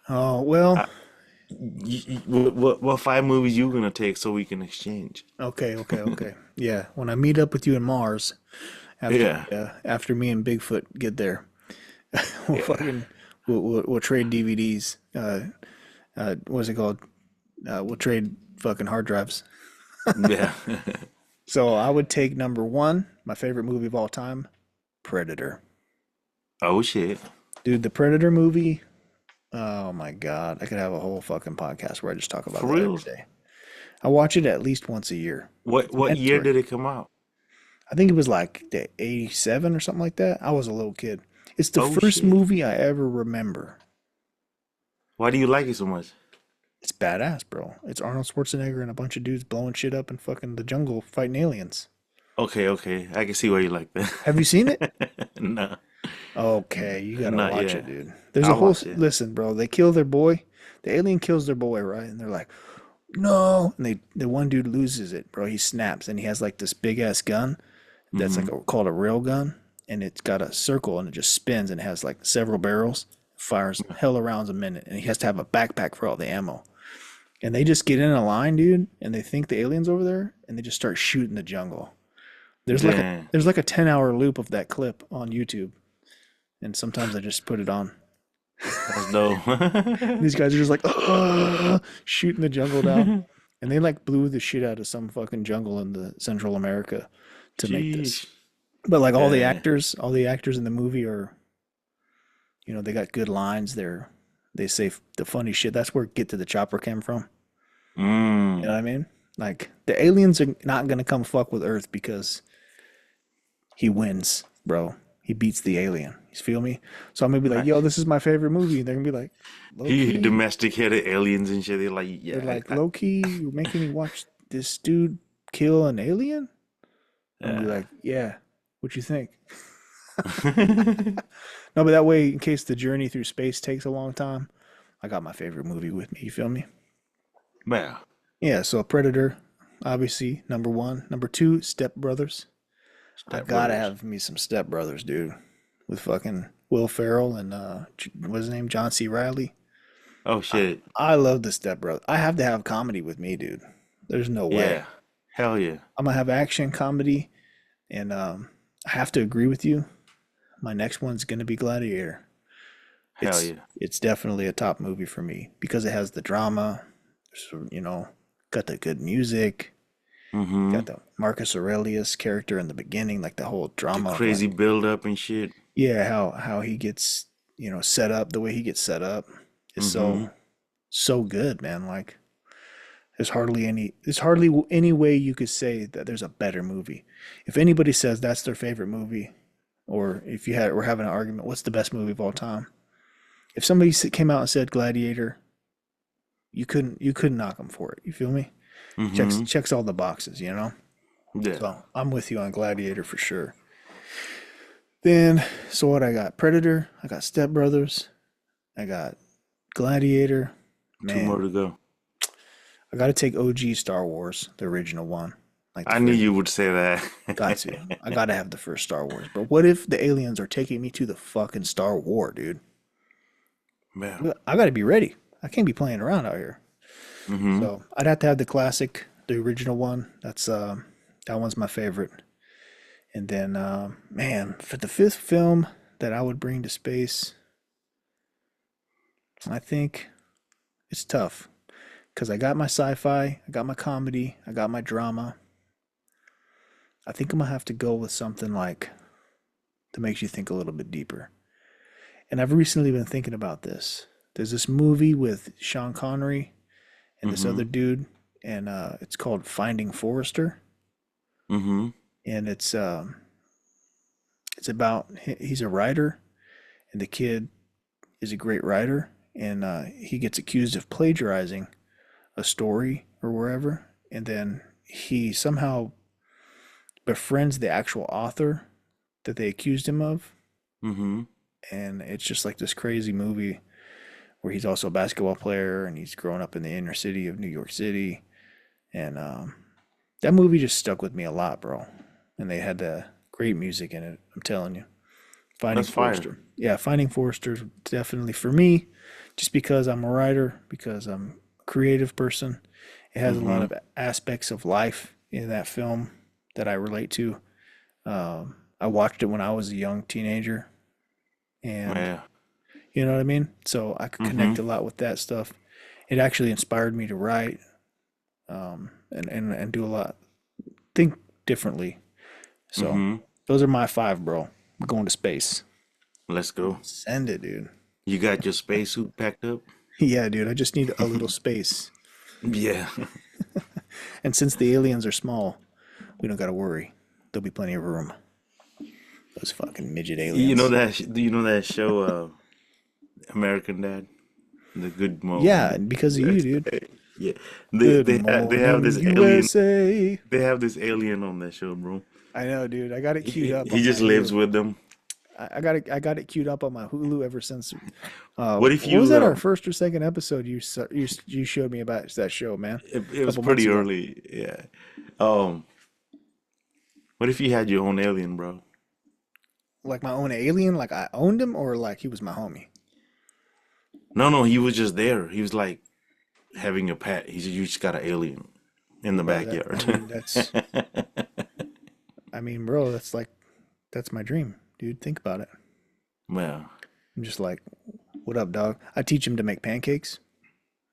Speaker 1: Oh well.
Speaker 2: What 5 movies you gonna take so we can exchange?
Speaker 1: Okay. Yeah. When I meet up with you in Mars,
Speaker 2: Yeah,
Speaker 1: after me and Bigfoot get there, we'll
Speaker 2: yeah,
Speaker 1: fucking we'll trade DVDs. What's it called? We'll trade fucking hard drives.
Speaker 2: yeah.
Speaker 1: So I would take number one, my favorite movie of all time, Predator.
Speaker 2: Oh shit.
Speaker 1: Dude, the Predator movie. Oh my God, I could have a whole fucking podcast where I just talk about
Speaker 2: For
Speaker 1: that every
Speaker 2: real?
Speaker 1: day. I watch it at least once a year.
Speaker 2: What year
Speaker 1: Mandatory.
Speaker 2: did it come out?
Speaker 1: I think it was like the 87 or something like that. I was a little kid. It's the
Speaker 2: Oh
Speaker 1: first
Speaker 2: shit.
Speaker 1: movie I ever remember.
Speaker 2: Why do you like it so much?
Speaker 1: It's badass, bro. It's Arnold Schwarzenegger and a bunch of dudes blowing shit up in fucking the jungle fighting aliens.
Speaker 2: Okay, okay. I can see why you like
Speaker 1: Have you seen it?
Speaker 2: that. No,
Speaker 1: Okay, you gotta
Speaker 2: not
Speaker 1: watch it,
Speaker 2: yet.
Speaker 1: dude. There's a
Speaker 2: I'll
Speaker 1: whole
Speaker 2: watch it.
Speaker 1: listen, bro. They kill their boy. The alien kills their boy, right? And they're like, no. And the one dude loses it, bro. He snaps and he has like this big ass gun that's like called a rail gun, and it's got a circle and it just spins and it has like several barrels. Fires hella rounds a minute, and he has to have a backpack for all the ammo. And they just get in a line, dude, and they think the alien's over there, and they just start shooting the jungle.
Speaker 2: Damn.
Speaker 1: There's like a 10-hour loop of that clip on YouTube, and sometimes I just put it on.
Speaker 2: That's dope.
Speaker 1: These guys are just like shooting the jungle down, and they like blew the shit out of some fucking jungle in the Central America to make this.
Speaker 2: Jeez.
Speaker 1: But like
Speaker 2: Yeah.
Speaker 1: all the actors in the movie are, they got good lines. They say the funny shit. That's where Get to the Chopper came from. You know what
Speaker 2: Mm.
Speaker 1: I mean? Like the aliens are not gonna come fuck with Earth because he wins, bro. He beats the alien. You feel me? So I'm gonna be like, yo, this is my favorite movie. And they're gonna be like, low
Speaker 2: He
Speaker 1: key.
Speaker 2: domesticated aliens and shit. They're like,
Speaker 1: They're
Speaker 2: yeah,
Speaker 1: like, low key, you're making me watch this dude kill an alien? I'm gonna be like, yeah, what you think? No, but that way, in case the journey through space takes a long time, I got my favorite movie with me. You feel me?
Speaker 2: man.
Speaker 1: Yeah, so Predator, obviously, number one. Number two, Step Brothers. I
Speaker 2: Step
Speaker 1: gotta
Speaker 2: Brothers.
Speaker 1: have me some Step Brothers, dude. With fucking Will Ferrell and what's his name? John C. Riley.
Speaker 2: Oh shit.
Speaker 1: I love the Step Brothers. I have to have comedy with me, dude. There's no way.
Speaker 2: Yeah. Hell yeah.
Speaker 1: I'm gonna have action comedy, and I have to agree with you. My next one's gonna be Gladiator.
Speaker 2: Hell
Speaker 1: It's
Speaker 2: yeah.
Speaker 1: it's definitely a top movie for me because it has the drama, so, got the good music,
Speaker 2: Mm-hmm.
Speaker 1: got the Marcus Aurelius character in the beginning, like the whole drama of
Speaker 2: Crazy
Speaker 1: like,
Speaker 2: build up and shit.
Speaker 1: yeah, how he gets, set up, the way he gets set up is
Speaker 2: Mm-hmm.
Speaker 1: so good, man. Like there's hardly any way you could say that there's a better movie. If anybody says that's their favorite movie, or if we're having an argument, what's the best movie of all time? If somebody came out and said Gladiator, you couldn't knock them for it. You feel me?
Speaker 2: Mm-hmm.
Speaker 1: Checks all the boxes,
Speaker 2: Yeah.
Speaker 1: So I'm with you on Gladiator for sure. Then, so what I got? Predator. I got Step Brothers. I got Gladiator.
Speaker 2: 2 more
Speaker 1: Man,
Speaker 2: to go.
Speaker 1: I got to take OG Star Wars, the original one. Like the
Speaker 2: I knew
Speaker 1: first,
Speaker 2: you would say that.
Speaker 1: got to. I got to have the first Star Wars. But what if the aliens are taking me to the fucking Star War, dude?
Speaker 2: Man.
Speaker 1: I got to be ready. I can't be playing around out here.
Speaker 2: Mm-hmm.
Speaker 1: So I'd have to have the classic, the original one. That one's my favorite. And then, man, for the fifth film that I would bring to space, I think it's tough because I got my sci-fi, I got my comedy, I got my drama. I think I'm gonna have to go with something like that makes you think a little bit deeper. And I've recently been thinking about this. There's this movie with Sean Connery and this
Speaker 2: Mm-hmm.
Speaker 1: other dude, and it's called Finding Forrester,
Speaker 2: Mm-hmm.
Speaker 1: and it's about he's a writer, and the kid is a great writer, and he gets accused of plagiarizing a story or wherever, and then he somehow befriends the actual author that they accused him of,
Speaker 2: Mm-hmm.
Speaker 1: and it's just like this crazy movie where he's also a basketball player and he's growing up in the inner city of New York City, and that movie just stuck with me a lot, bro. And they had the great music in it. I'm telling you. Finding
Speaker 2: That's fire.
Speaker 1: Forrester. Yeah, Finding Forrester is definitely for me, just because I'm a writer, because I'm a creative person. It has a lot
Speaker 2: Mm-hmm.
Speaker 1: of aspects of life in that film that I relate to. I watched it when I was a young teenager, and
Speaker 2: Yeah.
Speaker 1: you know what I mean? So I could
Speaker 2: Mm-hmm.
Speaker 1: connect a lot with that stuff. It actually inspired me to write, and do a lot, think differently. So
Speaker 2: Mm-hmm.
Speaker 1: those are my five, bro. We're going to space.
Speaker 2: Let's go.
Speaker 1: Send it, dude.
Speaker 2: You got your spacesuit packed up?
Speaker 1: Yeah, dude. I just need a little space.
Speaker 2: Yeah.
Speaker 1: And since the aliens are small, we don't got to worry. There'll be plenty of room. Those fucking midget
Speaker 2: You know
Speaker 1: aliens.
Speaker 2: that? Do you know that show, American Dad? The Good
Speaker 1: Yeah,
Speaker 2: Morning.
Speaker 1: because of you, dude.
Speaker 2: Yeah.
Speaker 1: Good
Speaker 2: They have
Speaker 1: morning,
Speaker 2: this alien.
Speaker 1: USA.
Speaker 2: They have this alien on that show, bro.
Speaker 1: I know, dude. I got it queued up
Speaker 2: He
Speaker 1: on my
Speaker 2: just lives
Speaker 1: Hulu.
Speaker 2: with them.
Speaker 1: I got it queued up on my Hulu ever since.
Speaker 2: What if
Speaker 1: What was
Speaker 2: you
Speaker 1: that? Our first or second episode? You showed me about that show, man.
Speaker 2: it
Speaker 1: A
Speaker 2: was
Speaker 1: couple months
Speaker 2: pretty
Speaker 1: ago.
Speaker 2: early, yeah. Um, what if you had your own alien, bro?
Speaker 1: Like my own alien, like I owned him, or like he was my homie.
Speaker 2: No, no, he was just there. He was like having a pet. He said, you just got an alien in the
Speaker 1: Bro, that
Speaker 2: backyard.
Speaker 1: I mean, bro, that's my dream, dude. Think about it.
Speaker 2: Well,
Speaker 1: I'm just like, what up, dog? I teach him to make pancakes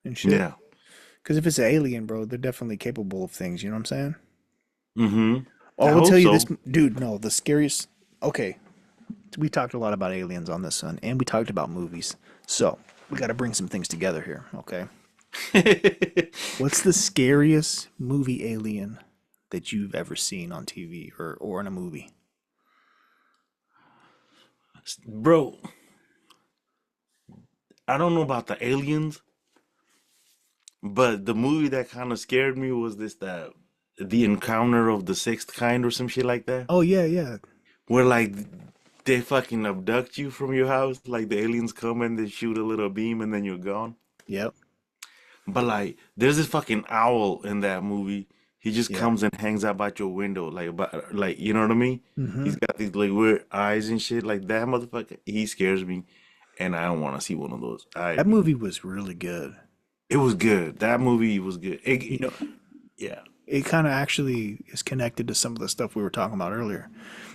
Speaker 1: and shit.
Speaker 2: yeah.
Speaker 1: Because if it's an alien, bro, they're definitely capable of things. You know what I'm saying?
Speaker 2: Mm-hmm.
Speaker 1: Oh,
Speaker 2: I
Speaker 1: I will
Speaker 2: hope
Speaker 1: tell you
Speaker 2: so.
Speaker 1: this, dude. No, the scariest. Okay, we talked a lot about aliens on this, son, and we talked about movies. So we got to bring some things together here. Okay, what's the scariest movie alien that you've ever seen on TV or in a movie?
Speaker 2: Bro, I don't know about the aliens, but the movie that kind of scared me was that the encounter of the sixth kind or some shit like that.
Speaker 1: Oh yeah, yeah,
Speaker 2: Where like they fucking abduct you from your house, like the aliens come and they shoot a little beam and then you're gone.
Speaker 1: yep,
Speaker 2: But like there's this fucking owl in that movie. He just
Speaker 1: yeah.
Speaker 2: comes and hangs out by your window, like you know what I mean?
Speaker 1: Mm-hmm.
Speaker 2: He's got these like weird eyes and shit. Like that motherfucker, he scares me, and I don't want to see one of those.
Speaker 1: That movie was really good.
Speaker 2: It was good. That movie was good.
Speaker 1: You know,
Speaker 2: Yeah.
Speaker 1: it kind of actually is connected to some of the stuff we were talking about earlier,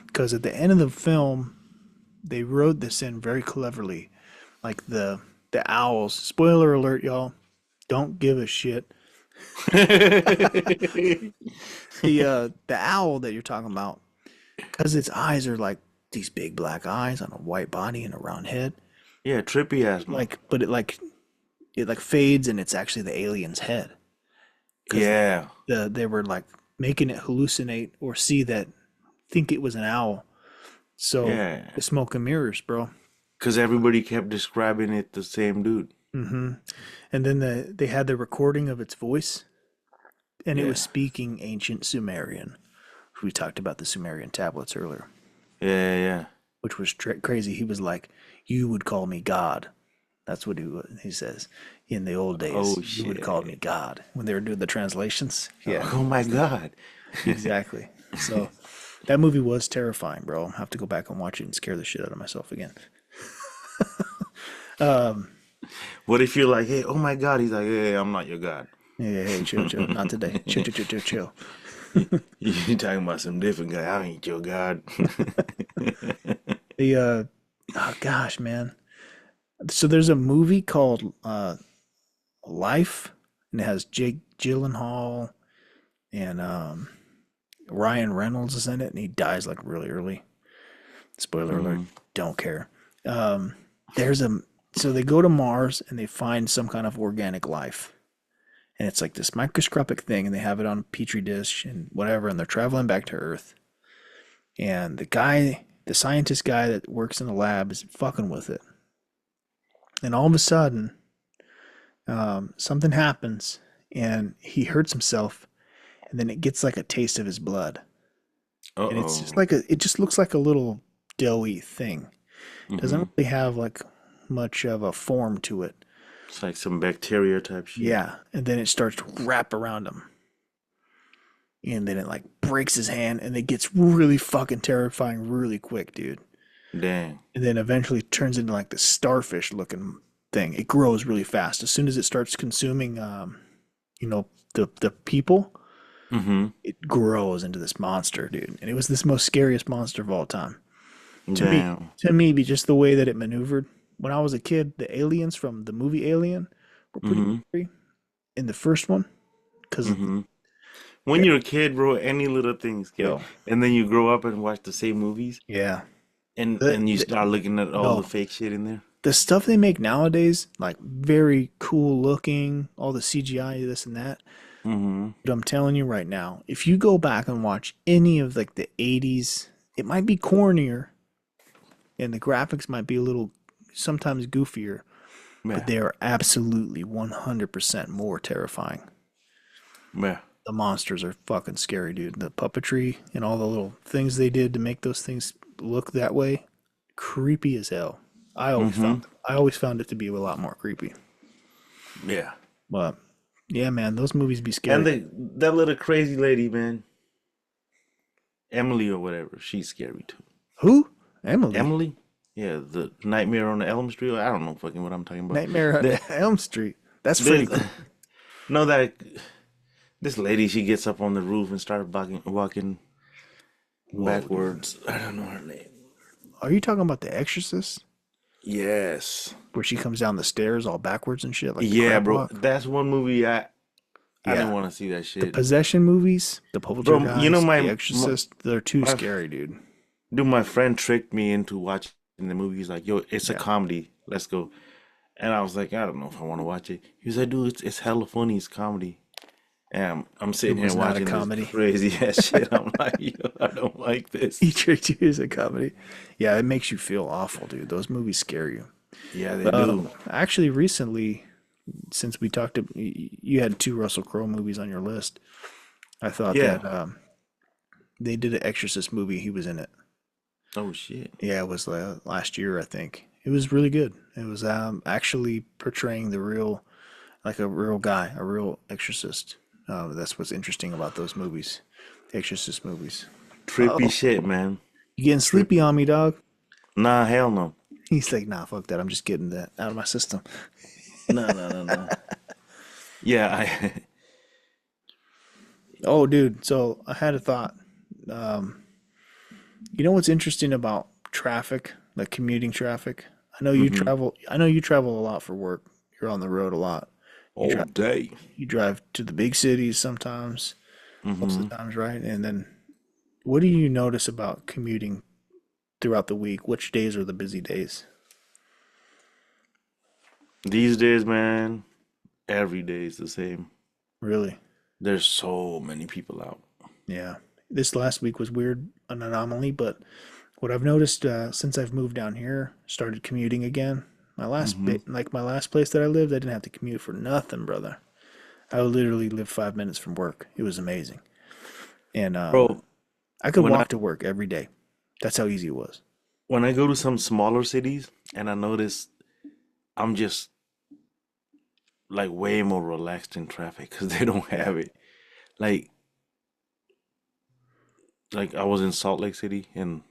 Speaker 1: because at the end of the film, they wrote this in very cleverly, like the owls. Spoiler alert, y'all! Don't give a shit. The owl that you're talking about, because its eyes are like these big black eyes on a white body and a round head,
Speaker 2: Yeah, trippy ass man.
Speaker 1: but it fades and it's actually the alien's head. Because
Speaker 2: Yeah.
Speaker 1: they were like making it hallucinate or think it was an owl. So
Speaker 2: Yeah.
Speaker 1: the smoke and mirrors, bro.
Speaker 2: Because everybody kept describing it the same dude.
Speaker 1: Hmm. And then they had the recording of its voice, and it was
Speaker 2: Yeah.
Speaker 1: speaking ancient Sumerian. We talked about the Sumerian tablets earlier,
Speaker 2: Yeah, yeah.
Speaker 1: which was crazy. He was like, "You would call me God." That's what he says. In the old days,
Speaker 2: Oh
Speaker 1: you would call me
Speaker 2: shit.
Speaker 1: God when they were doing the translations. Yeah,
Speaker 2: Oh my God.
Speaker 1: exactly. So that movie was terrifying, bro. I'll have to go back and watch it and scare the shit out of myself again.
Speaker 2: What if you're like, hey, oh my God? He's like, hey, I'm not your God.
Speaker 1: Yeah, hey, chill, chill. Not today. Chill, chill, chill, chill, chill.
Speaker 2: You talking about some different guy. I ain't your God.
Speaker 1: Oh gosh, man. So there's a movie called Life, and it has Jake Gyllenhaal and Ryan Reynolds is in it, and he dies like really early. Spoiler alert.
Speaker 2: Mhm.
Speaker 1: Don't care. There's a So they go to Mars and they find some kind of organic life, and it's like this microscopic thing, and they have it on a petri dish and whatever, and they're traveling back to Earth, and the scientist guy that works in the lab is fucking with it, and all of a sudden, something happens, and he hurts himself, and then it gets like a taste of his blood, and it's just
Speaker 2: Uh-oh.
Speaker 1: it just looks like a little doughy thing.
Speaker 2: Hmm.
Speaker 1: Doesn't really have like much of a form to it.
Speaker 2: It's like some bacteria type shit.
Speaker 1: Yeah, and then it starts to wrap around him. and then it like breaks his hand, and it gets really fucking terrifying really quick, dude.
Speaker 2: Dang.
Speaker 1: And then eventually turns into like this starfish looking thing. It grows really fast. As soon as it starts consuming, the people,
Speaker 2: Mm-hmm.
Speaker 1: it grows into this monster, dude. And it was this most scariest monster of all time. To me,
Speaker 2: Damn.
Speaker 1: be just the way that it maneuvered. When I was a kid, the aliens from the movie Alien were pretty
Speaker 2: Mm-hmm.
Speaker 1: scary in the first one because
Speaker 2: Mm-hmm. When you're a kid, bro, any little thing scary.
Speaker 1: yo,
Speaker 2: And then you grow up and watch the same movies,
Speaker 1: yeah,
Speaker 2: and
Speaker 1: the,
Speaker 2: you
Speaker 1: the
Speaker 2: start looking at all the
Speaker 1: no,
Speaker 2: fake shit in there.
Speaker 1: the stuff they make nowadays, like very cool looking, all the CGI, this and that.
Speaker 2: Mm-hmm.
Speaker 1: But I'm telling you right now, if you go back and watch any of like the 80s, it might be cornier and the graphics might be a little sometimes goofier, but
Speaker 2: Yeah.
Speaker 1: they are absolutely 100% more terrifying.
Speaker 2: Yeah.
Speaker 1: The monsters are fucking scary, dude. The puppetry and all the little things they did to make those things look that way, creepy as hell.
Speaker 2: Mm-hmm.
Speaker 1: I always found it to be a lot more creepy.
Speaker 2: Yeah.
Speaker 1: But yeah, man, those movies be
Speaker 2: And
Speaker 1: scary.
Speaker 2: that little crazy lady, man, Emily or whatever, she's scary too.
Speaker 1: Who? Emily.
Speaker 2: Emily? Yeah, the Nightmare on the Elm Street. I don't know fucking what I'm talking about.
Speaker 1: Nightmare on
Speaker 2: The,
Speaker 1: Elm Street. That's Freddy
Speaker 2: there's
Speaker 1: Krueger.
Speaker 2: no that this lady, she gets up on the roof and starts walking
Speaker 1: Whoa, dude.
Speaker 2: backwards. I don't know her name.
Speaker 1: Are you talking about The Exorcist?
Speaker 2: Yes.
Speaker 1: Where she comes down the stairs all backwards and shit, like the
Speaker 2: Yeah,
Speaker 1: crab
Speaker 2: bro.
Speaker 1: walk?
Speaker 2: That's one movie I didn't
Speaker 1: Yeah.
Speaker 2: want to see that
Speaker 1: The
Speaker 2: shit.
Speaker 1: possession movies, the
Speaker 2: Bro, you know
Speaker 1: Poltergeist, The
Speaker 2: my
Speaker 1: Exorcist, they're too
Speaker 2: my
Speaker 1: scary, dude.
Speaker 2: dude, my friend tricked me into watching the movie. He's like, "Yo, it's a
Speaker 1: Yeah.
Speaker 2: comedy. Let's go." And I was like, "I don't know if I want to watch it." He was like, "Dude, it's hella funny. It's comedy." And I'm
Speaker 1: It
Speaker 2: sitting here
Speaker 1: was not a
Speaker 2: watching this
Speaker 1: comedy.
Speaker 2: crazy ass shit. I'm like, "Yo, I don't like this."
Speaker 1: He tricked you as a comedy. Yeah, it makes you feel awful, dude. Those movies scare you.
Speaker 2: Yeah, they do.
Speaker 1: Actually, recently, since we talked, you had two Russell Crowe movies on your list. I thought
Speaker 2: Yeah.
Speaker 1: that they did an Exorcist movie. He was in it.
Speaker 2: Oh shit.
Speaker 1: Yeah, it was last year, I think. It was really good. It was actually portraying the real, like a real guy, a real exorcist. That's what's interesting about those movies, the Exorcist movies.
Speaker 2: Trippy shit, man.
Speaker 1: You getting sleepy on me, dog?
Speaker 2: Nah, hell no.
Speaker 1: He's like, nah, fuck that. I'm just getting that out of my system.
Speaker 2: No, no, no, no. Yeah, I
Speaker 1: Oh, dude. So I had a thought. Um, you know what's interesting about traffic, like commuting traffic? I know you
Speaker 2: mm-hmm.
Speaker 1: travel. I know you travel a lot for work. You're on the road a lot. You
Speaker 2: All
Speaker 1: drive.
Speaker 2: day.
Speaker 1: You drive to the big cities sometimes, most
Speaker 2: Mm-hmm.
Speaker 1: of the times, right? And then, what do you notice about commuting throughout the week? Which days are the busy days?
Speaker 2: These days, man, every day is the same.
Speaker 1: Really?
Speaker 2: There's so many people out.
Speaker 1: Yeah. This last week was weird, an anomaly, but what I've noticed since I've moved down here, started commuting again. My last
Speaker 2: Mm-hmm.
Speaker 1: bit, like my last place that I lived, I didn't have to commute for nothing, brother. I literally lived 5 minutes from work. It was amazing, and
Speaker 2: Bro,
Speaker 1: I could
Speaker 2: when I
Speaker 1: walk to work every day. That's how easy it was.
Speaker 2: when I go to some smaller cities and I notice I'm just like way more relaxed in traffic because they don't have it. Like I was in Salt Lake City and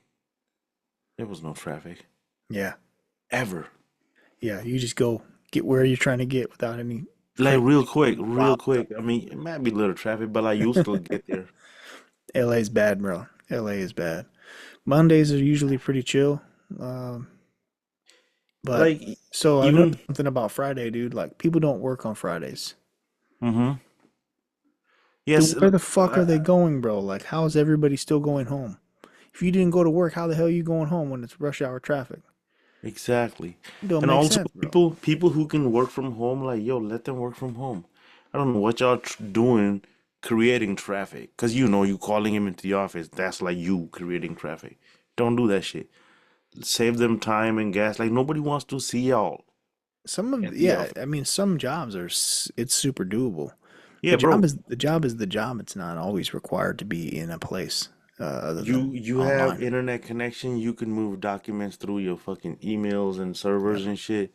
Speaker 2: there was no traffic
Speaker 1: Yeah,
Speaker 2: ever.
Speaker 1: yeah. You just go get where you're trying to get without any
Speaker 2: Like
Speaker 1: crazy
Speaker 2: real quick, real
Speaker 1: wow.
Speaker 2: quick. I mean, it might be a little traffic, but like you'll still get there.
Speaker 1: LA's bad, bro. LA is bad. Mondays are usually pretty chill. Um, but
Speaker 2: Like
Speaker 1: so I
Speaker 2: even
Speaker 1: noticed something about Friday, dude. Like people don't work on Fridays.
Speaker 2: mm-hmm.
Speaker 1: Then
Speaker 2: Yes,
Speaker 1: where the fuck are
Speaker 2: uh,
Speaker 1: they going, bro? Like, how is everybody still going home? If you didn't go to work, how the hell are you going home when it's rush hour traffic?
Speaker 2: exactly.
Speaker 1: It don't
Speaker 2: And
Speaker 1: make
Speaker 2: also
Speaker 1: sense, bro.
Speaker 2: people who can work from home, like yo, let them work from home. I don't know what y'all doing creating traffic. Cause you calling him into the office, that's like you creating traffic. Don't do that shit. Save them time and gas. Like nobody wants to see y'all
Speaker 1: Some of
Speaker 2: at the
Speaker 1: yeah,
Speaker 2: office.
Speaker 1: I mean, some jobs are it's super doable.
Speaker 2: Yeah, bro.
Speaker 1: The job is the job. It's not always required to be in a place other than
Speaker 2: You have
Speaker 1: online.
Speaker 2: internet connection. You can move documents through your fucking emails and servers and shit.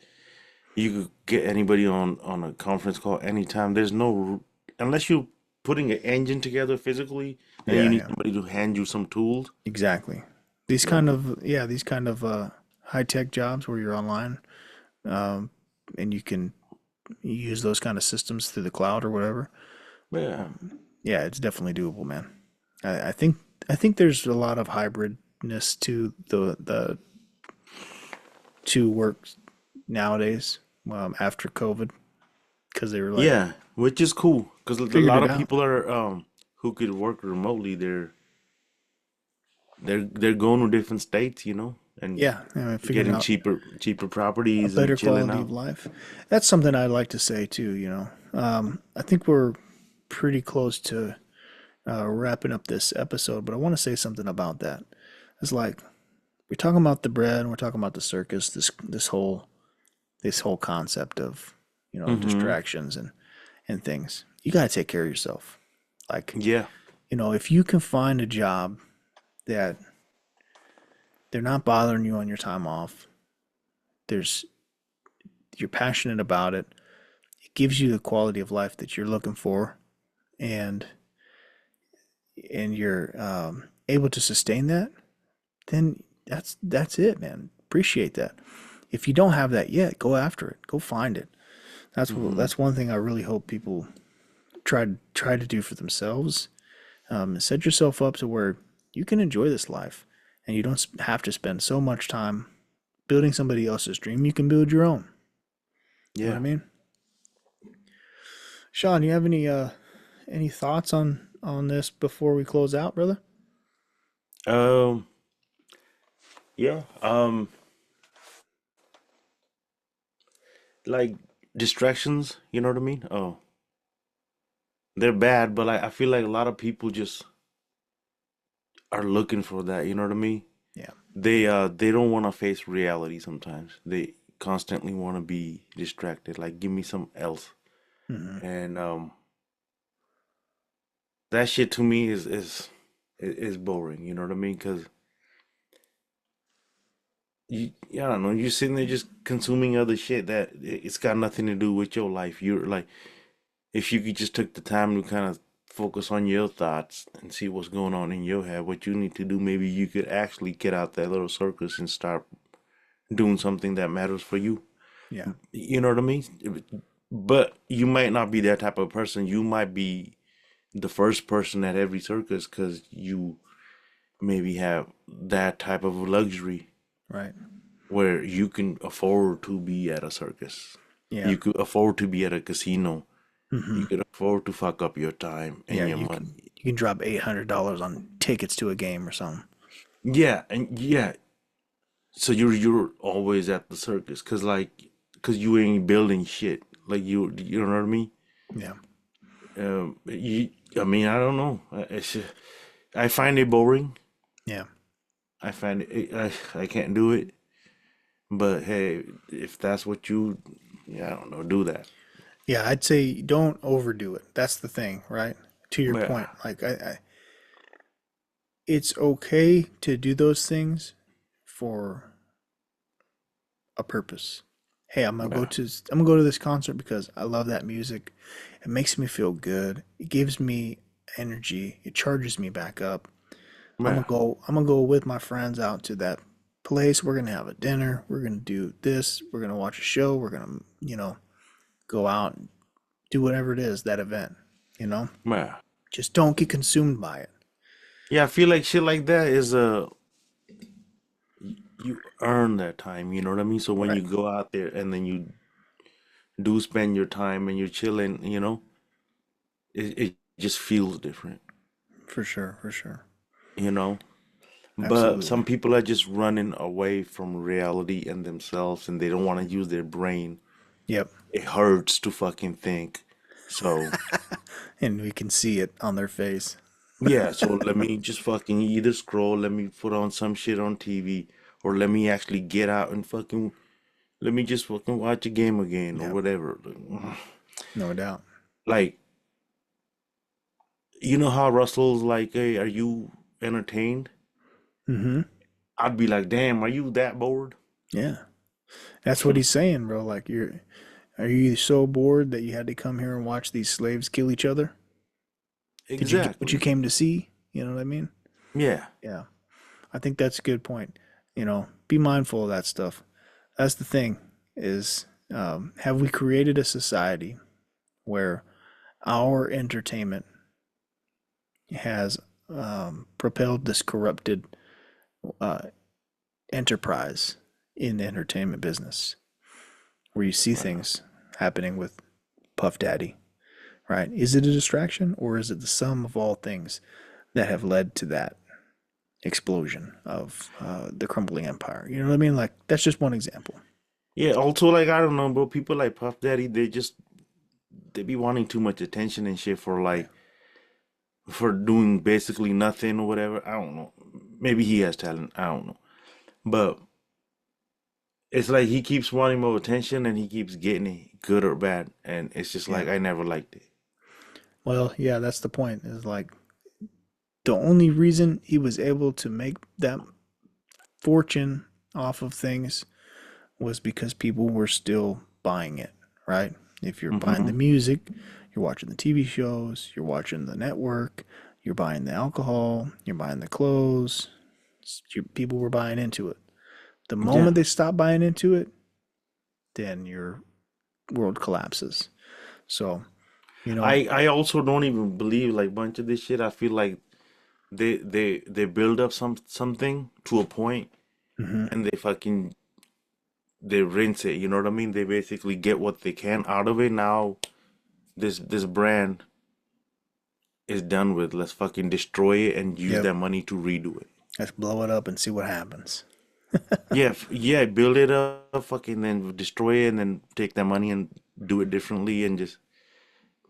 Speaker 2: You could get anybody on a conference call anytime. There's no unless you putting an engine together physically, and you
Speaker 1: Yeah,
Speaker 2: need
Speaker 1: yeah.
Speaker 2: somebody to hand you some tools.
Speaker 1: Exactly. These kind of high tech jobs where you're online, um, and you can use those kind of systems through the cloud or whatever.
Speaker 2: Yeah,
Speaker 1: Yeah, it's definitely doable, man. I think I think there's a lot of hybridness to the two works nowadays, after COVID, because they were like
Speaker 2: yeah, which is cool because a
Speaker 1: figured
Speaker 2: lot
Speaker 1: it
Speaker 2: of
Speaker 1: out.
Speaker 2: people are who could work remotely. They're going to different states, and
Speaker 1: Yeah, figuring
Speaker 2: getting
Speaker 1: out
Speaker 2: cheaper
Speaker 1: a
Speaker 2: properties and
Speaker 1: better
Speaker 2: chilling
Speaker 1: quality of
Speaker 2: out.
Speaker 1: life. That's something I'd like to say too. I think we're pretty close to wrapping up this episode, but I want to say something about that. It's like we're talking about the bread, and we're talking about the circus. This whole concept of
Speaker 2: Mm-hmm.
Speaker 1: distractions and things. You got to take care of yourself. Like,
Speaker 2: Yeah.
Speaker 1: if you can find a job that they're not bothering you on your time off, there's you're passionate about it, it gives you the quality of life that you're looking for, and you're able to sustain that, then that's it, man. Appreciate that. If you don't have that yet, go after it. Go find it.
Speaker 2: Mm-hmm.
Speaker 1: That's one thing I really hope people try to do for themselves. Set yourself up to where you can enjoy this life, and you don't have to spend so much time building somebody else's dream. You can build your own. You know what I
Speaker 2: Yeah.
Speaker 1: mean? Sean, you have any thoughts on this before we close out, brother?
Speaker 2: Um. Yeah. Like distractions. You know what I mean? Oh, they're bad, but I feel like a lot of people just are looking for that. You know what I mean?
Speaker 1: Yeah.
Speaker 2: They don't want to face reality sometimes. They constantly want to be distracted. Like, give me something else.
Speaker 1: Hmm.
Speaker 2: And that shit to me is boring. You know what I mean? Because yeah, I don't know. You're sitting there just consuming other shit that it's got nothing to do with your life. You're like, if you could just take the time to kind of focus on your thoughts and see what's going on in your head, what you need to do, maybe you could actually get out that little circus and start doing something that matters for you.
Speaker 1: Yeah.
Speaker 2: You know what I mean? But you might not be that type of person. You might be the first person at every circus because you maybe have that type of luxury
Speaker 1: Right.
Speaker 2: where you can afford to be at a circus.
Speaker 1: Yeah.
Speaker 2: You could afford to be at a casino.
Speaker 1: Hmm.
Speaker 2: You could afford to fuck up your time
Speaker 1: Yeah.
Speaker 2: and your money.
Speaker 1: You can drop $800 on tickets to a game or something.
Speaker 2: Yeah, and yeah, so you're always at the circus cause you ain't building shit. Like you know what I mean?
Speaker 1: Yeah.
Speaker 2: I mean, I don't know. I find it boring.
Speaker 1: Yeah.
Speaker 2: I find I can't do it. But hey, if that's what you, yeah, I don't know, do that.
Speaker 1: Yeah. I'd say don't overdo it. That's the thing, right? To your
Speaker 2: Yeah,
Speaker 1: point, like it's okay to do those things for a purpose. Hey,
Speaker 2: yeah,
Speaker 1: I'm gonna go to this concert because I love that music. It makes me feel good. It gives me energy. It charges me back up.
Speaker 2: yeah,
Speaker 1: I'm gonna go with my friends out to that place. We're gonna have a dinner. We're gonna do this. We're gonna watch a show. We're gonna, go out and do whatever it is, that event, you know?
Speaker 2: yeah.
Speaker 1: Just don't get consumed by it.
Speaker 2: Yeah, I feel like shit like that is you earn that time. You know what I mean? So when you
Speaker 1: Right.
Speaker 2: go out there and then you do spend your time and you're chilling, it just feels different.
Speaker 1: For sure, for sure.
Speaker 2: You know. But
Speaker 1: Absolutely.
Speaker 2: some people are just running away from reality and themselves and they don't want to use their brain.
Speaker 1: Yep.
Speaker 2: It hurts to fucking think. So,
Speaker 1: And we can see it on their face.
Speaker 2: yeah, so let me just fucking either scroll, let me put on some shit on TV, or let me actually get out and fucking, let me just fucking watch a game again or
Speaker 1: Yep.
Speaker 2: whatever.
Speaker 1: No doubt.
Speaker 2: Like, you know how Russell's like, hey, are you entertained?
Speaker 1: Mm-hmm.
Speaker 2: I'd be like, damn, are you that bored?
Speaker 1: Yeah. That's what he's saying, bro. Like are you so bored that you had to come here and watch these slaves kill each other? Did you get what you
Speaker 2: Exactly.
Speaker 1: came to see? You know what I mean?
Speaker 2: Yeah.
Speaker 1: Yeah. I think that's a good point. Be mindful of that stuff. That's the thing is, have we created a society where our entertainment has propelled this corrupted uh, enterprise in the entertainment business where you see
Speaker 2: Wow.
Speaker 1: things happening with Puff Daddy, right? Is it a distraction or is it the sum of all things that have led to that explosion of the crumbling empire? You know what I mean? Like, that's just one example.
Speaker 2: Yeah. Also, like I don't know, bro. People like Puff Daddy, they be wanting too much attention and shit
Speaker 1: Yeah.
Speaker 2: for doing basically nothing or whatever. I don't know. Maybe he has talent. I don't know. But it's like he keeps wanting more attention and he keeps getting it, good or bad. And it's just
Speaker 1: Yeah.
Speaker 2: like I never liked it.
Speaker 1: Well, yeah, that's the point. Is like the only reason he was able to make that fortune off of things was because people were still buying it, right? If you're buying the
Speaker 2: Hmm.
Speaker 1: music, you're watching the TV shows, you're watching the network, you're buying the alcohol, you're buying the clothes. People were buying into it. The
Speaker 2: Yeah.
Speaker 1: moment they stop buying into it, then your world collapses. So, you know,
Speaker 2: I also don't even believe like bunch of this shit. I feel like they build up something to a point
Speaker 1: mhm,
Speaker 2: and they rinse it. You know what I mean? They basically get what they can out of it. Now this brand is done with. Let's fucking destroy it and use
Speaker 1: yep,
Speaker 2: that money to redo it.
Speaker 1: let's blow it up and see what happens.
Speaker 2: Yeah, yeah, build it up, fucking then destroy it, and then take that money and do it differently, and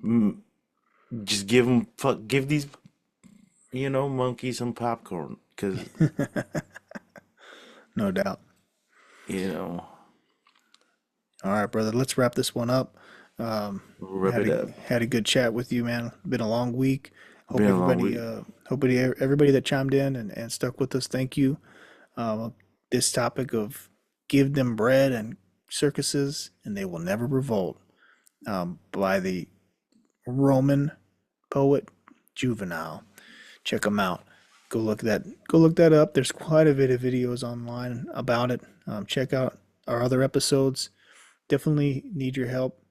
Speaker 2: mm, just give these monkeys some popcorn, cause
Speaker 1: No doubt.
Speaker 2: you know
Speaker 1: All right, brother, let's wrap this one up. Um,
Speaker 2: wrap it up.
Speaker 1: had a good chat with you, man. Been a long week.
Speaker 2: Been a long week.
Speaker 1: Hope everybody that chimed in and stuck with us, thank you. This topic of give them bread and circuses, and they will never revolt, by the Roman poet Juvenal. Check them out. Go look that up. There's quite a bit of videos online about it. Check out our other episodes. Definitely need your help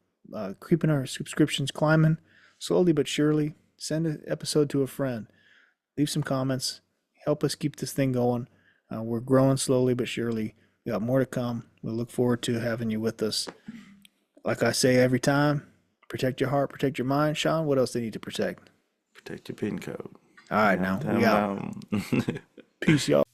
Speaker 1: keeping our subscriptions climbing slowly but surely. Send an episode to a friend. Leave some comments. Help us keep this thing going. We're growing slowly but surely. We got more to come. We look forward to having you with us. Like I say every time, protect your heart, protect your mind. Shawn, what else they need to protect?
Speaker 2: Protect your pin code.
Speaker 1: All right,
Speaker 2: Yum,
Speaker 1: now we
Speaker 2: yum,
Speaker 1: out.
Speaker 2: yum.
Speaker 1: Peace, y'all.